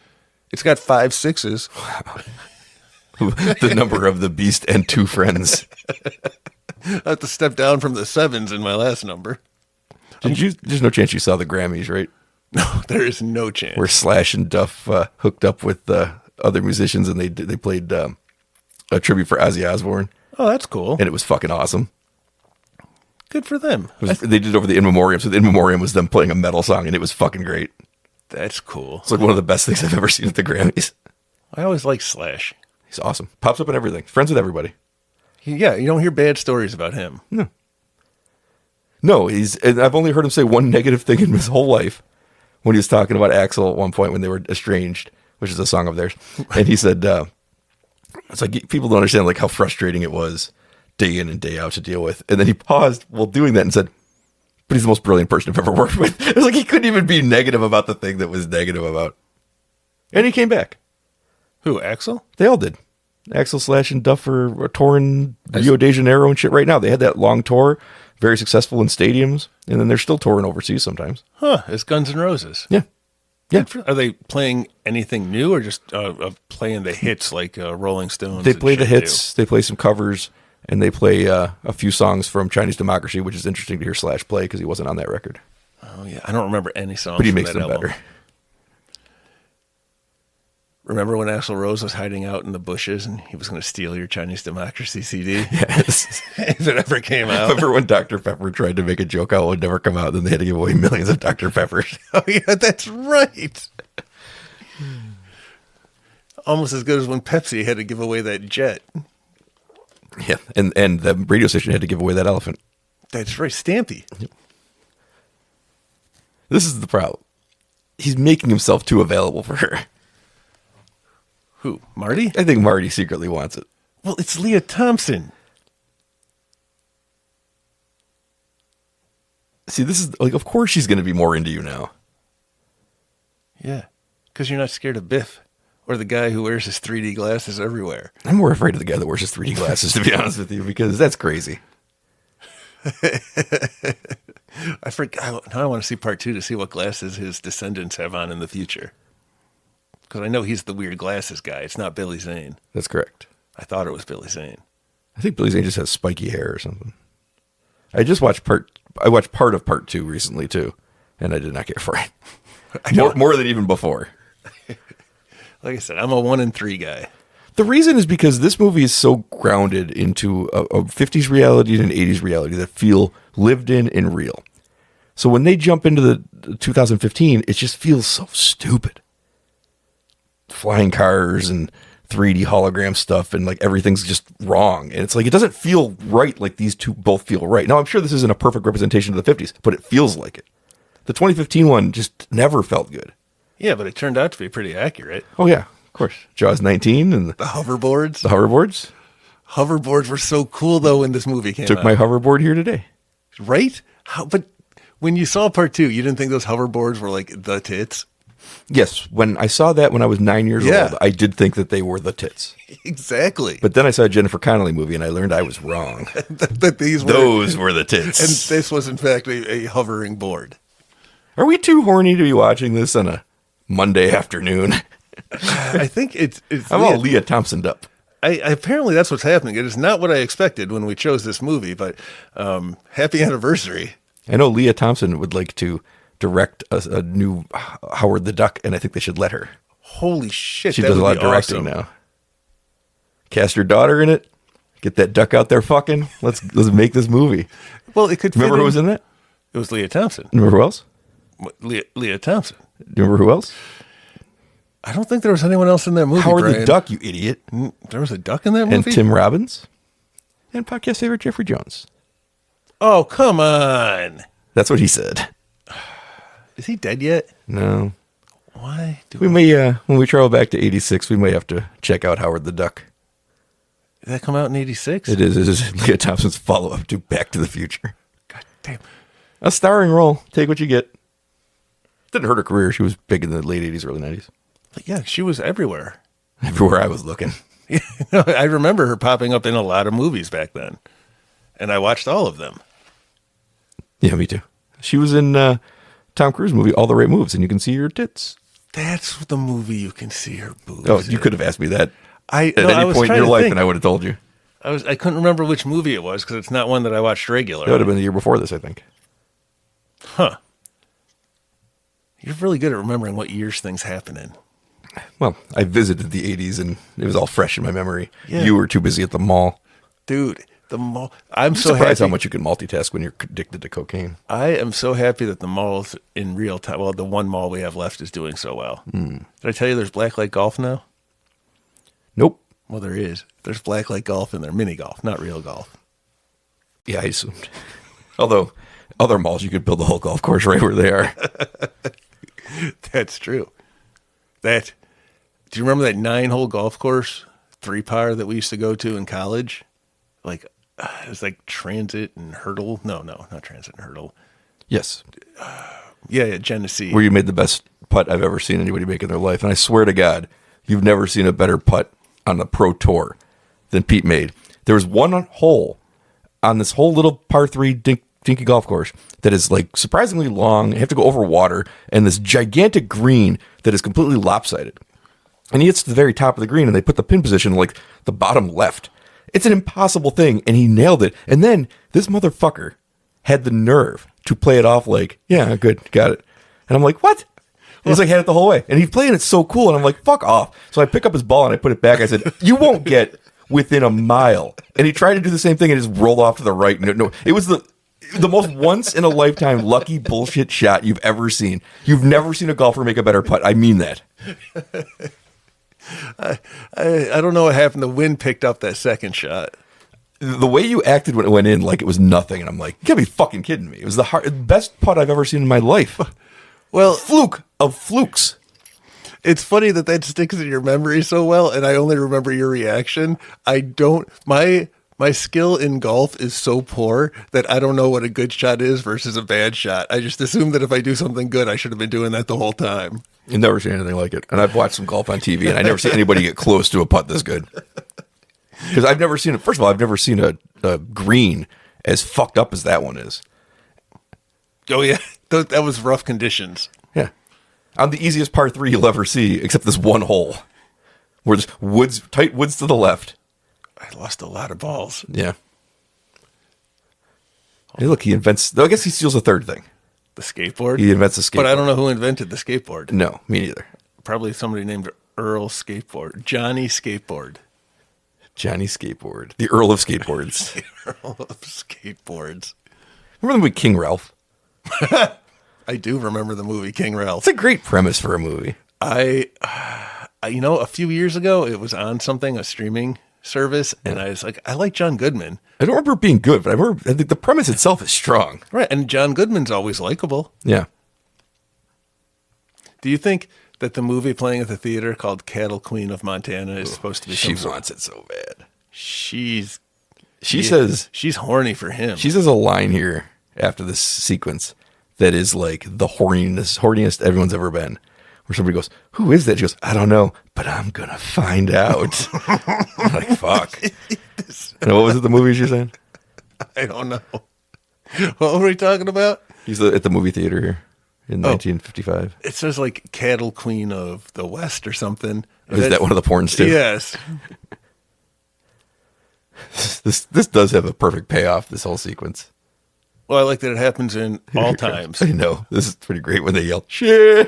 B: It's got 5 6s.
A: The number of the beast and 2 friends.
B: I have to step down from the 7s in my last number.
A: There's no chance you saw the Grammys, right?
B: No, there is no chance.
A: Where Slash and Duff hooked up with other musicians and they played a tribute for Ozzy Osbourne,
B: Oh, that's cool.
A: and it was fucking awesome.
B: Good for them.
A: They did it over the In Memoriam, so the In Memoriam was them playing a metal song, and it was fucking great.
B: That's cool.
A: It's like one of the best things I've ever seen at the Grammys.
B: I always like Slash.
A: He's awesome. Pops up in everything. Friends with everybody.
B: Yeah, you don't hear bad stories about him.
A: No, and I've only heard him say one negative thing in his whole life when he was talking about Axl at one point when they were estranged, which is a song of theirs. And he said, it's like people don't understand like how frustrating it was day in and day out to deal with. And then he paused while doing that and said, but he's the most brilliant person I've ever worked with. It was like he couldn't even be negative about the thing that was negative about. And he came back.
B: Who, Axl?
A: They all did. Axl, Slash, and Duff are touring Rio de Janeiro and shit right now. They had that long tour, very successful in stadiums, and then they're still touring overseas sometimes.
B: Huh, it's Guns N' Roses.
A: Yeah. Yeah.
B: Are they playing anything new or just playing the hits like Rolling Stones?
A: They
B: and
A: play the
B: shit
A: hits, they play some covers, and they play a few songs from Chinese Democracy, which is interesting to hear Slash play because he wasn't on that record.
B: Oh, yeah. I don't remember any songs
A: But he
B: from
A: makes
B: that
A: them
B: album.
A: better.
B: Remember when Axl Rose was hiding out in the bushes and he was going to steal your Chinese Democracy CD?
A: Yes.
B: If it ever came out.
A: Remember when Dr. Pepper tried to make a joke out it would never come out, then they had to give away millions of Dr. Peppers.
B: Oh, yeah, that's right. Almost as good as when Pepsi had to give away that jet.
A: Yeah, and the radio station had to give away that elephant.
B: That's right, Stampy.
A: This is the problem. He's making himself too available for her.
B: Who, Marty?
A: I think Marty secretly wants it.
B: Well, it's Leah Thompson.
A: See, this is like, of course she's going to be more into you now.
B: Yeah, because you're not scared of Biff or the guy who wears his 3D glasses everywhere.
A: I'm more afraid of the guy that wears his 3D glasses, to be honest with you, because that's crazy.
B: I forgot. Now I want to see part 2 to see what glasses his descendants have on in the future. Because I know he's the weird glasses guy. It's not Billy Zane.
A: That's correct.
B: I thought it was Billy Zane.
A: I think Billy Zane just has spiky hair or something. I watched part of part 2 recently too, and I did not care for it. More than even before.
B: Like I said, I'm a 1 and 3 guy.
A: The reason is because this movie is so grounded into a 50s reality and an 80s reality that feel lived in and real. So when they jump into the 2015, it just feels so stupid. Flying cars and 3D hologram stuff and like everything's just wrong. And it's like, it doesn't feel right like these two both feel right. Now, I'm sure this isn't a perfect representation of the 50s, but it feels like it. The 2015 one just never felt good.
B: Yeah, but it turned out to be pretty accurate.
A: Oh, yeah, of course. Jaws 19 and
B: The hoverboards.
A: the hoverboards.
B: Hoverboards were so cool, though, when this movie came
A: Took
B: out.
A: my hoverboard here today.
B: Right? But when you saw part 2, you didn't think those hoverboards were like the tits?
A: Yes, when I saw that when I was 9 years
B: Yeah.
A: old, I did think that they were the tits.
B: Exactly.
A: But then I saw a Jennifer Connelly movie and I learned I was wrong.
B: that these were,
A: Those were the tits.
B: and this was, in fact, a hovering board.
A: Are we too horny to be watching this on a Monday afternoon?
B: I think it's
A: I'm all Leah Thompson'd up.
B: apparently that's what's happening. It is not what I expected when we chose this movie, but happy anniversary.
A: I know Leah Thompson would like to direct a new Howard the Duck, and I think they should let her.
B: Holy shit.
A: She
B: that
A: does a
B: would
A: lot
B: be
A: of directing
B: awesome.
A: now. Cast her daughter in it. Get that duck out there fucking. Let's make this movie.
B: Well, it could
A: Remember
B: fit
A: who was in that?
B: It was Leah Thompson.
A: Remember who else?
B: Leah Thompson.
A: Remember who else?
B: I don't think there was anyone else in that movie,
A: Howard
B: Brian.
A: the Duck, you idiot.
B: There was a duck in that movie?
A: And Tim Robbins. And podcast favorite Jeffrey Jones.
B: Oh, come on.
A: That's what he said.
B: Is he dead yet?
A: No.
B: Why?
A: We may, when we travel back to 86, we may have to check out Howard the Duck.
B: Did that come out in 86?
A: It is Leah Thompson's follow-up to Back to the Future.
B: God damn.
A: A starring role. Take what you get. Didn't hurt her career. She was big in the late 80s, early 90s.
B: But yeah, she was everywhere.
A: Everywhere I was looking.
B: I remember her popping up in a lot of movies back then, and I watched all of them.
A: Yeah, me too. She was in Tom Cruise movie, All the Right Moves, and you can see her tits.
B: That's the movie you can see her boobs.
A: Oh, you could have asked me that
B: at
A: any point in your life, and I would have told you.
B: I couldn't remember which movie it was because it's not one that I watched regularly.
A: That would have been the year before this, I think.
B: Huh. You're really good at remembering what years things happen in.
A: Well, I visited the 80s, and it was all fresh in my memory.
B: Yeah.
A: You were too busy at the mall.
B: Dude, the mall. I'm so
A: surprised
B: happy
A: how much you can multitask when you're addicted to cocaine.
B: I am so happy that the malls in real time, well, the one mall we have left is doing so well. Did I tell you there's blacklight golf now?
A: Nope.
B: Well, there is. There's blacklight golf in there, mini golf, not real golf.
A: Yeah, I assumed. Although, other malls, you could build the whole golf course right where they are.
B: That's true. Do you remember that 9-hole golf course, 3-par that we used to go to in college? Like, it was like Transit and Hurdle. No, not Transit and Hurdle.
A: Yes.
B: Yeah, Genesee.
A: Where you made the best putt I've ever seen anybody make in their life. And I swear to God, you've never seen a better putt on the pro tour than Pete made. There was one hole on this whole little par 3 dinky golf course that is like surprisingly long. You have to go over water and this gigantic green that is completely lopsided. And he gets to the very top of the green and they put the pin position like the bottom left. It's an impossible thing, and he nailed it. And then this motherfucker had the nerve to play it off like, yeah, good, got it. And I'm like, what? And he's like, had it the whole way. And he's playing it so cool, and I'm like, fuck off. So I pick up his ball, and I put it back. I said, you won't get within a mile. And he tried to do the same thing and just rolled off to the right. No, it was the most once-in-a-lifetime lucky bullshit shot you've ever seen. You've never seen a golfer make a better putt. I mean that.
B: I don't know what happened. The wind picked up that second shot.
A: The way you acted when it went in, like it was nothing, and I'm like, you gotta be fucking kidding me. It was the best putt I've ever seen in my life.
B: Well,
A: Fluke of flukes.
B: It's funny that sticks in your memory so well, and I only remember your reaction. I don't. My skill in golf is so poor that I don't know what a good shot is versus a bad shot. I just assume that if I do something good, I should have been doing that the whole time.
A: You've never seen anything like it. And I've watched some golf on TV, and I never see anybody get close to a putt this good. Because I've never seen it. First of all, I've never seen a green as fucked up as that one is.
B: Oh, yeah. That was rough conditions.
A: Yeah. On the easiest par 3 you'll ever see, except this one hole. Where there's tight woods to the left.
B: I lost a lot of balls.
A: Yeah. Hey, look, he invents... I guess he steals a third thing.
B: The skateboard?
A: He invents a skateboard.
B: But I don't know who invented the skateboard.
A: No, me neither.
B: Probably somebody named Earl Skateboard. Johnny Skateboard.
A: Johnny Skateboard. The Earl of Skateboards.
B: The Earl of Skateboards.
A: Remember the movie King Ralph?
B: I do remember the movie King Ralph.
A: It's a great premise for a movie.
B: a few years ago, it was on a streaming service, and I was like, I like John Goodman.
A: I don't remember it being good, but I think the premise itself is strong.
B: Right, and John Goodman's always likable.
A: Yeah.
B: Do you think that the movie playing at the theater called Cattle Queen of Montana is supposed to be
A: She wants it so bad.
B: She
A: says
B: she's horny for him.
A: She says a line here after this sequence that is like the horniest everyone's ever been. Where somebody goes, who is that? She goes, I don't know, but I'm going to find out. I'm like, fuck. And what was it, the movie you're saying?
B: I don't know. What were we talking about?
A: He's at the movie theater here in 1955.
B: It says like Cattle Queen of the West or something.
A: Is that one of the porns too?
B: Yes.
A: This does have a perfect payoff, this whole sequence.
B: Well, I like that it happens in all times.
A: I know. This is pretty great when they yell, shit.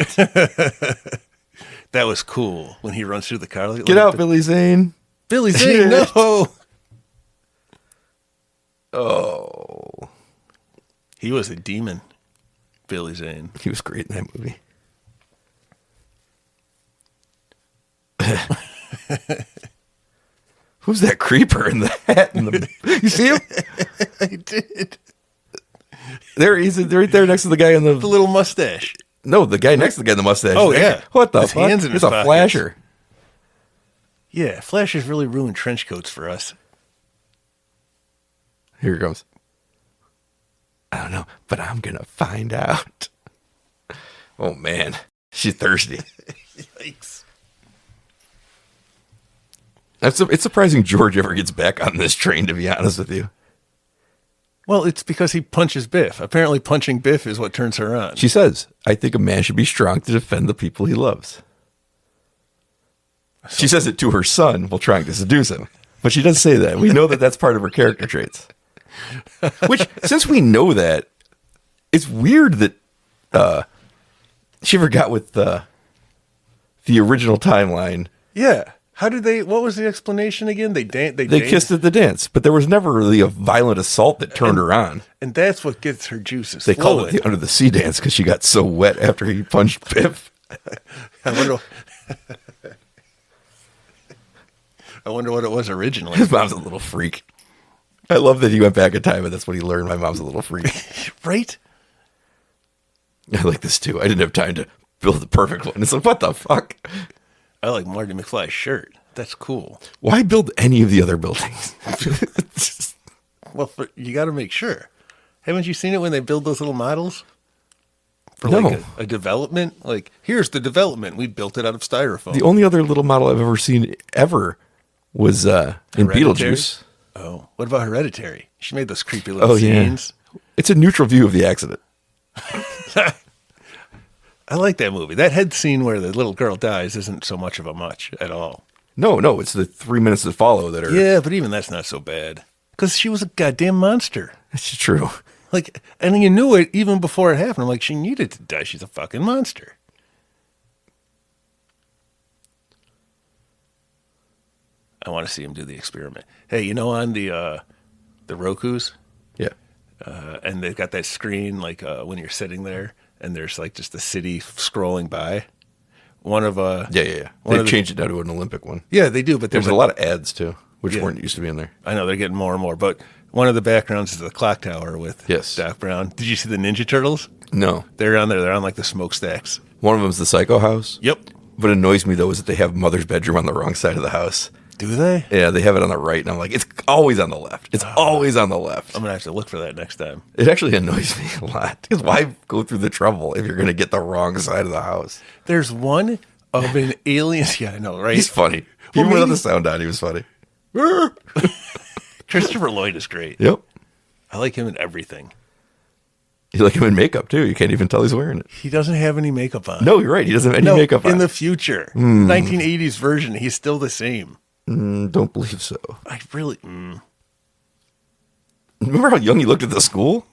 B: That was cool when he runs through the car.
A: Get out, Billy Zane.
B: Billy Zane, no.
A: Oh.
B: He was a demon, Billy Zane.
A: He was great in that movie. Who's that creeper in the hat? You see him?
B: I did.
A: He's right there next to the guy in the
B: little mustache.
A: No, the guy next to the guy in the mustache.
B: Oh, yeah.
A: What the
B: His
A: fuck?
B: hands in
A: It's
B: his
A: a
B: pockets.
A: flasher.
B: Yeah, flashers really ruined trench coats for us.
A: Here it goes. I don't know, but I'm going to find out. Oh, man. She's thirsty.
B: Yikes.
A: It's surprising George ever gets back on this train, to be honest with you.
B: Well, it's because he punches Biff. Apparently punching Biff is what turns her on.
A: She says, I think a man should be strong to defend the people he loves. She says it to her son while trying to seduce him. But she does say that. We know that that's part of her character traits. Which, since we know that, it's weird that she forgot with the original timeline.
B: Yeah. How did they? What was the explanation again? They
A: kissed at the dance, but there was never really a violent assault that turned her on.
B: And that's what gets her juices
A: They
B: flowing.
A: called it the under the sea dance because she got so wet after he punched Biff.
B: I wonder what it was originally.
A: His mom's a little freak. I love that he went back in time, and that's what he learned. My mom's a little freak.
B: Right?
A: I like this too. I didn't have time to build the perfect one. It's like, what the fuck?
B: I like Marty McFly's shirt. That's cool.
A: Why build any of the other buildings?
B: Well, you got to make sure. Haven't you seen it when they build those little models? For
A: No.
B: like a development? Like, here's the development. We built it out of styrofoam.
A: The only other little model I've ever seen ever was in
B: Hereditary?
A: Beetlejuice.
B: Oh, what about Hereditary? She made those creepy little
A: Oh, yeah.
B: scenes.
A: It's a neutral view of the accident.
B: I like that movie. That head scene where the little girl dies isn't so much of a much at all.
A: No, it's the 3 minutes that follow that are...
B: Yeah, but even that's not so bad. Because she was a goddamn monster.
A: It's true.
B: Like, and you knew it even before it happened. I'm like, she needed to die. She's a fucking monster. I want to see him do the experiment. Hey, you know, on the Rokus,
A: Yeah.
B: and they've got that screen like when you're sitting there, and there's like just the city scrolling by. One of
A: Yeah.
B: One
A: They've
B: of the-
A: changed it now to an Olympic one.
B: yeah, they do, but
A: There's a lot of ads, too, which
B: Yeah.
A: weren't used to be in there.
B: I know they're getting more and more, but one of the backgrounds is the clock tower with
A: Yes.
B: Doc Brown. Did you see the Ninja Turtles?
A: No.
B: They're on there. They're on like the smokestacks.
A: One of them's the Psycho House.
B: Yep.
A: What annoys me, though, is that they have Mother's bedroom on the wrong side of the house.
B: Do they?
A: Yeah, they have it on the right, and I'm like, it's always on the left. It's always on the left.
B: I'm gonna have to look for that next time.
A: It actually annoys me a lot. Because why go through the trouble if you're going to get the wrong side of the house?
B: There's one of an alien. Yeah, I know, right?
A: He's funny.
B: Well,
A: Even without
B: maybe-
A: the sound on, he was funny.
B: Christopher Lloyd is great.
A: Yep.
B: I like him in everything.
A: You like him in makeup, too. You can't even tell he's wearing it.
B: He doesn't have any makeup on.
A: No, you're right. He doesn't have any
B: No,
A: makeup on.
B: in the future, 1980s version, he's still the same.
A: Don't believe so.
B: I really.
A: Remember how young he looked at the school?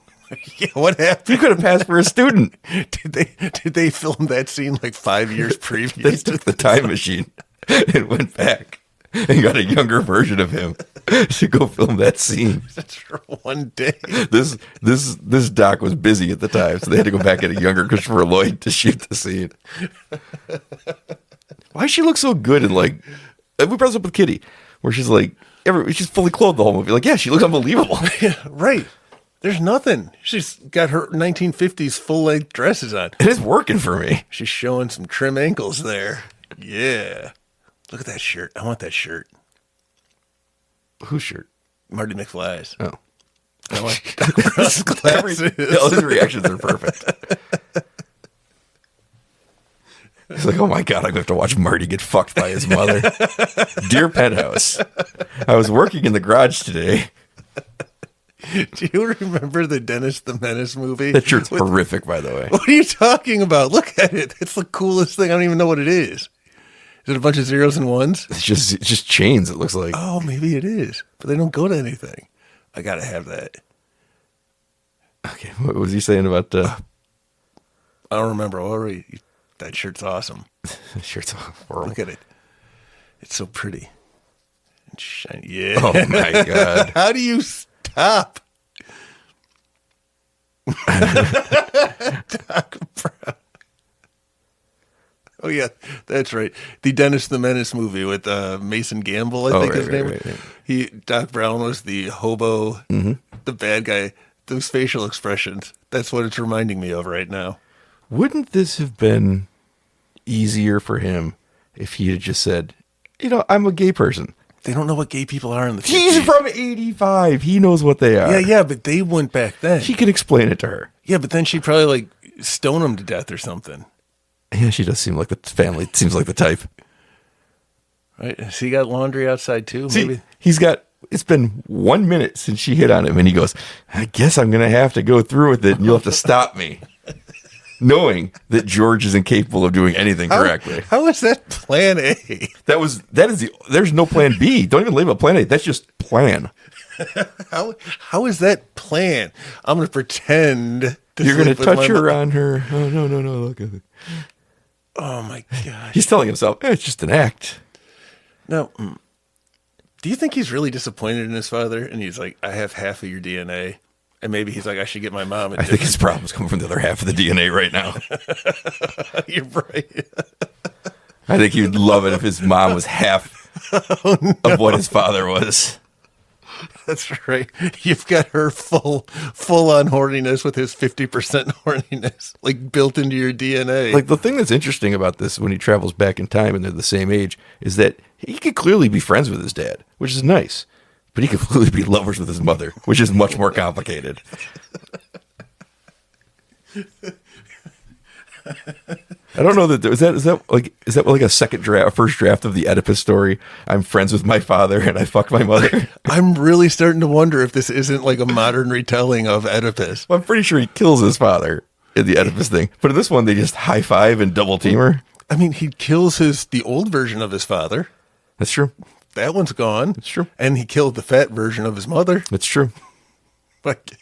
B: Yeah, what happened?
A: He could have passed for a student.
B: Did they film that scene like 5 years
A: They
B: previous?
A: took the time machine and went back and got a younger version of him to go film that scene.
B: That's for one day.
A: This doc was busy at the time, so they had to go back and get a younger Christopher Lloyd to shoot the scene. Why does she look so good in like? We brought this up with Kitty, where she's like, she's fully clothed the whole movie. Like, yeah, she looks unbelievable.
B: Yeah, right. There's nothing. She's got her 1950s full length dresses on.
A: It is working for me.
B: She's showing some trim ankles there. Yeah. Look at that shirt. I want that shirt.
A: Whose shirt?
B: Marty McFly's.
A: Oh,
B: I want Brown's glasses.
A: all his reactions are perfect. He's like, oh my God, I'm going to have to watch Marty get fucked by his mother. Dear Penthouse, I was working in the garage today.
B: Do you remember the Dennis the Menace movie?
A: That shirt's horrific, by the way.
B: What are you talking about? Look at it. It's the coolest thing. I don't even know what it is. Is it a bunch of zeros and ones?
A: It's just chains, it looks like.
B: Oh, maybe it is. But they don't go to anything. I got to have that.
A: Okay, what was he saying about...
B: I don't remember. What were we? That shirt's awesome.
A: shirt's horrible.
B: Look at it. It's so pretty. And shiny. Yeah.
A: Oh my God.
B: How do you stop? Doc Brown. Oh, yeah. That's right. The Dennis the Menace movie with Mason Gamble, I think his name was.
A: Right.
B: Doc Brown was the hobo, the bad guy. Those facial expressions. That's what it's reminding me of right now.
A: Wouldn't this have been easier for him if he had just said, I'm a gay person?
B: They don't know what gay people are in the 50s.
A: He's from 85. He knows what they are.
B: Yeah, but they went back then.
A: He can explain it to her.
B: Yeah, but then she'd probably like stone him to death or something.
A: Yeah, she does seem like the family. Seems like the type.
B: Right? Has he got laundry outside too?
A: See,
B: Maybe.
A: it's been 1 minute since she hit on him, and he goes, I guess I'm going to have to go through with it, and you'll have to stop me. Knowing that George is incapable of doing anything correctly.
B: How is that plan A?
A: There's no plan B. Don't even label it plan A. That's just plan.
B: How is that plan? I'm going to pretend
A: You're going to
B: sleep with
A: touch
B: my
A: her
B: mom.
A: on her. Oh, no. Look at it.
B: Oh my gosh.
A: He's telling himself, it's just an act.
B: Now, do you think he's really disappointed in his father? And he's like, I have half of your DNA. And maybe he's like, I should get my mom.
A: I think his problems come from the other half of the DNA right now.
B: You're right.
A: I think he'd love it if his mom was half of what his father was.
B: That's right. You've got her full on horniness with his 50% horniness, like built into your DNA.
A: Like the thing that's interesting about this when he travels back in time and they're the same age is that he could clearly be friends with his dad, which is nice. But he could clearly be lovers with his mother, which is much more complicated. I don't know that is that like a second draft, a first draft of the Oedipus story. I'm friends with my father and I fuck my mother.
B: I'm really starting to wonder if this isn't like a modern retelling of Oedipus.
A: Well, I'm pretty sure he kills his father in the Oedipus thing, but in this one they just high five and double team her.
B: I mean, he kills the old version of his father.
A: That's true.
B: That one's gone.
A: It's true.
B: And he killed the fat version of his mother.
A: That's true.
B: Like,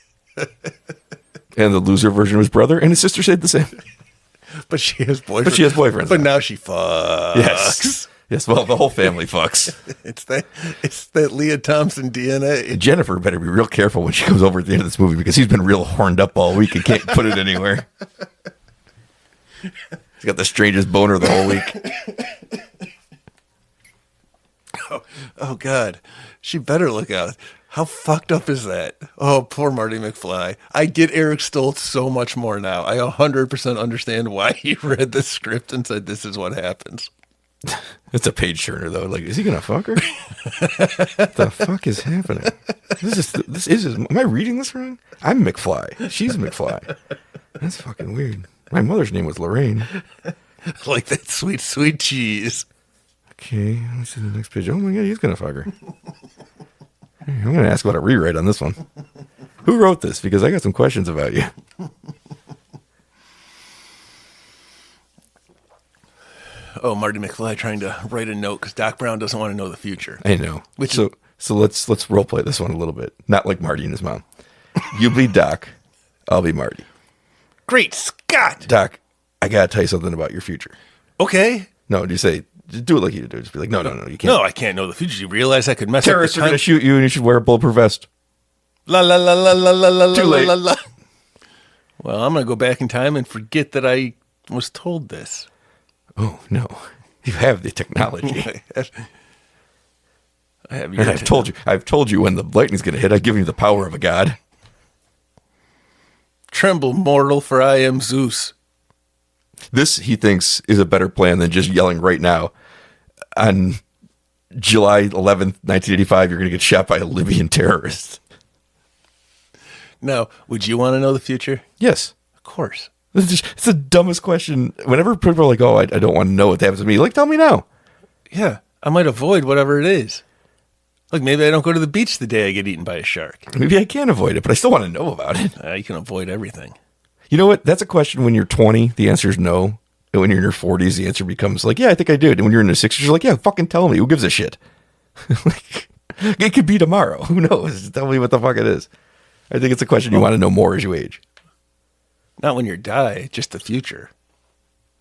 A: And the loser version of his brother and his sister said the same.
B: but she has boyfriends.
A: But she has boyfriends
B: But
A: now.
B: now she fucks.
A: Yes. Yes, well, the whole family fucks.
B: It's that Leah Thompson DNA.
A: Jennifer better be real careful when she comes over at the end of this movie because he's been real horned up all week and can't put it anywhere. He's got the strangest boner the whole week.
B: Oh God, she better look out. How fucked up is that? Oh, poor Marty McFly. I get Eric Stoltz so much more now. I 100% understand why he read the script and said, this is what happens.
A: It's a page turner though. Like, is he gonna fuck her? What the fuck is happening? Am I reading this wrong? I'm McFly. She's McFly. That's fucking weird. My mother's name was Lorraine.
B: Like that sweet, sweet cheese.
A: Okay, let's see the next page. Oh my god, he's gonna fuck her. I'm gonna ask about a rewrite on this one. Who wrote this? Because I got some questions about you.
B: Oh, Marty McFly trying to write a note because Doc Brown doesn't want to know the future.
A: I know. So let's role play this one a little bit. Not like Marty and his mom. You be Doc, I'll be Marty.
B: Great Scott!
A: Doc, I gotta tell you something about your future.
B: Okay.
A: No, do you say just do it like you do? Just be like, no, you can't.
B: No, I can't know the future. You realize I could mess
A: Terrorists
B: up
A: are
B: the
A: gonna
B: time?
A: shoot you, and you should wear a bulletproof vest.
B: La la la la la la la
A: Too
B: la
A: late.
B: la la. Well, I'm gonna go back in time and forget that I was told this.
A: Oh no, you have the technology.
B: I have
A: And I've told you when the lightning's gonna hit. I've given you the power of a god.
B: Tremble, mortal, for I am Zeus.
A: This, he thinks, is a better plan than just yelling right now. On July 11th, 1985, you're going to get shot by a Libyan terrorist.
B: Now, would you want to know the future?
A: Yes.
B: Of course.
A: It's the dumbest question. Whenever people are like, oh, I don't want to know what happens to me, like, tell me now.
B: Yeah, I might avoid whatever it is. Like, maybe I don't go to the beach the day I get eaten by a shark.
A: Maybe I can avoid it, but I still want to know about it.
B: You can avoid everything.
A: You know what? That's a question when you're 20, the answer is no. And when you're in your 40s, the answer becomes like, yeah, I think I do. And when you're in your 60s, you're like, yeah, fucking tell me. Who gives a shit? Like, it could be tomorrow. Who knows? Just tell me what the fuck it is. I think it's a question you want to know more as you age.
B: Not when you die, just the future.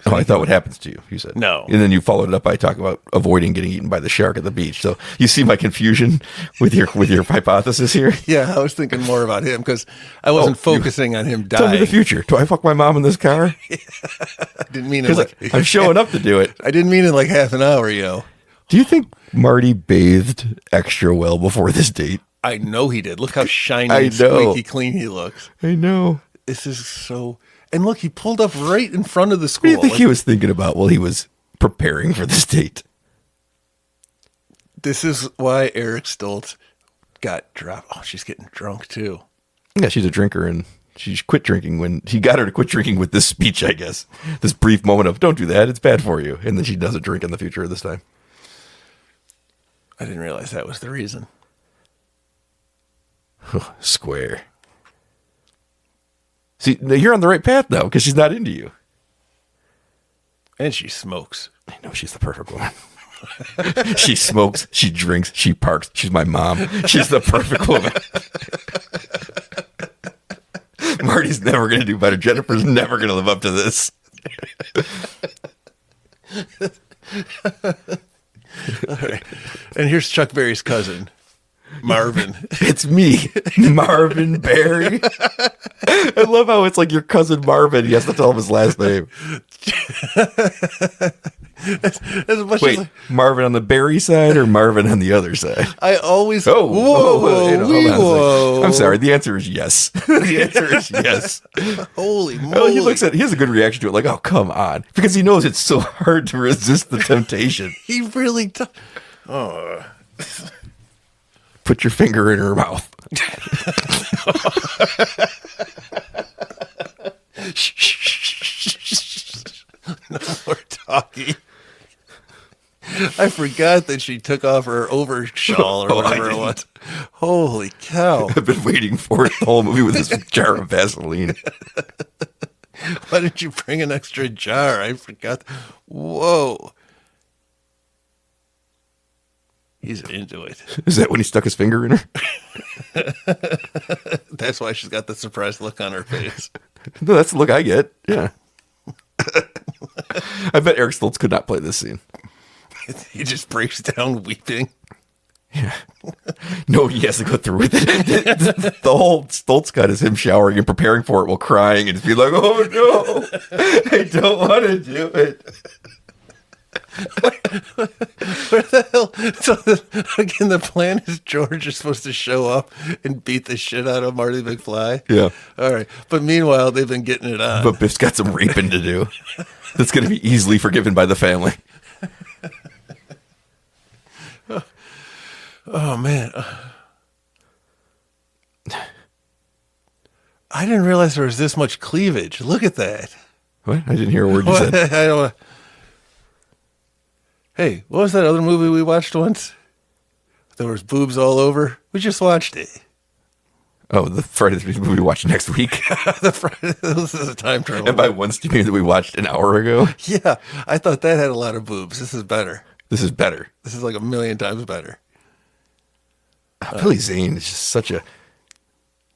A: Oh, I thought what happens to you, you said.
B: No.
A: And then you followed it up by talking about avoiding getting eaten by the shark at the beach. So you see my confusion with your hypothesis here?
B: Yeah, I was thinking more about him because I wasn't focusing on him dying.
A: Tell me the future. Do I fuck my mom in this car?
B: I didn't mean it
A: Because
B: like
A: I'm showing up to do it.
B: I didn't mean it like half an hour, yo.
A: Do you think Marty bathed extra well before this date?
B: I know he did. Look how shiny
A: I
B: and
A: know.
B: squeaky clean he looks.
A: I know.
B: This is so... And look, he pulled up right in front of the
A: What
B: school.
A: do you think he was thinking about while he was preparing for this date?
B: This is why Eric Stoltz got dropped. Oh, she's getting drunk too.
A: Yeah, she's a drinker and She quit drinking when he got her to quit drinking with this speech, I guess. This brief moment of, don't do that, it's bad for you. And then she doesn't drink in the future this time.
B: I didn't realize that was the reason.
A: Square. See, you're on the right path now because she's not into you.
B: And she smokes.
A: I know she's the perfect woman. She smokes, she drinks, she parks. She's my mom. She's the perfect woman. Marty's never going to do better. Jennifer's never going to live up to this.
B: All right. And here's Chuck Berry's cousin, Marvin.
A: It's me, Marvin Berry. I love how it's like your cousin Marvin. You have to tell him his last name.
B: As much
A: Wait,
B: as
A: Marvin on the Berry side or Marvin on the other side?
B: I always.
A: Oh,
B: whoa,
A: hold on a second.
B: whoa.
A: I'm sorry. The answer is yes. The answer is yes.
B: Holy moly.
A: Oh, he has a good reaction to it. Like, oh, come on. Because he knows it's so hard to resist the temptation.
B: He really does. Oh.
A: Put your finger in her mouth.
B: No more talking. I forgot that she took off her over shawl or whatever it was. Holy cow.
A: I've been waiting for it the whole movie with this jar of Vaseline.
B: Why didn't you bring an extra jar? I forgot. Whoa. He's into it.
A: Is that when he stuck his finger in her?
B: That's why she's got the surprised look on her face.
A: No, that's the look I get. Yeah. I bet Eric Stoltz could not play this scene.
B: He just breaks down weeping.
A: Yeah. No, he has to go through with it. The whole Stoltz cut is him showering and preparing for it while crying and just be like, oh no, I don't want to do it.
B: Where the hell? So again, the plan is George is supposed to show up and beat the shit out of Marty McFly.
A: Yeah.
B: All right. But meanwhile, they've been getting it on.
A: But Biff's got some raping to do. That's going to be easily forgiven by the family.
B: Oh, man. I didn't realize there was this much cleavage. Look at that.
A: What? I didn't hear a word you said.
B: I don't. Hey, what was that other movie we watched once? There was boobs all over. We just watched it.
A: Oh, the Friday the 13th movie we watch next week.
B: This is a time travel.
A: And by once, do you mean that we watched an hour ago?
B: Yeah, I thought that had a lot of boobs. This is better.
A: This is better.
B: This is like 1,000,000 times better.
A: Billy Zane is just such a...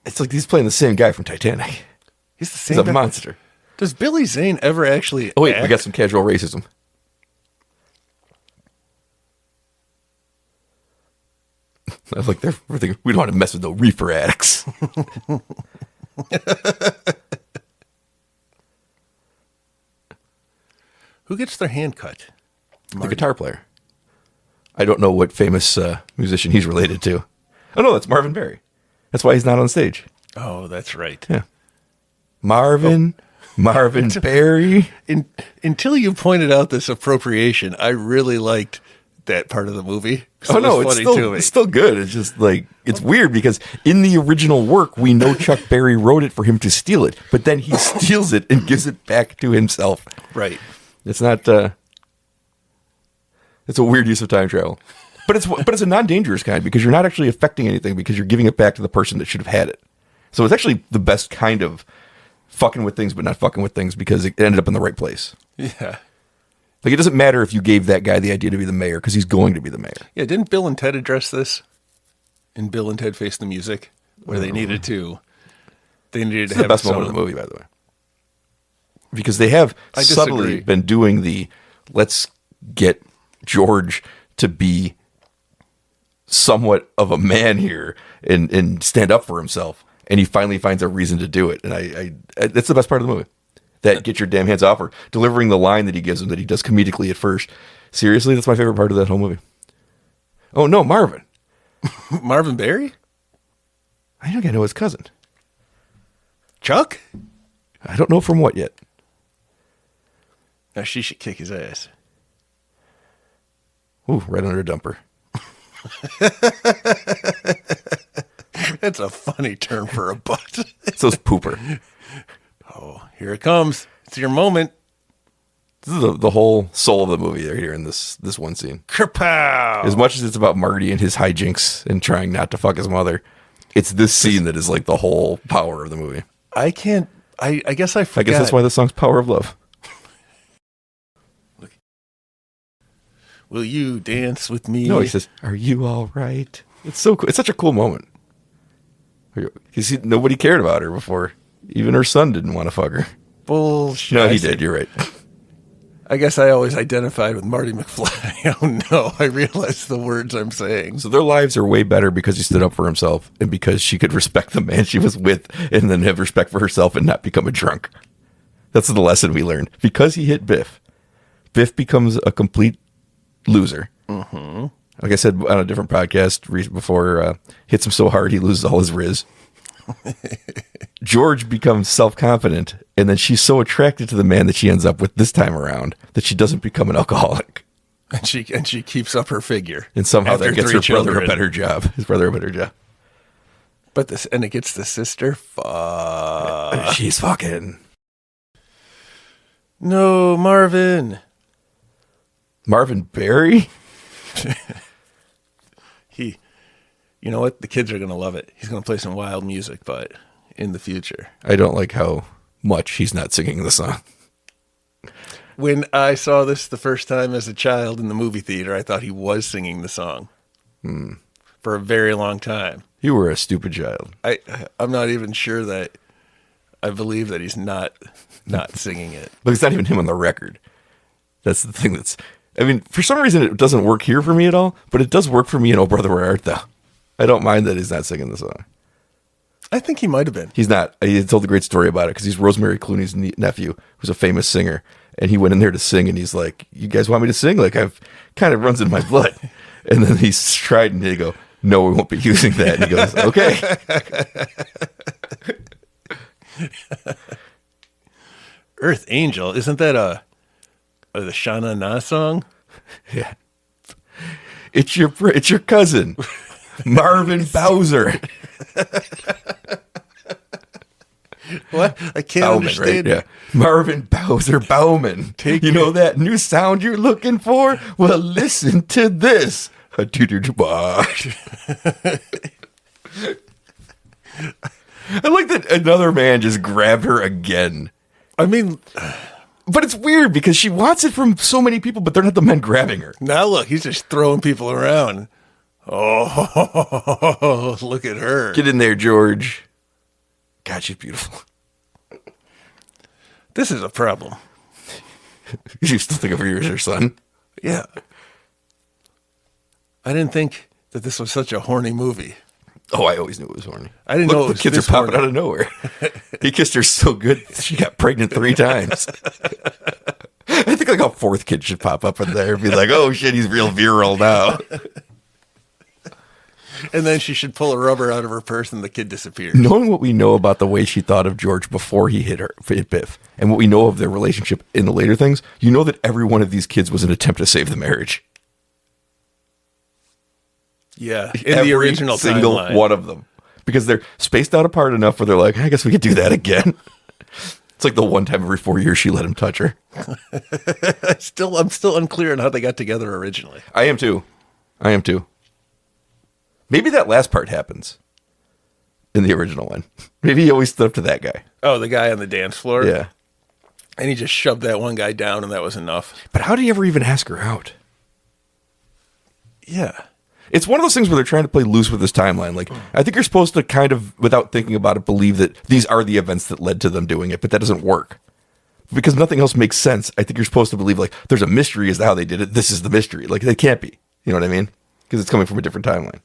A: It's like he's playing the same guy from Titanic.
B: He's the same
A: He's a
B: guy.
A: monster.
B: Does Billy Zane ever actually
A: Oh, wait,
B: act?
A: we got some casual racism. I was like, we're thinking, we don't want to mess with no reefer addicts.
B: Who gets their hand cut?
A: The guitar player. I don't know what famous musician he's related to. Oh, no, that's Marvin Berry. That's why he's not on stage.
B: Oh, that's right.
A: Yeah. Marvin Berry.
B: Until you pointed out this appropriation, I really liked that part of the movie.
A: Oh, no, it's still good. It's just like, it's weird because in the original work, we know Chuck Berry wrote it for him to steal it, but then he steals it and gives it back to himself.
B: Right.
A: It's not, it's a weird use of time travel. But it's a non-dangerous kind because you're not actually affecting anything because you're giving it back to the person that should have had it. So it's actually the best kind of fucking with things, but not fucking with things because it ended up in the right place.
B: Yeah.
A: Like, it doesn't matter if you gave that guy the idea to be the mayor because he's going to be the mayor.
B: Yeah, didn't Bill and Ted address this in Bill and Ted Face the Music, where they needed to
A: It's
B: have
A: the best
B: some
A: moment of the movie, by the way. Because they have
B: I
A: subtly
B: disagree.
A: been doing the, let's get George to be somewhat of a man here and stand up for himself. And he finally finds a reason to do it. And I that's the best part of the movie. That get your damn hands off her. Delivering the line that he gives him that he does comedically at first. Seriously, that's my favorite part of that whole movie. Oh, no, Marvin.
B: Marvin Berry?
A: I don't know his cousin.
B: Chuck?
A: I don't know from what yet.
B: Now she should kick his ass.
A: Ooh, right under a dumper.
B: That's a funny term for a butt.
A: It's those pooper.
B: Oh, here it comes. It's your moment.
A: This is the whole soul of the movie right here in this one scene.
B: Kerpow!
A: As much as it's about Marty and his hijinks and trying not to fuck his mother, it's this scene that is like the whole power of the movie.
B: I guess I forgot.
A: I guess that's why the song's Power of Love.
B: Will you dance with me?
A: No, he says, "Are you all right?" It's so cool. It's such a cool moment. Because nobody cared about her before. Even her son didn't want to fuck her.
B: Bullshit.
A: No, he did. You're right.
B: I guess I always identified with Marty McFly. Oh no, I realized the words I'm saying.
A: So their lives are way better because he stood up for himself and because she could respect the man she was with and then have respect for herself and not become a drunk. That's the lesson we learned. Because he hit Biff, Biff becomes a complete loser. Mm-hmm. Like I said on a different podcast before, hits him so hard he loses all his riz. George becomes self-confident, and then she's so attracted to the man that she ends up with this time around that she doesn't become an alcoholic.
B: And she keeps up her figure.
A: And somehow that gets her brother
B: children.
A: a better job. His brother a better job.
B: But it gets the sister. Fuck.
A: She's fucking.
B: No, Marvin.
A: Marvin Berry?
B: You know what? The kids are going to love it. He's going to play some wild music, but in the future.
A: I don't like how much he's not singing the song.
B: When I saw this the first time as a child in the movie theater, I thought he was singing the song for a very long time.
A: You were a stupid child.
B: I'm not even sure that I believe that he's not singing it.
A: But it's not even him on the record. That's the thing I mean, for some reason it doesn't work here for me at all, but it does work for me in Oh Brother Where Art Thou. I don't mind that he's not singing the song.
B: I think he might have been.
A: He's not. He told a great story about it because he's Rosemary Clooney's nephew, who's a famous singer. And he went in there to sing, and he's like, "You guys want me to sing? Like, I've kind of runs in my blood." And then he's tried, and they go, "No, we won't be using that." And he goes, "Okay."
B: Earth Angel, isn't that the Shana Na song?
A: Yeah. It's your cousin, Marvin Bowser.
B: What? I can't
A: Bauman,
B: understand.
A: Right? Yeah. Marvin Bowser Bauman. You know that new sound you're looking for? Well, listen to this. I like that another man just grabbed her again.
B: I mean,
A: but it's weird because she wants it from so many people, but they're not the men grabbing her.
B: now look, he's just throwing people around. Oh, look at her.
A: Get in there, George. God, she's beautiful.
B: This is a problem.
A: You still think of her as your son?
B: Yeah. I didn't think that this was such a horny movie.
A: Oh, I always knew it was horny.
B: I didn't know it was
A: the kids
B: this
A: are popping
B: horny.
A: out of nowhere. He kissed her so good, she got pregnant 3 times. I think like a 4th kid should pop up in there and be like, "Oh shit, he's real virile now."
B: And then she should pull a rubber out of her purse and the kid disappears.
A: Knowing what we know about the way she thought of George before he hit Biff, and what we know of their relationship in the later things, you know that every one of these kids was an attempt to save the marriage.
B: Yeah, in the original
A: single
B: timeline.
A: one of them, because they're spaced out apart enough where they're like, "I guess we could do that again." It's like the one time every 4 years she let him touch her.
B: I'm still unclear on how they got together originally.
A: I am too. Maybe that last part happens in the original one. Maybe he always stood up to that guy.
B: Oh, the guy on the dance floor?
A: Yeah.
B: And he just shoved that one guy down and that was enough.
A: But how did he ever even ask her out?
B: Yeah.
A: It's one of those things where they're trying to play loose with this timeline. Like, I think you're supposed to kind of, without thinking about it, believe that these are the events that led to them doing it, but that doesn't work. Because nothing else makes sense. I think you're supposed to believe, like, there's a mystery as to how they did it. This is the mystery. Like, they can't be. You know what I mean? Because it's coming from a different timeline.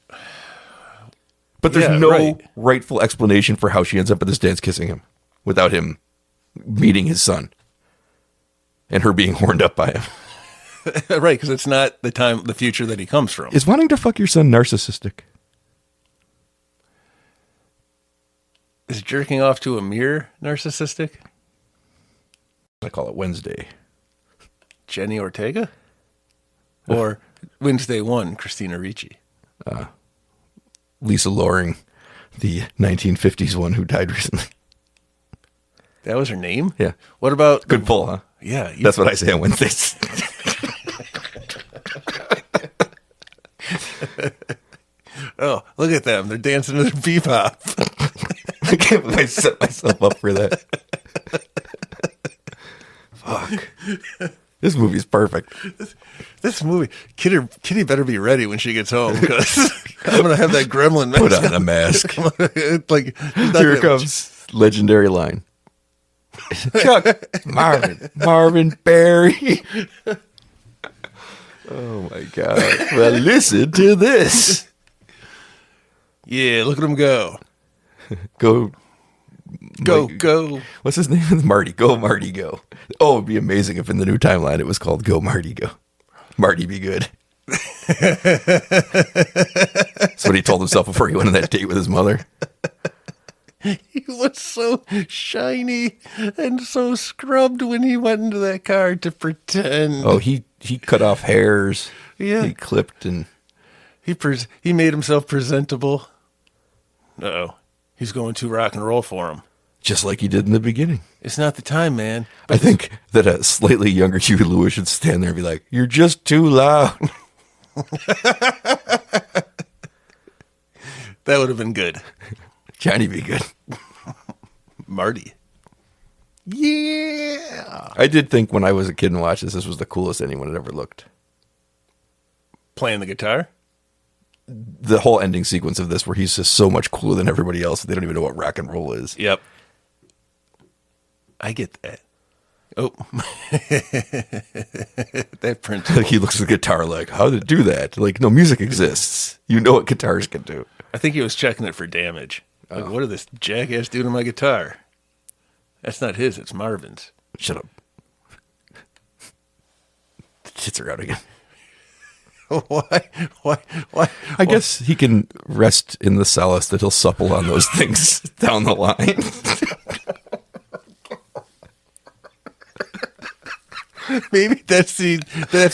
A: But there's no rightful explanation for how she ends up at this dance kissing him without him meeting his son and her being horned up by him.
B: Right, because it's not the future that he comes from.
A: Is wanting to fuck your son narcissistic?
B: Is jerking off to a mirror narcissistic?
A: I call it Wednesday.
B: Jenny Ortega? Or Wednesday 1, Christina Ricci?
A: Lisa Loring the 1950s one who died recently.
B: That was her name?
A: Yeah.
B: What about...
A: Good pull, huh?
B: Yeah.
A: That's what I say on Wednesdays.
B: Oh, look at them. They're dancing to the bebop.
A: I can't believe I set myself up for that. Fuck. This movie's perfect.
B: This movie, Kitty better be ready when she gets home because I'm gonna have that gremlin mask.
A: Put on a mask.
B: Like
A: Here it comes. Legendary line. Chuck, Marvin, Barry. Oh my God. Well, listen to this.
B: Yeah, look at him go.
A: Go.
B: Go.
A: What's his name? Marty. Go, Marty, go. Oh, it'd be amazing if in the new timeline it was called Go, Marty, go. Marty be good. That's what he told himself before he went on that date with his mother.
B: He was so shiny and so scrubbed when he went into that car to pretend.
A: Oh, he cut off hairs.
B: Yeah.
A: He clipped and...
B: He made himself presentable. Uh-oh. He's going too rock and roll for him.
A: Just like he did in the beginning.
B: It's not the time, man.
A: I think that a slightly younger Huey Lewis should stand there and be like, "You're just too loud."
B: That would have been good.
A: Johnny be good.
B: Marty. Yeah.
A: I did think when I was a kid and watched this was the coolest anyone had ever looked.
B: Playing the guitar?
A: The whole ending sequence of this where he's just so much cooler than everybody else. They don't even know what rock and roll is.
B: Yep. I get that. Oh. That principle.
A: Like he looks at the guitar like, how did it do that? Like, no, music exists. You know what guitars can do.
B: I think he was checking it for damage. Like, what did this jackass do to my guitar? That's not his, it's Marvin's.
A: Shut up. Shits are out again.
B: Why?
A: I guess he can rest in the solace that he'll supple on those things down the line.
B: Maybe that's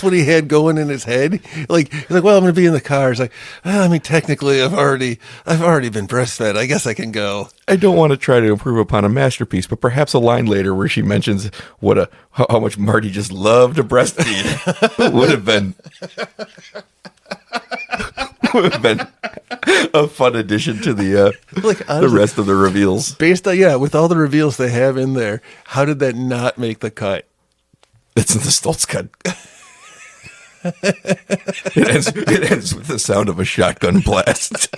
B: what he had going in his head. Like, he's like, well, I'm going to be in the car. It's like, I mean, technically, I've already been breastfed. I guess I can go.
A: I don't want to try to improve upon a masterpiece, but perhaps a line later where she mentions how much Marty just loved to breastfeed would have been a fun addition to the rest of the reveals.
B: Based on with all the reveals they have in there, how did that not make the cut?
A: It's in the Stoltz cut. It ends with the sound of a shotgun blast.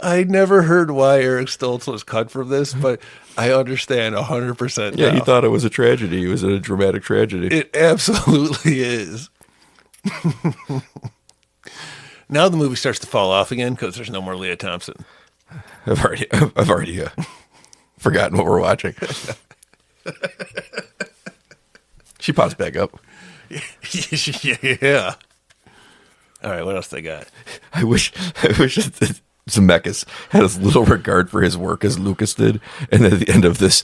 B: I never heard why Eric Stoltz was cut from this, but I understand 100%
A: Yeah,
B: now.
A: he thought it was a tragedy. It was a dramatic tragedy.
B: It absolutely is. Now the movie starts to fall off again because there's no more Leah Thompson.
A: I've already forgotten what we're watching. She pops back up.
B: Yeah. All right, what else they got?
A: I wish that Zemeckis had as little regard for his work as Lucas did, and at the end of this,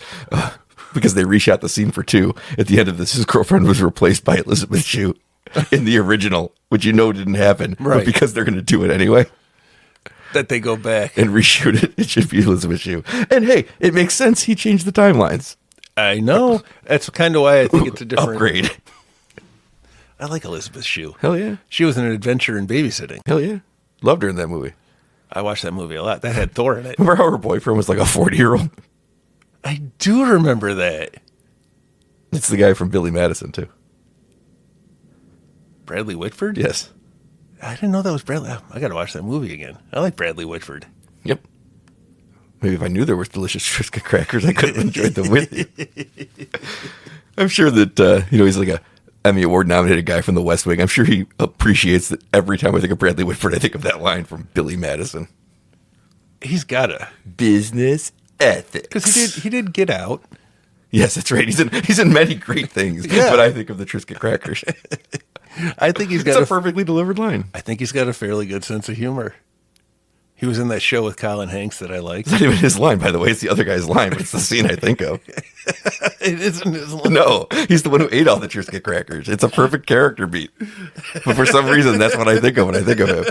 A: because they reshot the scene for 2, at the end of this, his girlfriend was replaced by Elizabeth Shue in the original, which didn't happen,
B: right?
A: But because they're going to do it anyway.
B: That they go back
A: and reshoot it. It should be Elizabeth Shue. And hey, it makes sense. He changed the timelines.
B: I know. That's kind of why I think it's a different
A: upgrade.
B: I like Elizabeth Shue.
A: Hell yeah.
B: She was an adventure in babysitting.
A: Hell yeah. Loved her in that movie.
B: I watched that movie a lot. That had Thor in it.
A: Remember how her boyfriend was like a 40-year-old?
B: I do remember that.
A: It's the guy from Billy Madison, too.
B: Bradley Whitford?
A: Yes.
B: I didn't know that was Bradley. I got to watch that movie again. I like Bradley Whitford.
A: Yep. Maybe if I knew there were delicious Triscuit crackers, I could have enjoyed them with you. I'm sure that, he's like a Emmy Award nominated guy from the West Wing. I'm sure he appreciates that every time I think of Bradley Whitford, I think of that line from Billy Madison.
B: He's got a
A: business ethics.
B: Because he did Get Out.
A: Yes, that's right. He's in many great things, but I think of the Triscuit crackers.
B: I think he's got
A: a perfectly delivered line.
B: I think he's got a fairly good sense of humor. He was in that show with Colin Hanks that I liked.
A: It's not even his line, by the way. It's the other guy's line, but it's the scene I think of.
B: It isn't his line.
A: No, he's the one who ate all the Triscuit crackers. It's a perfect character beat. But for some reason, that's what I think of when I think of him.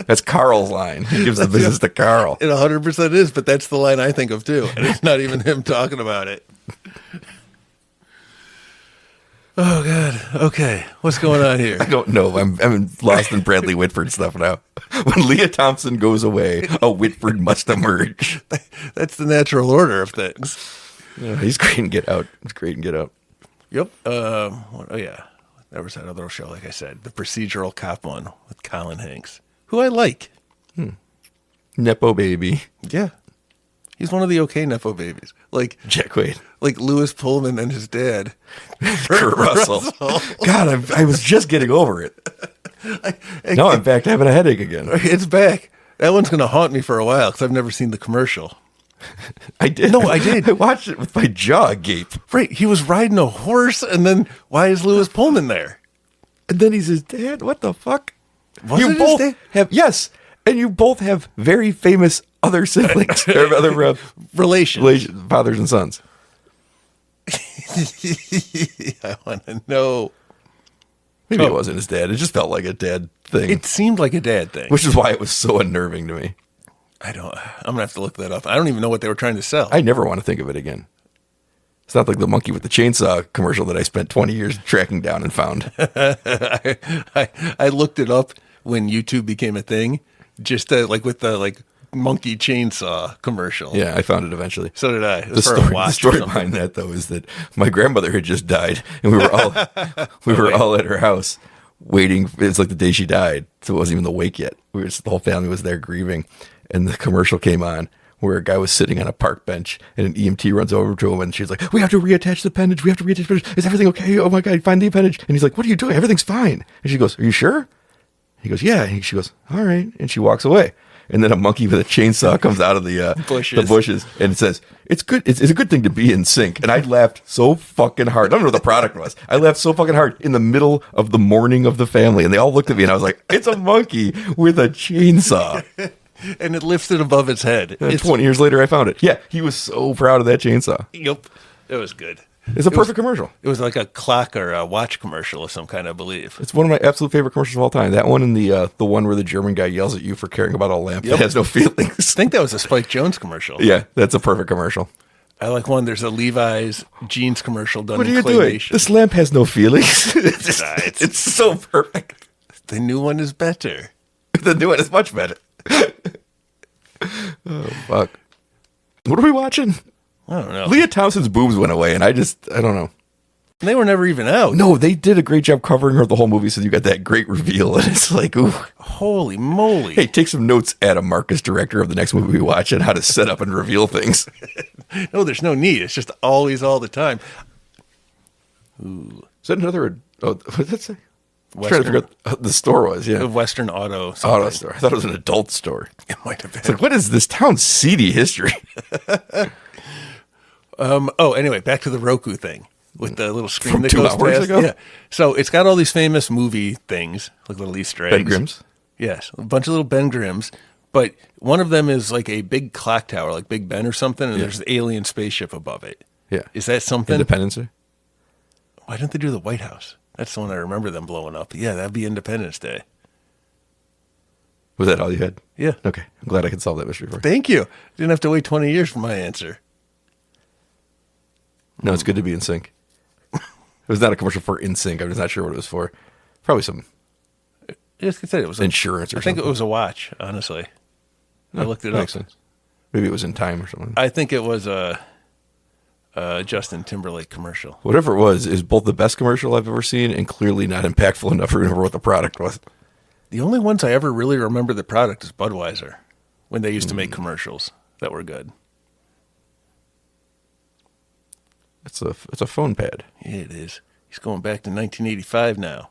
A: That's Carl's line. He gives the business to Carl.
B: It 100% is, but that's the line I think of too. And it's not even him talking about it. Oh, God. Okay. What's going on here?
A: I don't know. I'm lost in Bradley Whitford stuff now. When Leah Thompson goes away, a Whitford must emerge.
B: That's the natural order of things.
A: Yeah, he's great in Get Out. He's great in Get Out.
B: Yep. Oh, yeah. There was that other show, like I said, the procedural cop one with Colin Hanks, who I like.
A: Nepo baby.
B: Yeah. He's one of the okay Nepo babies. Like
A: Jack Quaid.
B: Like Lewis Pullman and his dad.
A: Kurt Russell. God, I was just getting over it. No, I'm back to having a headache again.
B: It's back. That one's going to haunt me for a while because I've never seen the commercial.
A: I did.
B: No, I did.
A: I watched it with my jaw agape.
B: Right. He was riding a horse, and then why is Lewis Pullman there?
A: And then he's his dad. What the fuck?
B: Was
A: You
B: it his
A: both
B: dad?
A: have, yes, and you both have very famous other siblings, or other
B: Relations.
A: fathers and sons.
B: I want to know.
A: Maybe it wasn't his dad. It just felt like a dad thing,
B: It seemed like a dad thing.
A: which is why it was so unnerving to me.
B: I'm going to have to look that up. I don't even know what they were trying to sell.
A: I never want to think of it again. It's not like the monkey with the chainsaw commercial that I spent 20 years tracking down and found.
B: I looked it up when YouTube became a thing, just like with the monkey chainsaw commercial.
A: Yeah, I found it eventually.
B: So did I. It
A: The
B: was for a
A: story,
B: watch
A: the
B: or
A: story
B: something.
A: behind that, though, is that my grandmother had just died, and we were all at her house waiting. It's like the day she died, so it wasn't even the wake yet. The whole family was there grieving, and the commercial came on where a guy was sitting on a park bench, and an EMT runs over to him, and she's like, "We have to reattach the appendage. We have to reattach the appendage. Is everything okay? Oh my God, find the appendage." And he's like, "What are you doing? Everything's fine." And she goes, "Are you sure?" He goes, "Yeah." And she goes, "All right." And she walks away. And then a monkey with a chainsaw comes out of the bushes, and it says, "It's good. It's a good thing to be in sync." And I laughed so fucking hard. I don't know what the product was. I laughed so fucking hard in the middle of the mourning of the family, and they all looked at me, and I was like, "It's a monkey with a chainsaw."
B: And it lifted above its head.
A: And 20 years later, I found it. Yeah, he was so proud of that chainsaw.
B: Yep. It was good.
A: It's a perfect commercial.
B: It was like a clock or a watch commercial of some kind, I believe.
A: It's one of my absolute favorite commercials of all time. That one and the one where the German guy yells at you for caring about a lamp that has no
B: I
A: feelings.
B: think that was a Spike Jones commercial.
A: Yeah, that's a perfect commercial.
B: I like one. There's a Levi's jeans commercial done
A: What are
B: in
A: you doing?
B: claymation.
A: This lamp has no feelings. It's so perfect.
B: The new one is better.
A: The new one is much better. Oh, fuck. What are we watching?
B: I don't know.
A: Leah Thompson's boobs went away, and I don't know.
B: They were never even out.
A: No, they did a great job covering her the whole movie, so you got that great reveal, and it's like, ooh.
B: Holy moly.
A: Hey, take some notes, Adam Marcus, director of the next movie we watch, on how to set up and reveal things.
B: No, there's no need. It's just always all the time. Ooh.
A: Is that another, what did that say? I'm
B: Western,
A: trying to figure out what the store was, yeah.
B: Western Auto. Something.
A: Auto store. I thought it was an adult store.
B: It might have been.
A: It's like, what is this town's seedy history?
B: Anyway, back to the Roku thing with the little screen
A: From
B: that
A: 2
B: goes
A: hours
B: past.
A: ago?
B: Yeah. So it's got all these famous movie things, like little Easter eggs.
A: Ben Grimm's?
B: Yes, a bunch of little Ben Grimms. But one of them is like a big clock tower, like Big Ben or something, and there's an alien spaceship above it.
A: Yeah.
B: Is that something?
A: Independence Day?
B: Why didn't they do the White House? That's the one I remember them blowing up. Yeah, that'd be Independence Day.
A: Was that all you had?
B: Yeah.
A: Okay. I'm glad I could solve that mystery for you.
B: Thank you. Didn't have to wait 20 years for my answer.
A: No, it's good to be in sync. It was not a commercial for In Sync. I'm just not sure what it was for. Probably some
B: Yes, I said it was
A: insurance or
B: I think
A: something.
B: it was a watch, honestly. I looked it
A: That
B: up.
A: makes sense. Maybe it was In Time or something.
B: I think it was a Justin Timberlake commercial.
A: Whatever it was, is both the best commercial I've ever seen and clearly not impactful enough to remember what the product was.
B: The only ones I ever really remember the product is Budweiser, when they used to make commercials that were good.
A: It's a phone pad.
B: Yeah, it is. He's going back to 1985 now.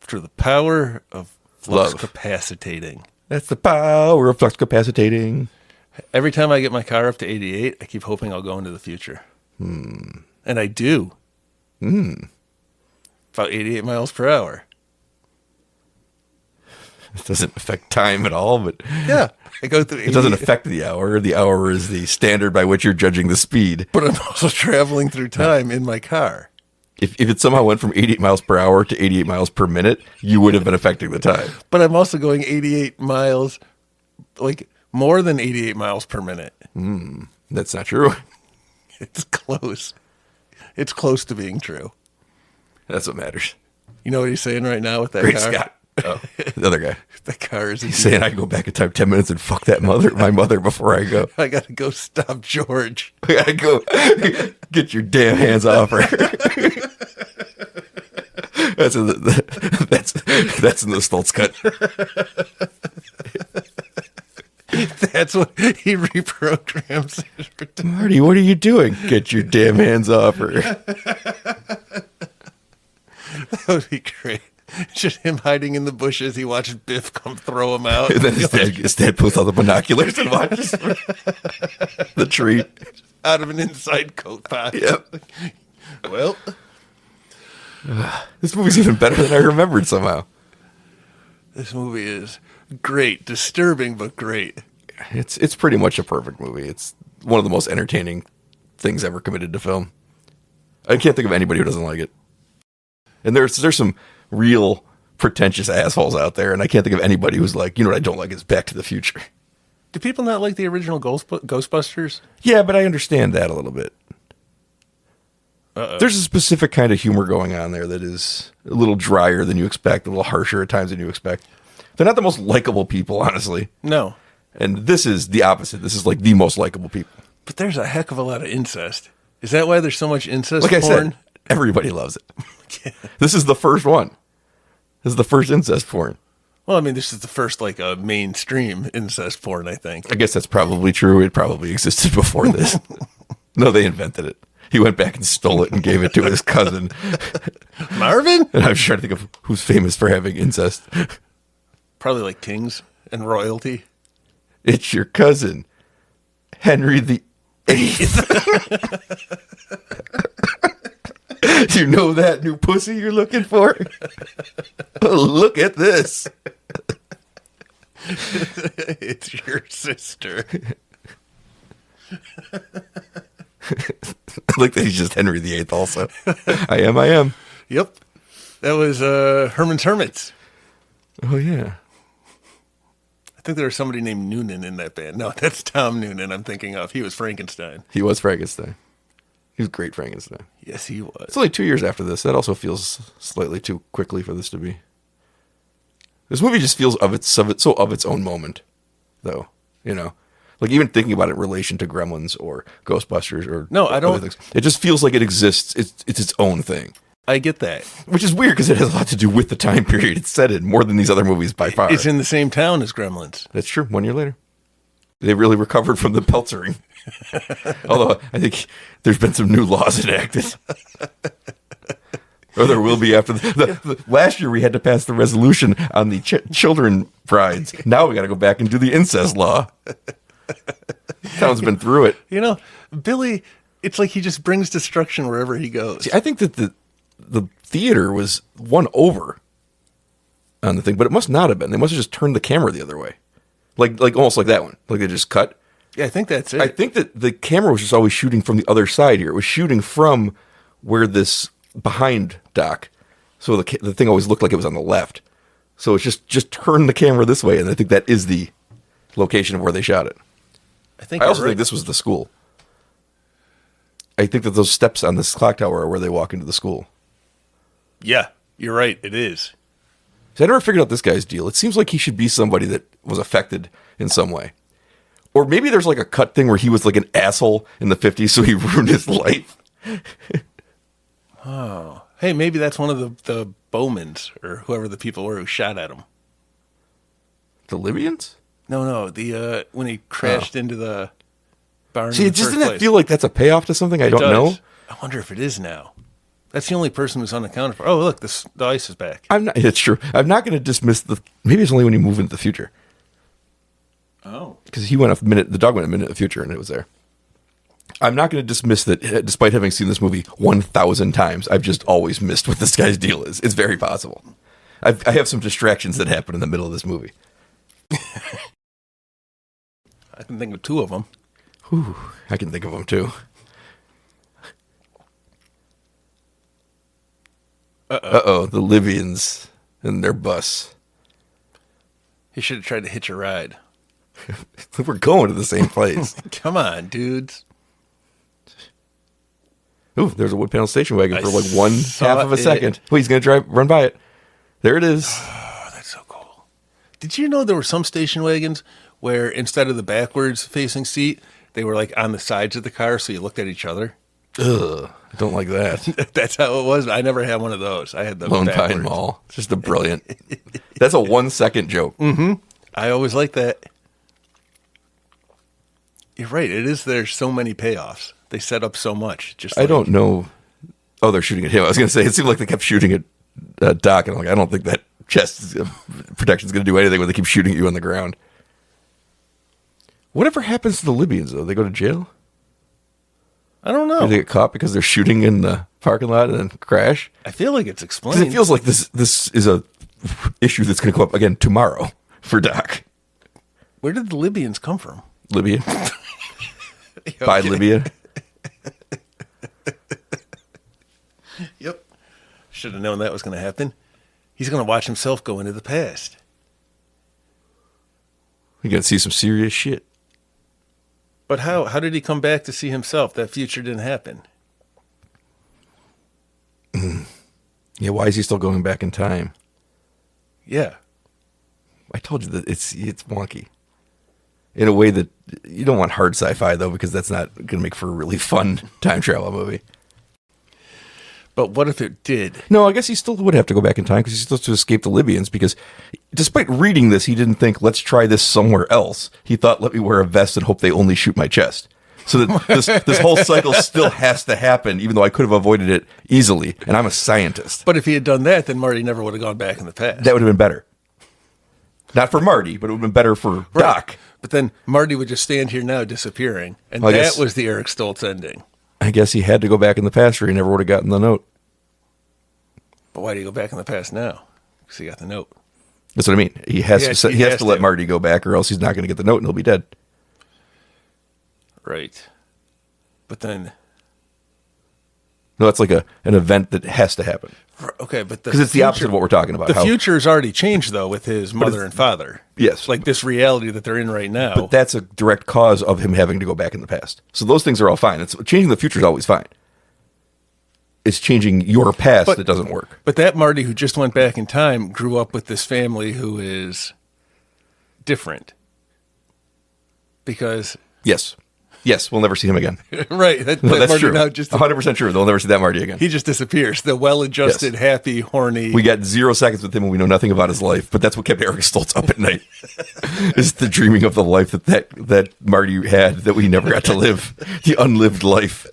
B: Through the power of flux
A: Love.
B: capacitating.
A: That's the power of flux capacitating.
B: Every time I get my car up to 88, I keep hoping I'll go into the future. And I do. About 88 miles per hour.
A: It doesn't affect time at all, but
B: Yeah. I go through
A: it doesn't affect the hour. The hour is the standard by which you're judging the speed.
B: But I'm also traveling through time in my car.
A: If it somehow went from 88 miles per hour to 88 miles per minute, you would have been affecting the time.
B: But I'm also going 88 miles, like more than 88 miles per minute.
A: That's not true.
B: It's close. It's close to being true.
A: That's what matters.
B: You know what he's saying right now with that
A: Great
B: car?
A: Scott. Oh, the other guy.
B: The car is
A: He's saying I can go back in time 10 minutes and fuck my mother before I go.
B: I got to go stop George.
A: I gotta go. Get your damn hands off her. That's in the Stoltz cut.
B: That's what he reprograms it.
A: Marty, what are you doing? Get your damn hands off her.
B: That would be great. Just him hiding in the bushes. He watches Biff come throw him out.
A: And then his dad pulls out the binoculars and watches the tree.
B: Out of an inside coat pocket.
A: Yep.
B: Well,
A: This movie's even better than I remembered somehow.
B: this movie is great. Disturbing, but great.
A: It's pretty much a perfect movie. It's one of the most entertaining things ever committed to film. I can't think of anybody who doesn't like it. And there's some real pretentious assholes out there, and I can't think of anybody who's like, you know what I don't like is Back to the Future.
B: Do people not like the original Ghostbusters?
A: Yeah, but I understand that a little bit. There's a specific kind of humor going on there that is a little drier than you expect, a little harsher at times than you expect. They're not the most likable people, honestly.
B: No.
A: And this is the opposite. This is like the most likable people.
B: But there's a heck of a lot of incest. Is that why there's so much incest
A: Like I
B: porn?
A: said, everybody loves it. This is the first one. This is the first incest porn.
B: Well, I mean, this is the first, like, mainstream incest porn, I think.
A: I guess that's probably true. It probably existed before this. No, they invented it. He went back and stole it and gave it to his cousin.
B: Marvin?
A: And I was trying to think of who's famous for having incest.
B: Probably like kings and royalty.
A: It's your cousin, Henry the Eighth. You know that new pussy you're looking for? Look at this.
B: It's your sister.
A: I like that he's just Henry the Eighth also. I am.
B: Yep. That was Herman's Hermits.
A: Oh, yeah.
B: I think there was somebody named Noonan in that band. No, that's Tom Noonan I'm thinking of. He was Frankenstein.
A: He was Frankenstein. He was great Frankenstein.
B: Yes, he was.
A: It's only 2 years after this. That also feels slightly too quickly for this to be. This movie just feels of its own moment, though. You know, like even thinking about it in relation to Gremlins or Ghostbusters or
B: No, I don't-
A: other things, it just feels like it exists. It's its own thing,
B: I get that.
A: which is weird because it has a lot to do with the time period it's set in more than these other movies by far.
B: It's in the same town as Gremlins.
A: That's true. 1 year later, they really recovered from the Peltzering. Although I think there's been some new laws enacted. Or there will be after the last year we had to pass the resolution on the children brides. Now we got to go back and do the incest law. Town's been through it.
B: You know, Billy, it's like he just brings destruction wherever he goes.
A: See, I think that the theater was won over on the thing, but it must not have been. They must have just turned the camera the other way, like almost like that one. Like they just cut.
B: Yeah, I think that's it.
A: I think that the camera was just always shooting from the other side here. It was shooting from where this behind dock. So the thing always looked like it was on the left. So it's just turn the camera this way. And I think that is the location of where they shot it. I also think this was the school. I think that those steps on this clock tower are where they walk into the school.
B: Yeah, you're right. It is.
A: So I never figured out this guy's deal. It seems like he should be somebody that was affected in some way. Or maybe there's like a cut thing where he was like an asshole in the 50s, so he ruined his life.
B: Oh. Hey, maybe that's one of the Bowmans or whoever the people were who shot at him.
A: The Libyans?
B: No, the when he crashed into the barn.
A: See,
B: in the
A: doesn't
B: first
A: that
B: place.
A: feel like that's a payoff to something? I don't know.
B: I wonder if it is now. That's the only person who's unaccounted for. Oh, look, the ice is back.
A: It's true. I'm not going to dismiss maybe it's only when you move into the future.
B: Oh.
A: Because the dog went a minute in the future and it was there. I'm not going to dismiss that despite having seen this movie 1,000 times, I've just always missed what this guy's deal is. It's very possible. I have some distractions that happen in the middle of this movie.
B: I can think of two of them.
A: Whew, I can think of them too. Uh-oh, the Libyans and their bus.
B: He should have tried to hitch a ride.
A: We're going to the same place.
B: Come on, dudes.
A: Ooh, there's a wood panel station wagon for like one
B: saw
A: half of a second. Wait, he's going to run by it. There it is.
B: Oh, that's so cool. Did you know there were some station wagons where instead of the backwards facing seat, they were like on the sides of the car so you looked at each other?
A: Ugh, I don't like that.
B: That's how it was. I never had one of those. I had the
A: Lone
B: backwards.
A: Pine Mall. It's just a brilliant. That's a 1 second joke.
B: Mm-hmm. I always like that. You're right. It is. There's so many payoffs. They set up so much. Just
A: I don't know. Oh, they're shooting at him. I was going to say, it seemed like they kept shooting at Doc. And I'm like, I don't think that chest protection is going to do anything when they keep shooting at you on the ground. Whatever happens to the Libyans, though? They go to jail?
B: I don't know.
A: Or they get caught because they're shooting in the parking lot and then crash?
B: I feel like it's
A: Because
B: explained.
A: it feels like this is a issue that's going to come up again tomorrow for Doc.
B: Where did the Libyans come from?
A: Libya. By Libya.
B: Yep. Should have known that was going to happen. He's going to watch himself go into the past.
A: You're going to see some serious shit.
B: But how did he come back to see himself? That future didn't happen.
A: Yeah, why is he still going back in time?
B: Yeah.
A: I told you that it's wonky. In a way that you don't want hard sci-fi, though, because that's not going to make for a really fun time travel movie.
B: But what if it did?
A: No, I guess he still would have to go back in time because he's supposed to escape the Libyans, because despite reading this, he didn't think, let's try this somewhere else. He thought, let me wear a vest and hope they only shoot my chest. So that this whole cycle still has to happen, even though I could have avoided it easily. And I'm a scientist.
B: But if he had done that, then Marty never would have gone back in the past.
A: That would have been better. Not for Marty, but it would have been better for Doc.
B: But then Marty would just stand here now disappearing. And
A: Well, I
B: that
A: guess-
B: was the Eric Stoltz ending.
A: I guess he had to go back in the past or he never would have gotten the note.
B: But why do you go back in the past now? Because he got the note.
A: That's what I mean. He has
B: He has
A: to let
B: to.
A: Marty go back or else he's not going to get the note and he'll be dead.
B: Right. But then...
A: No, that's like an event that has to happen.
B: Okay, but
A: Because it's the opposite of what we're talking about.
B: The
A: how-
B: future's already changed, though, with his mother and father.
A: Yes.
B: Like this reality that they're in right now.
A: But that's a direct cause of him having to go back in the past. So those things are all fine. It's changing the future is always fine. It's changing your past that doesn't work.
B: But that Marty who just went back in time grew up with this family who is different. Because...
A: Yes, we'll never see him again.
B: right. That
A: No, that's
B: Marty
A: true.
B: now just
A: 100% true. They'll never see that Marty again.
B: he just disappears. The well-adjusted,
A: Yes.
B: happy, horny...
A: We got 0 seconds with him and we know nothing about his life, but that's what kept Eric Stoltz up at night. Is the dreaming of the life that Marty had that we never got to live. The unlived life.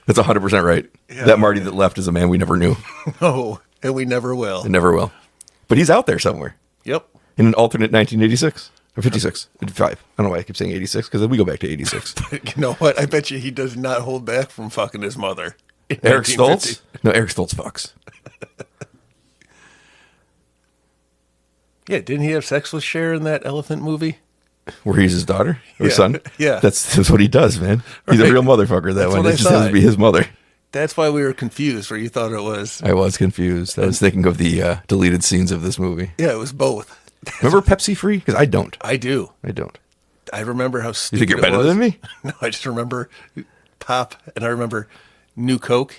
A: That's 100% right.
B: Yeah.
A: That Marty that left is a man we never knew
B: Oh, and we never will.
A: and never will. But he's out there somewhere
B: Yep.
A: in an alternate 1986 or 56, 55. I don't know why I keep saying 86 because then we go back to 86.
B: You know what? I bet you he does not hold back from fucking his mother. in
A: Eric
B: 1950.
A: Stoltz? No, Eric Stoltz fucks.
B: Yeah, didn't he have sex with Cher in that elephant movie?
A: Where he's his daughter or
B: Yeah.
A: son?
B: Yeah.
A: That's what he does, man. He's a
B: Right.
A: real motherfucker, that
B: That's
A: one.
B: what I
A: It just has
B: thought.
A: to be his mother.
B: That's why we were confused, where you thought it was.
A: I was confused. I was thinking of the deleted scenes of this movie.
B: Yeah, it was both.
A: Remember Pepsi Free? Because I don't.
B: I do.
A: I don't.
B: I remember how
A: You
B: stupid
A: think you're
B: it
A: better
B: was.
A: than me?
B: No, I just remember Pop, and I remember New Coke,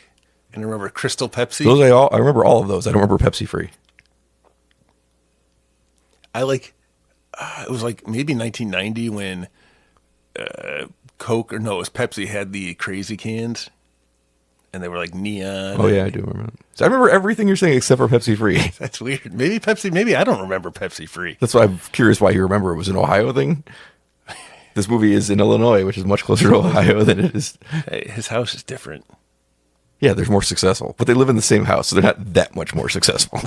B: and I remember Crystal Pepsi.
A: Those I remember all of those. I don't remember Pepsi Free.
B: I like, it was like maybe 1990 when Coke, or no, it was Pepsi, had the crazy cans, and they were like neon.
A: Oh yeah, I do remember that. So I remember everything you're saying except for Pepsi Free.
B: That's weird. Maybe Pepsi, maybe I don't remember Pepsi Free.
A: That's why I'm curious why you remember it was an Ohio thing. This movie is in Illinois, which is much closer to Ohio than it is.
B: Hey, his house is different.
A: Yeah, they're more successful, but they live in the same house, so they're not that much more successful.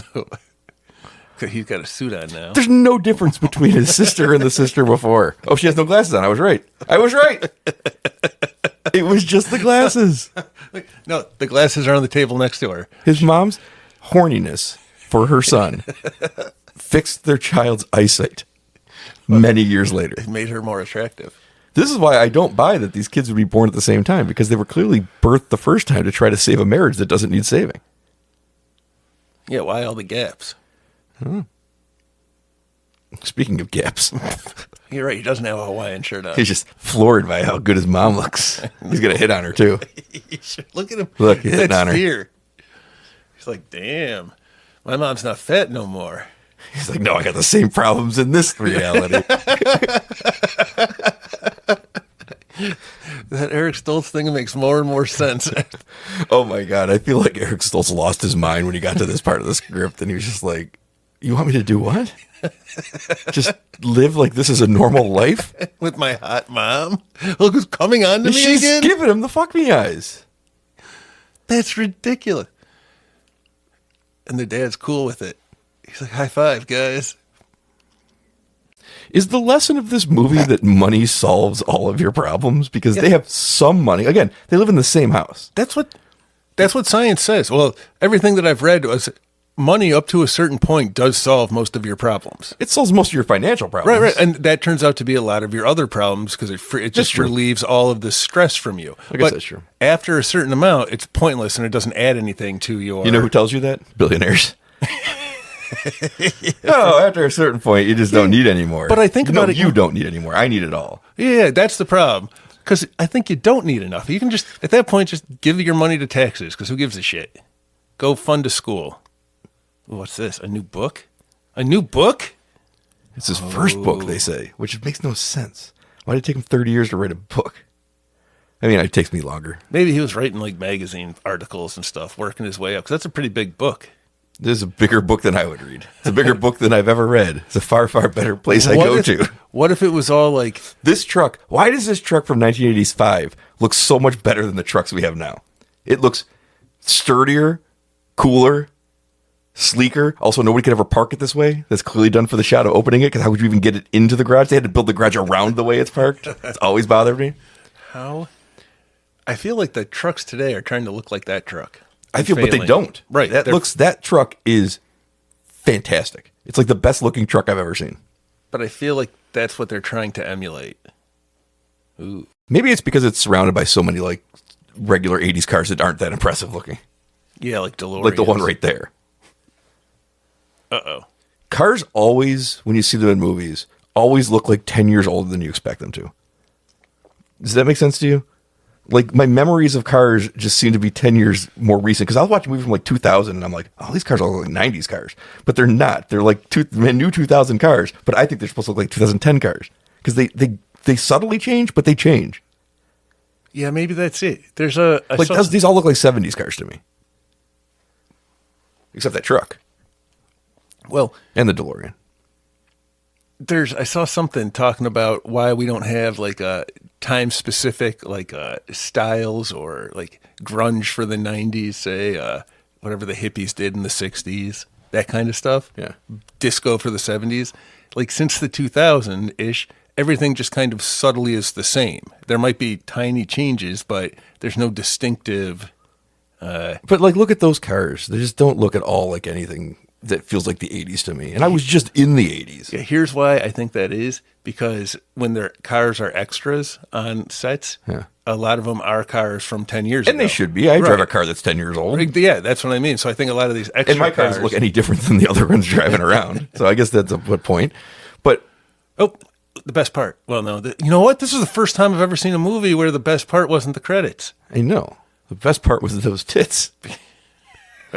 B: He's got a suit on now.
A: There's no difference between his sister and the sister before. Oh, she has no glasses on. I was right. It was just the glasses.
B: No, the glasses are on the table next to her.
A: His mom's horniness for her son fixed their child's eyesight many years later.
B: It made her more attractive.
A: This is why I don't buy that these kids would be born at the same time, because they were clearly birthed the first time to try to save a marriage that doesn't need saving.
B: Yeah, why all the gaps?
A: Speaking of gaps,
B: You're right, he doesn't have a Hawaiian shirt on.
A: he's just floored by how good his mom looks. He's going to hit on her, too.
B: Look at him.
A: Look, he's hitting
B: That's
A: on her.
B: fear. He's like, damn, my mom's not fat no more.
A: He's like, no, I got the same problems in this reality.
B: That Eric Stoltz thing makes more and more sense.
A: Oh, my God. I feel like Eric Stoltz lost his mind when he got to this part of the script, and he was just like, you want me to do what? Just live like this is a normal life?
B: With my hot mom? Look who's coming on to me
A: She's
B: again.
A: giving him the fuck me eyes.
B: That's ridiculous. And the dad's cool with it. He's like, high five, guys.
A: Is the lesson of this movie that money solves all of your problems? Because they have some money. Again, they live in the same house.
B: That's what science says. Well, everything that I've read was money up to a certain point does solve most of your problems.
A: It solves most of your financial problems.
B: Right. And that turns out to be a lot of your other problems because it just
A: true.
B: relieves all of the stress from you.
A: I guess that's true.
B: After a certain amount, it's pointless and it doesn't add anything to your...
A: You know who tells you that? Billionaires. No, after a certain point, you just don't need anymore.
B: But I think about it-
A: you don't need anymore. I need it all.
B: Yeah, that's the problem. Because I think you don't need enough. You can just, at that point, just give your money to taxes because who gives a shit? Go fund a school. What's this? A new book? A new book?
A: It's his first book, they say, which makes no sense. Why did it take him 30 years to write a book? I mean, it takes me longer.
B: Maybe he was writing like magazine articles and stuff, working his way up. Because that's a pretty big book.
A: This is a bigger book than I would read. It's a bigger book than I've ever read. It's a far, far better place I go to.
B: What if it was all like...
A: This truck, why does this truck from 1985 look so much better than the trucks we have now? It looks sturdier, cooler, sleeker. Also, nobody could ever park it this way. That's clearly done for the shot of opening it, because how would you even get it into the garage? They had to build the garage around the way it's parked. It's always bothered me.
B: How? I feel like the trucks today are trying to look like that truck.
A: I feel, but they don't.
B: Right.
A: That truck is fantastic. It's like the best looking truck I've ever seen.
B: But I feel like that's what they're trying to emulate. Ooh.
A: Maybe it's because it's surrounded by so many like regular 80s cars that aren't that impressive looking.
B: Yeah, like DeLorean.
A: Like the one right there.
B: Uh-oh.
A: Cars always, when you see them in movies, always look like 10 years older than you expect them to. Does that make sense to you? Like, my memories of cars just seem to be 10 years more recent. Because I was watching a movie from like 2000, and I'm like, oh, these cars all look like 90s cars. But they're not. They're like new 2000 cars. But I think they're supposed to look like 2010 cars. Because they subtly change, but they change.
B: Yeah, maybe that's it. There's
A: These all look like 70s cars to me. Except that truck.
B: Well,
A: And the DeLorean.
B: I saw something talking about why we don't have like a time specific like styles or like grunge for the 90s, say whatever the hippies did in the 60s, that kind of stuff.
A: Yeah.
B: Disco for the 70s. Like since the 2000-ish, everything just kind of subtly is the same. There might be tiny changes, but there's no distinctive.
A: But like, look at those cars. They just don't look at all like anything that feels like the 80s to me. And I was just in the 80s.
B: Yeah, here's why I think that is, because when their cars are extras on sets, a lot of them are cars from 10 years ago.
A: And they should be. I drive a car that's 10 years old.
B: Yeah, that's what I mean. So I think a lot of these extra
A: And my cars look any different than the other ones driving around. So I guess that's a good point. But
B: oh, the best part. Well, no, you know what? This is the first time I've ever seen a movie where the best part wasn't the credits.
A: I know. The best part was those tits.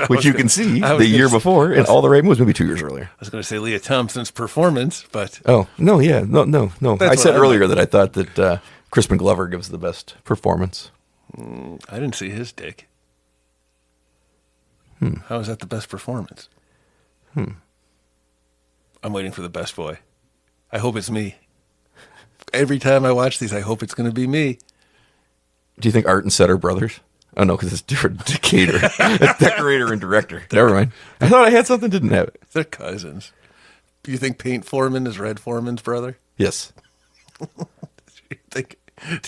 A: Which you can see the year before in all the right moves, maybe 2 years earlier.
B: I was going to say Leah Thompson's performance, but...
A: Oh, no, yeah. No. I said earlier that I thought that Crispin Glover gives the best performance.
B: I didn't see his dick. How is that the best performance? I'm waiting for the best boy. I hope it's me. Every time I watch these, I hope it's going to be me.
A: Do you think Art and Set are brothers? Oh, no, because it's different. Decatur. It's decorator and director. Never mind. I thought I had something, didn't have it.
B: They're cousins. Do you think Paint Foreman is Red Foreman's brother?
A: Yes.
B: Do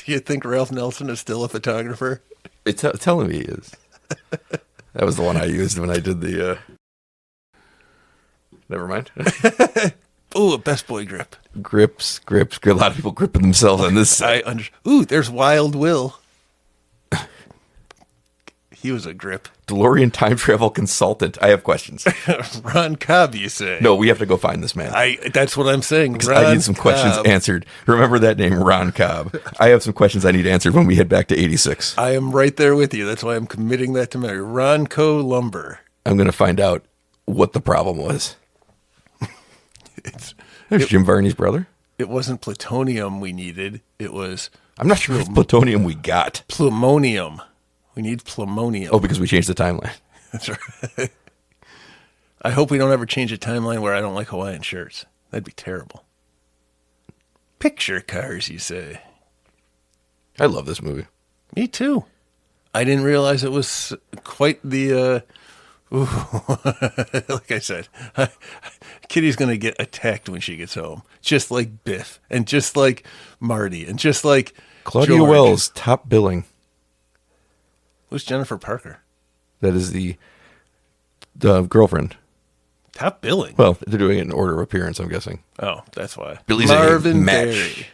B: you think Ralph Nelson is still a photographer?
A: It's telling me he is. That was the one I used when I did the. Never mind.
B: Ooh, a best boy grip.
A: Grips. A lot of people gripping themselves on this side.
B: Ooh, there's Wild Will. He was a grip.
A: DeLorean time travel consultant. I have questions.
B: Ron Cobb, you say?
A: No, we have to go find this man.
B: That's what I'm saying.
A: I need some questions answered. Remember that name, Ron Cobb. I have some questions I need answered when we head back to 86.
B: I am right there with you. That's why I'm committing that to memory. Ronco Lumber.
A: I'm going to find out what the problem was. There's Jim Varney's brother.
B: It wasn't plutonium we needed. It was...
A: I'm not sure if plutonium we got.
B: Plumonium. We need plumonium.
A: Oh, because we changed the timeline.
B: That's right. I hope we don't ever change a timeline where I don't like Hawaiian shirts. That'd be terrible. Picture cars, you say?
A: I love this movie.
B: Me too. I didn't realize it was quite the... like I said, Kitty's going to get attacked when she gets home. Just like Biff, and just like Marty, and just like
A: Claudia
B: George.
A: Wells, top billing.
B: Who's Jennifer Parker?
A: That is the girlfriend.
B: Top billing?
A: Well, they're doing it in order of appearance, I'm guessing.
B: Oh, that's why.
A: Billy
B: Marvin
A: Zane,
B: Berry.
A: Match.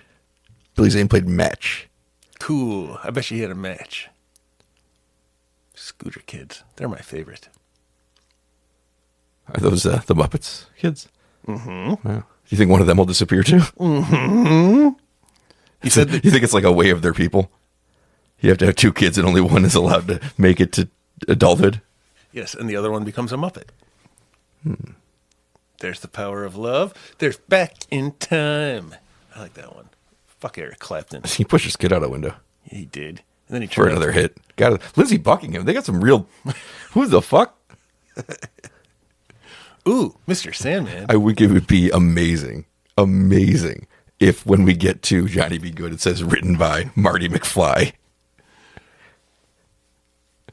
A: Billy Zane played Match.
B: Cool. I bet she had a match. Scooter Kids. They're my favorite.
A: Are those the Muppets kids?
B: Mm-hmm.
A: Wow. Do you think one of them will disappear too?
B: Mm-hmm. You said
A: you think it's like a way of their people? You have to have two kids and only one is allowed to make it to adulthood?
B: Yes, and the other one becomes a Muppet. There's the power of love. There's Back in Time. I like that one. Fuck Eric Clapton.
A: He pushed his kid out a window.
B: He did. And then he
A: for another hit. Got it. Lindsey Buckingham. They got some real... Who the fuck?
B: Ooh, Mr. Sandman.
A: I think it would be amazing if when we get to Johnny Be Good, it says written by Marty McFly.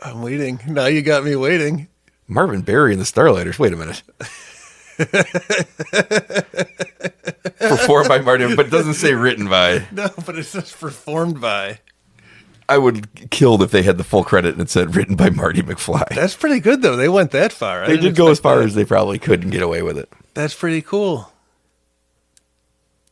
B: I'm waiting. Now you got me waiting.
A: Marvin Berry and the Starlighters. Wait a minute. Performed by Marty, but it doesn't say written by.
B: No, but it says performed by.
A: I would kill if they had the full credit and it said written by Marty McFly.
B: That's pretty good, though. They went that far.
A: They did go as far as they probably could and get away with it.
B: That's pretty cool.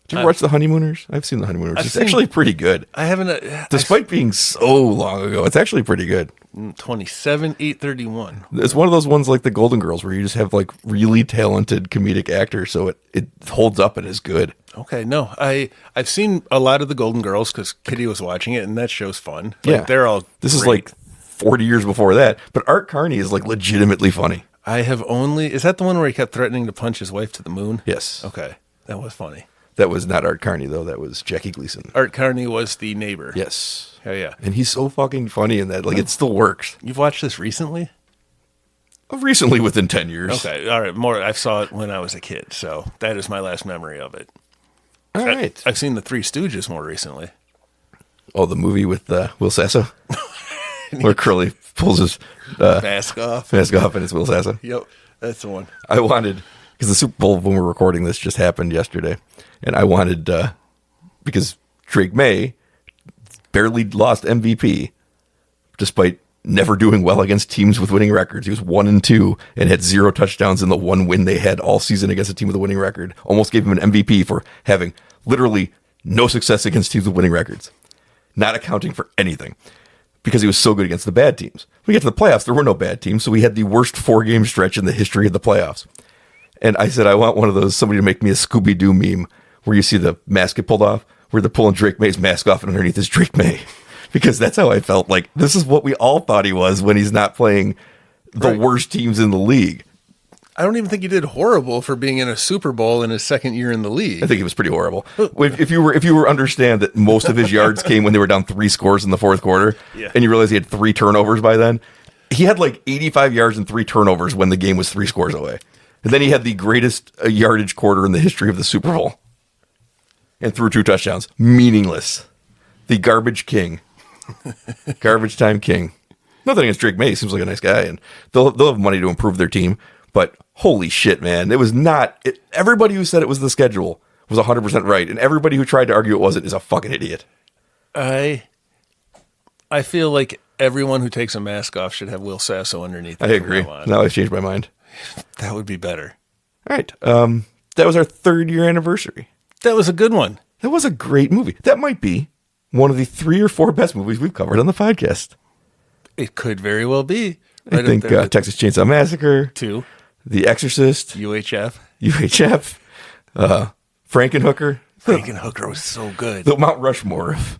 A: Did you ever watch The Honeymooners? I've seen The Honeymooners. It's actually pretty good.
B: I haven't.
A: Despite being so long ago, it's actually pretty good.
B: 27/8/31.
A: It's one of those ones like The Golden Girls where you just have like really talented comedic actors, so it holds up and is good.
B: Okay, no, I've seen a lot of The Golden Girls because Kitty was watching it, and that show's fun. Like,
A: yeah,
B: they're all.
A: This is
B: great.
A: like 40 years before that, but Art Carney is like legitimately funny.
B: I have only. Is that the one where he kept threatening to punch his wife to the moon?
A: Yes.
B: Okay, that was funny.
A: That was not Art Carney though. That was Jackie Gleason.
B: Art Carney was the neighbor.
A: Yes.
B: Oh yeah,
A: and he's so fucking funny in that. Like it still works.
B: You've watched this recently?
A: Recently, within 10 years.
B: Okay, all right. More. I saw it when I was a kid, so that is my last memory of it.
A: All right.
B: I've seen The Three Stooges more recently.
A: Oh, the movie with Will Sasso? Where Curly pulls his
B: mask off.
A: Mask off and it's Will Sasso.
B: Yep, that's the one.
A: I wanted, because the Super Bowl, when we're recording this, just happened yesterday. And I wanted, because Drake May barely lost MVP, despite never doing well against teams with winning records. He was 1-2 and had 0 touchdowns in the one win they had all season against a team with a winning record. Almost gave him an MVP for having literally no success against teams with winning records, not accounting for anything because he was so good against the bad teams. We get to the playoffs, there were no bad teams, so we had the worst 4-game stretch in the history of the playoffs. And I said, I want one of those, somebody to make me a Scooby-Doo meme where you see the mask get pulled off, where they're pulling Drake May's mask off and underneath is Drake May. Because that's how I felt. Like, this is what we all thought he was when he's not playing the worst teams in the league.
B: I don't even think he did horrible for being in a Super Bowl in his second year in the league.
A: I think he was pretty horrible. If you were understand that most of his yards came when they were down 3 scores in the fourth quarter, and you realize he had 3 turnovers by then, he had like 85 yards and 3 turnovers when the game was 3 scores away. And then he had the greatest yardage quarter in the history of the Super Bowl. And threw 2 touchdowns. Meaningless. The garbage king. Garbage time king. Nothing against Drake May. He seems like a nice guy. And they'll have money to improve their team. But holy shit, man. It was not... everybody who said it was the schedule was 100% right. And everybody who tried to argue it wasn't is a fucking idiot.
B: I feel like Everyone who takes a mask off should have Will Sasso underneath.
A: I agree. Now I've changed my mind.
B: That would be better.
A: All right. That was our 3rd year anniversary.
B: That was a good one.
A: That was a great movie. That might be one of the 3 or 4 best movies we've covered on the podcast.
B: It could very well be.
A: I think Texas Chainsaw Massacre,
B: 2,
A: The Exorcist,
B: UHF,
A: Frankenhooker.
B: Frankenhooker was so good.
A: The Mount Rushmore of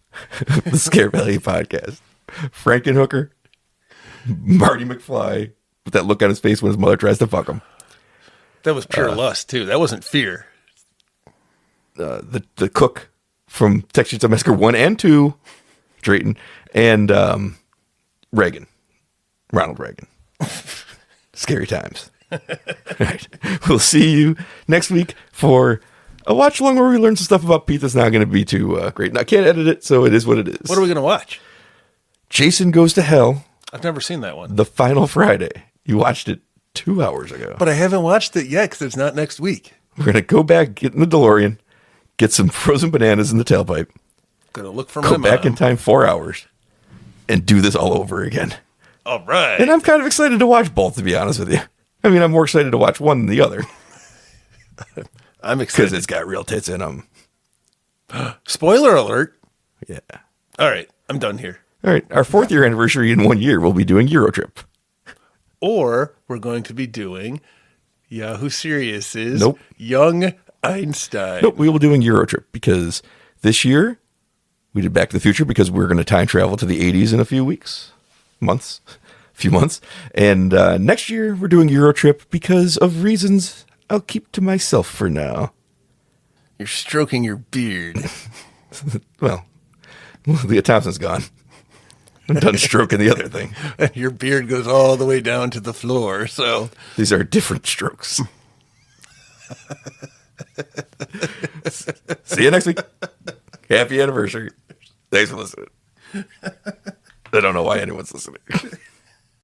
A: the Scare Value podcast. Frankenhooker, Marty McFly, with that look on his face when his mother tries to fuck him.
B: That was pure lust, too. That wasn't fear.
A: The cook from Texas Chainsaw Massacre 1 and 2, Drayton, and Ronald Reagan. Scary times. All right. We'll see you next week for a watch along where we learn some stuff about Pete that's not going to be too great. And I can't edit it, so it is what it is.
B: What are we going to watch?
A: Jason Goes to Hell.
B: I've never seen that one.
A: The Final Friday. You watched it 2 hours ago.
B: But I haven't watched it yet because it's not next week.
A: We're going to go back, get in the DeLorean, get some frozen bananas in the tailpipe.
B: Going to look for
A: go
B: my
A: back
B: mom.
A: in time 4 hours and do this all over again.
B: All right.
A: And I'm kind of excited to watch both, to be honest with you. I mean, I'm more excited to watch one than the other.
B: I'm excited.
A: Because it's got real tits in them.
B: Spoiler alert.
A: Yeah.
B: All right. I'm done here.
A: All right. Our 4th year anniversary in 1 year, we'll be doing Eurotrip.
B: Or we're going to be doing Yahoo Serious's
A: Nope.
B: Young Einstein.
A: Nope, we will be doing Eurotrip because this year we did Back to the Future because we're going to time travel to the 80s in a few months. And next year we're doing Eurotrip because of reasons I'll keep to myself for now.
B: You're stroking your beard.
A: Well, Leah Thompson's gone. I'm done stroking the other thing.
B: And your beard goes all the way down to the floor, so.
A: These are different strokes. See you next week. Happy anniversary. Thanks for listening. I don't know why anyone's listening.